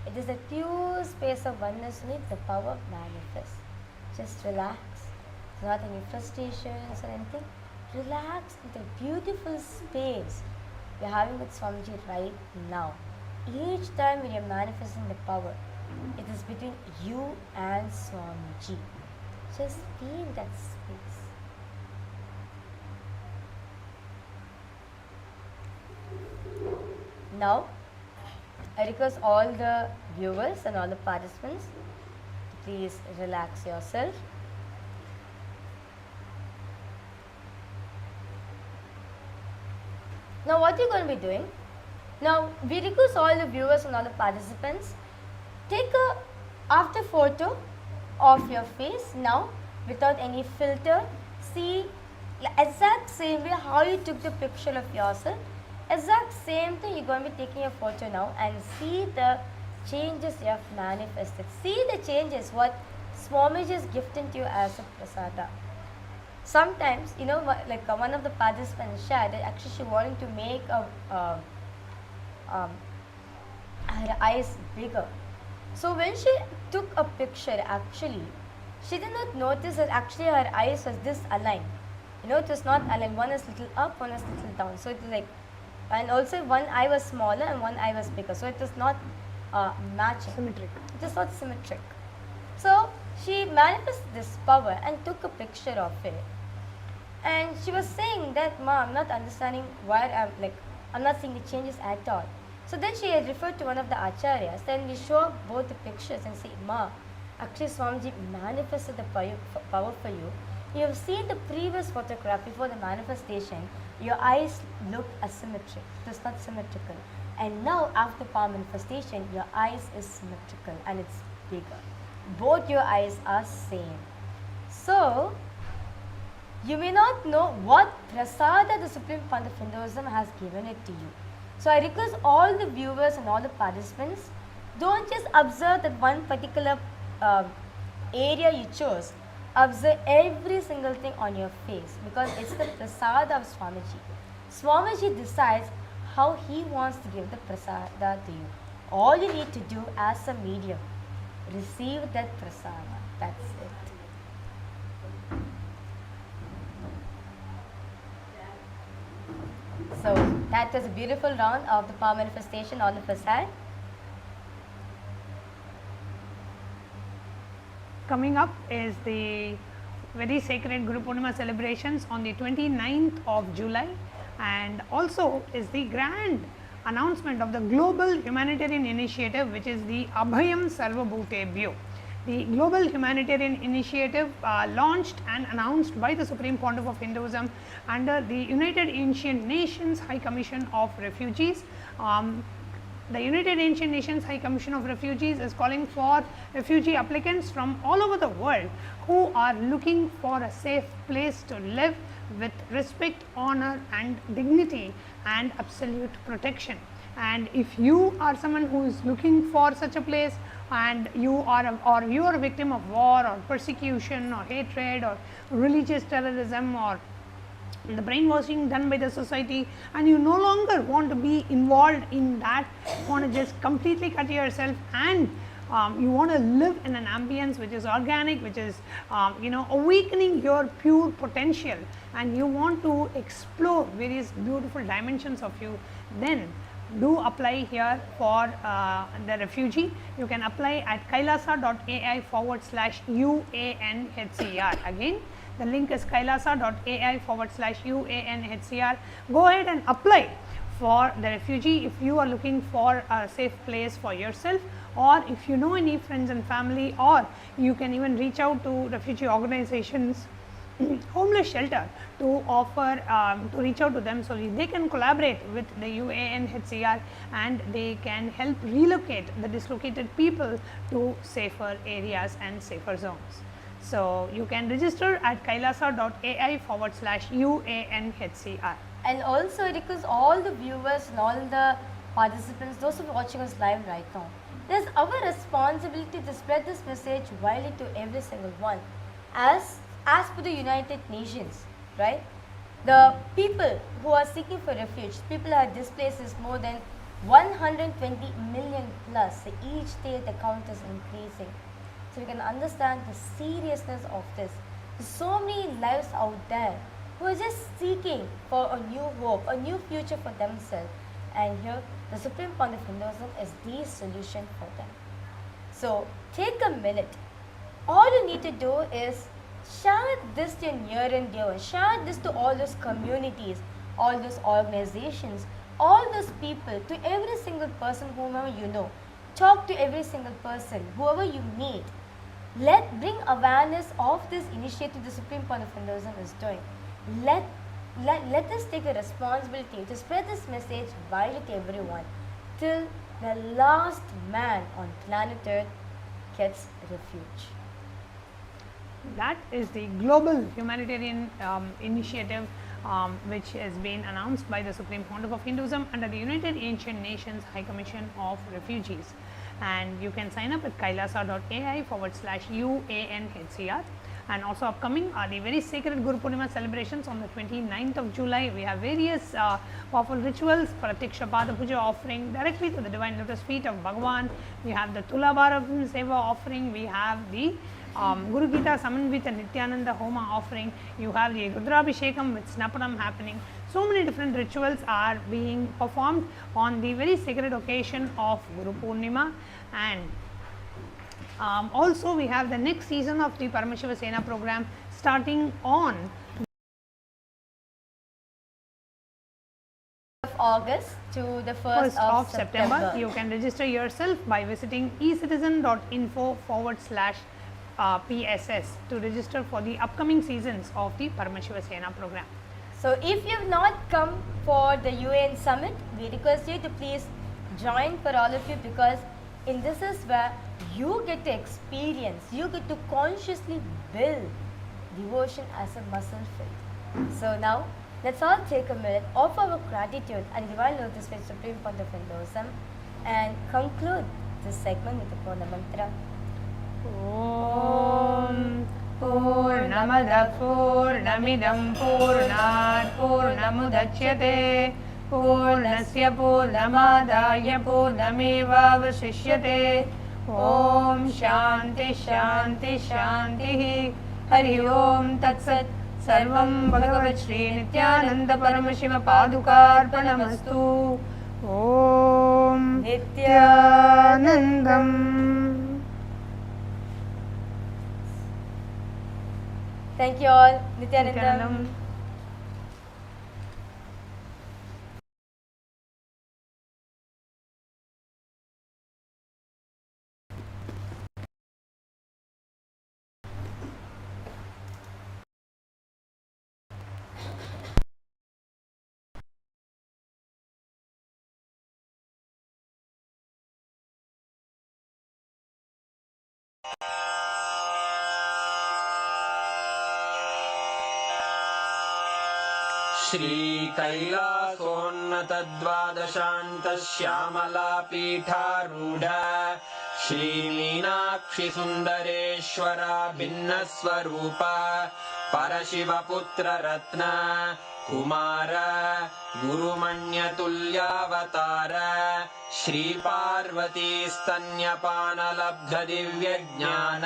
Speaker 14: It is a pure space of oneness with the power manifest. Just relax. Not any frustrations or anything. Relax in the beautiful space we are having with Swamiji right now. Each time when you are manifesting the power, it is between you and Swamiji. Just be in that space. Now, I request all the viewers and all the participants, please relax yourself. Now, what you're going to be doing? Now, we request all the viewers and all the participants, take a after photo of your face now without any filter. See exact same way how you took the picture of yourself. Exact same thing you're going to be taking a photo now and see the changes you have manifested. See the changes what Swamiji is gifting to you as a prasada. Sometimes, you know, like one of the participants shared that actually she wanted to make her eyes bigger. So when she took a picture, actually, she did not notice that actually her eyes was disaligned. You know, it was not aligned. One is little up, one is little down. So it was like, and also one eye was smaller and one eye was bigger. So it was not matching.
Speaker 1: Symmetric.
Speaker 14: It is not symmetric. So she manifested this power and took a picture of it. And she was saying that, Ma, I'm not understanding why I'm not seeing the changes at all. So then she had referred to one of the acharyas. Then we show both the pictures and say, Ma, actually Swamiji manifested the power for you. You have seen the previous photograph before the manifestation. Your eyes look asymmetric. It is not symmetrical. And now after power manifestation, your eyes is symmetrical and it's bigger. Both your eyes are same. So you may not know what prasada the Supreme Pontiff of Hinduism has given it to you. So I request all the viewers and all the participants, don't just observe that one particular area you chose. Observe every single thing on your face because it's the prasada of Swamiji. Swamiji decides how he wants to give the prasada to you. All you need to do as a medium, receive that prasada. That's it. So that was a beautiful round of the power manifestation on the facade.
Speaker 1: Coming up is the very sacred Guru Purnima celebrations on the 29th of July, and also is the grand announcement of the global humanitarian initiative, which is the Abhayam Sarvabhutebhyo. The global humanitarian initiative launched and announced by the Supreme Pontiff of Hinduism under the United Ancient Nations High Commission of Refugees. The United Ancient Nations High Commission of Refugees is calling for refugee applicants from all over the world who are looking for a safe place to live with respect, honor and dignity and absolute protection. And if you are someone who is looking for such a place and you are a victim of war or persecution or hatred or religious terrorism or the brainwashing done by the society, and you no longer want to be involved in that, you want to just completely cut yourself and you want to live in an ambience which is organic, which is awakening your pure potential, and you want to explore various beautiful dimensions of you, then do apply here for the refugee. You can apply at kailasa.ai/UANHCR. Again, the link is kailasa.ai/UANHCR. Go ahead and apply for the refugee if you are looking for a safe place for yourself, or if you know any friends and family, or you can even reach out to refugee organizations, homeless shelter, to offer to reach out to them so they can collaborate with the UANHCR and they can help relocate the dislocated people to safer areas and safer zones. So you can register at kailasa.ai/UANHCR.
Speaker 14: And also because all the viewers and all the participants, those who are watching us live right now, It is our responsibility to spread this message widely to every single one. As per the United Nations, right? The people who are seeking for refuge, people who are displaced is more than 120 million plus. So each day the count is increasing. So we can understand the seriousness of this. There's so many lives out there who are just seeking for a new hope, a new future for themselves. And here, the Supreme Pontiff Hinduism is the solution for them. So, take a minute. All you need to do is share this to your near and dear. Share this to all those communities, all those organizations, all those people, to every single person whomever you know. Talk to every single person, whoever you meet. Bring awareness of this initiative the Supreme Pontiff Hinduism is doing. Let us take a responsibility to spread this message widely to everyone till the last man on planet Earth gets refuge.
Speaker 15: That is the global humanitarian initiative which has been announced by the Supreme Pontiff of Hinduism under the United Ancient Nations High Commission of Refugees. And you can sign up at kailasa.ai/UANHCR. And also upcoming are the very sacred Guru Purnima celebrations on the 29th of July. We have various powerful rituals, Pratiksha Pada Puja offering directly to the divine lotus feet of Bhagavan. We have the Tulabara Seva offering. We have the Guru Gita Samanvita Nithyananda Homa offering. You have the Rudrabhishekam with Snapanam happening. So many different rituals are being performed on the very sacred occasion of Guru Purnima. And also we have the next season of the Paramashiva Sena program starting on
Speaker 14: August to the 1st of September.
Speaker 15: You can register yourself by visiting ecitizen.info/PSS to register for the upcoming seasons of the Paramashiva Sena program.
Speaker 14: So if you have not come for the UN summit, we request you to please join for all of you, because in this is where you get to experience, you get to consciously build devotion as a muscle fit. So now, let's all take a minute of our gratitude and divine lotus with Supreme Pontiff Hinduism and conclude this segment with the Purna Mantra.
Speaker 15: Om Purnamada Purnamidam Purnat Purnamudachyate Purnasya Purnamadaya Purnameva Vasishyate. Om Shanti Shanti Shanti. Hari Om Tat Sat. Sarvam Bhagavat Shri Nithyananda Paramashiva Padukarpanamastu. Om Nithyanandam.
Speaker 14: Thank you all. Nithyanandam.
Speaker 8: श्रीकैलासोन्नतद्वादशान्तश्यामलापीठारूढ श्रीमीनाक्षिसुन्दरेश्वरा भिन्नस्वरूप परशिवपुत्ररत्न Kumar गुरुमण्यतुल्यावतार श्रीपार्वतीस्तन्यपानलब्धदिव्यज्ञान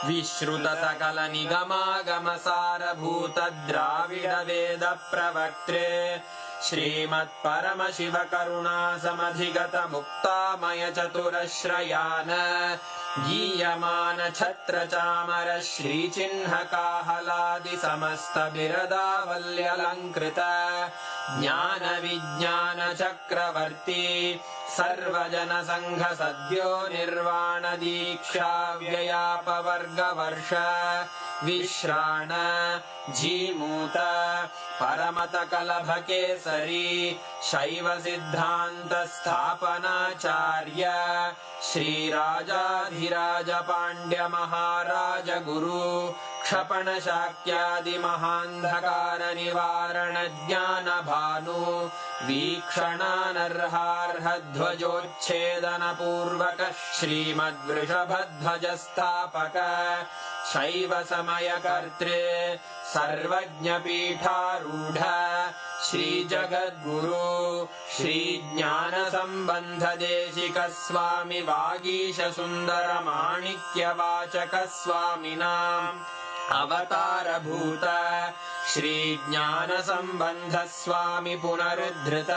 Speaker 8: विश्रुतसकलनिगमागमसारभूतद्राविडवेदप्रवक्त्रे श्रीमत्परमशिवकरुणासमधिगतमुक्तामयचतुरश्रयान् गीयमानछत्रचामर श्रीचिह्नकाहलादिसमस्तबिरदावल्यलङ्कृत ज्ञानविज्ञानचक्रवर्ती सर्वजनसङ्घसद्यो निर्वाणदीक्षाव्ययापवर्गवर्ष विश्राण Jimuta परमतकलभकेसरी शैवसिद्धान्तस्थापनाचार्य श्रीराजाधिराजपाण्ड्यमहाराजगुरु क्षपणशाक्यादिमहान्धकारनिवारणज्ञानभानु वीक्षणानर्हार्हध्वजोच्छेदनपूर्वक श्रीमद्वृषभध्वजस्थापक शैव समयकर्त्रे सर्वज्ञपीठारूढ श्रीजगद्गुरु श्रीज्ञानसम्बन्धदेशिक स्वामि वागीशसुन्दरमाणिक्यवाचक स्वामिनाम् अवतारभूत श्रीज्ञानसम्बन्ध स्वामि पुनरुद्धृत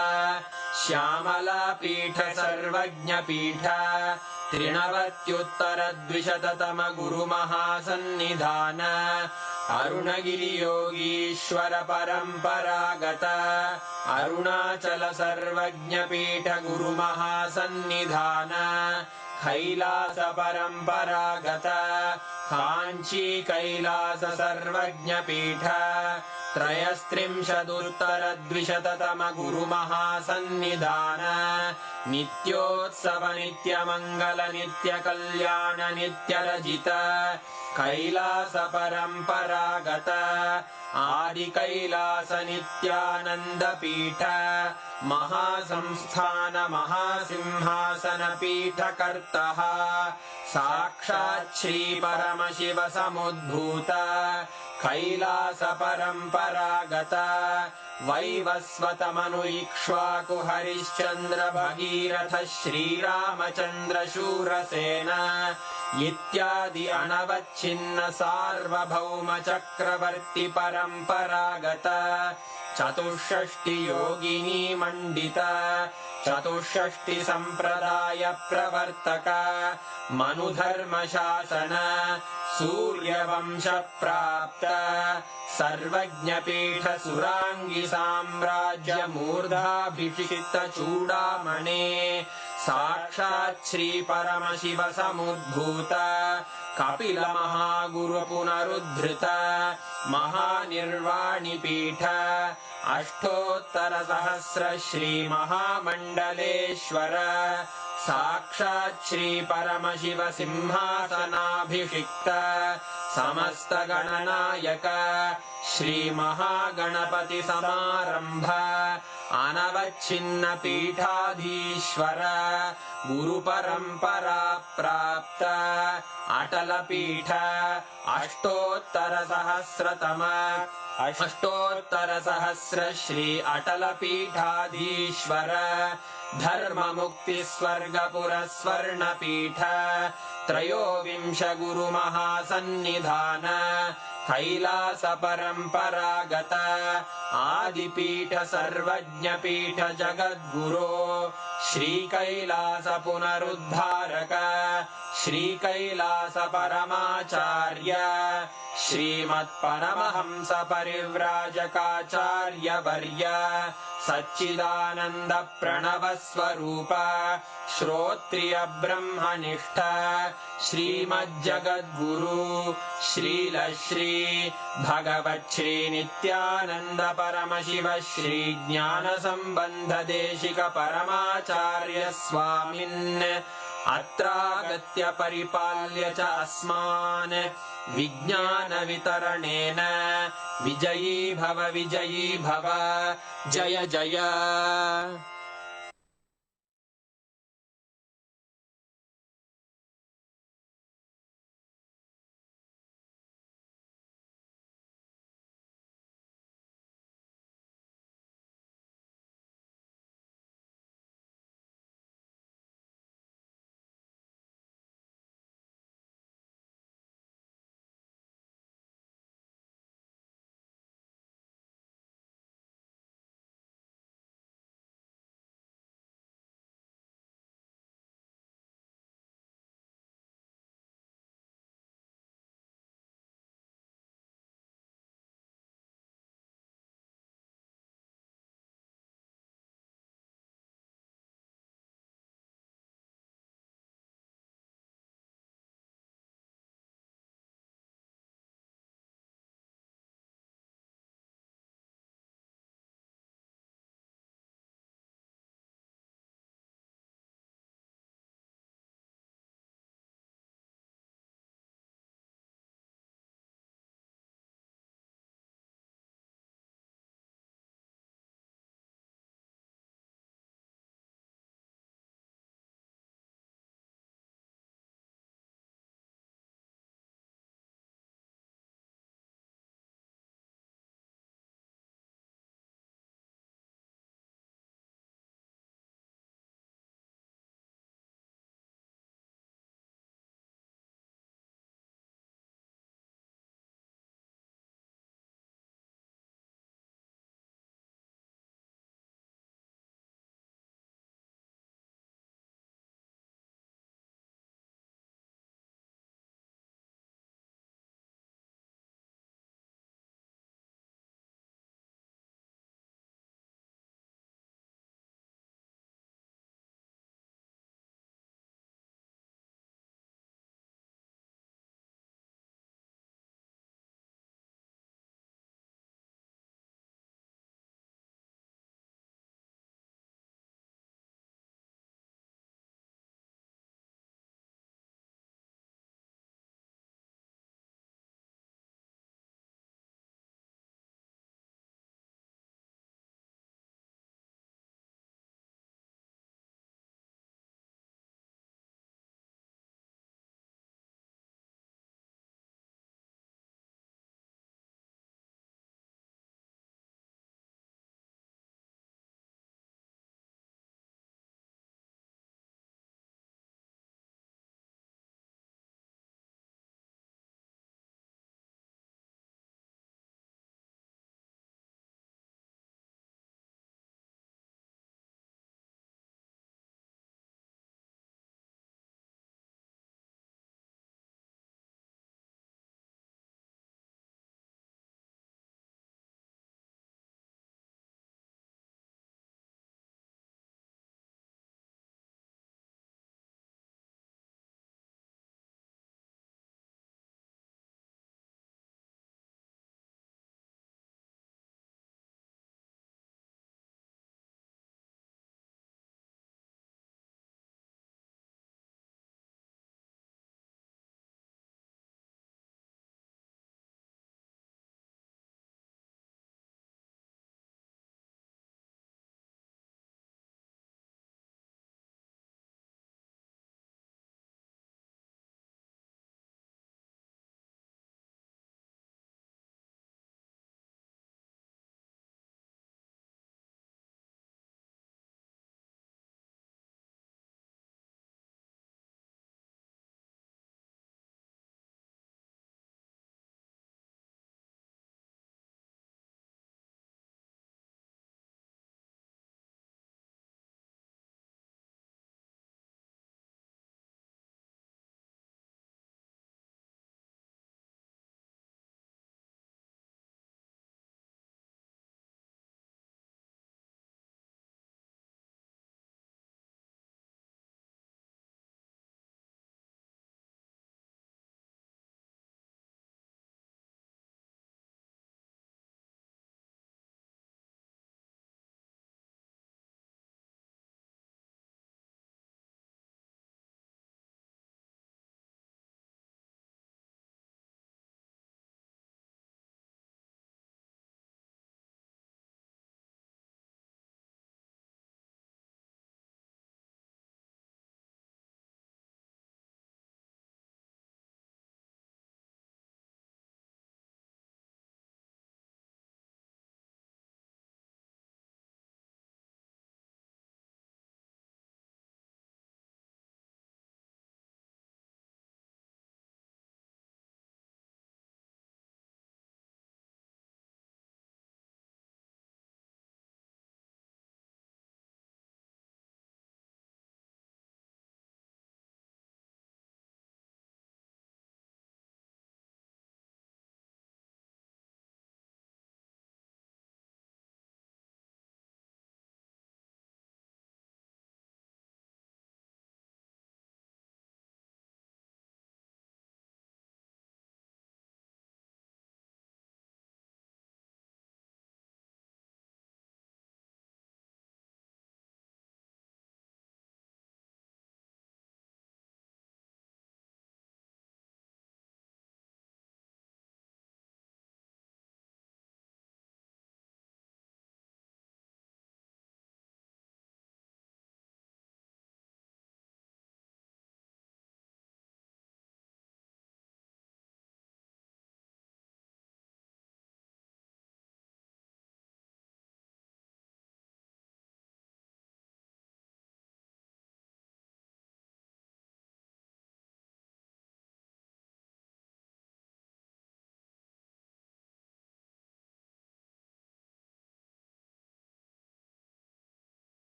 Speaker 8: श्यामलापीठ सर्वज्ञपीठ त्रिनवत्युत्तरद्विशततम गुरुमहासन्निधान अरुणगिरियोगीश्वर परम्परागत अरुणाचल सर्वज्ञपीठ गुरुमहासन्निधान कैलास परम्परागत काञ्ची कैलास सर्वज्ञपीठ त्रयस्त्रिंशदुत्तरद्विशततम गुरुमहासन्निधान नित्योत्सव नित्यमङ्गल नित्यकल्याण नित्यरजित कैलास परम्परागत आदिकैलास नित्यानन्दपीठ महासंस्थान महासिंहासन पीठकर्तः साक्षात् श्री परमशिव समुद्भूत कैलास परम्परागत वैवस्वतमनु इक्ष्वाकु हरिश्चन्द्र भगीरथ श्रीरामचन्द्र शूरसेन इत्यादि अनवच्छिन्न सार्वभौम चक्रवर्ति परम्परागत चतुष्षष्टि योगिनी मंडित चतुष्षष्टि संप्रदाय प्रवर्तक मनुधर्म शासन सूर्यवंश प्राप्त सर्वज्ञपीठ सुरांगी साम्राज्य मूर्धाभिषिक्त चूडामणे साक्षात् श्री परमशिव समुद्भूत कपिल महागुरु पुनरुद्धृत महानिर्वाणि पीठ अष्टोत्तर सहस्र श्री महामंडलेश्वर साक्षात् श्री परमशिव सिंहासनाभिषिक्त समस्त गणनायक श्री महागणपति समारंभ अनवच्छिन्न पीठाधीश्वर गुरु परंपरा प्राप्त अटल पीठ अष्टोत्तर सहस्र श्री अटल पीठाधीश्वर धर्म मुक्ति स्वर्गपुर स्वर्ण पीठ त्रयोविंश गुरु महासन्निधान कैलास परम्परागत आदिपीठ सर्वज्ञ पीठ जगद्गुरो श्री कैलास पुनरुद्धारक श्री कैलास परमाचार्य श्रीमत्परमहंस परिव्राजकाचार्य वर्य सच्चिदानंद प्रणव स्वरूप श्रोत्रिय ब्रह्मनिष्ठ श्रीमज्जगद्गुरु श्रील श्री भगवत् श्री नित्यानंद परमशिव श्री ज्ञान संबंध देशिक परमाचार्य स्वामिन् अत्रागत्य परिपाल्य च अस्मान् विज्ञान वितरणेन विजयी भव जय जय।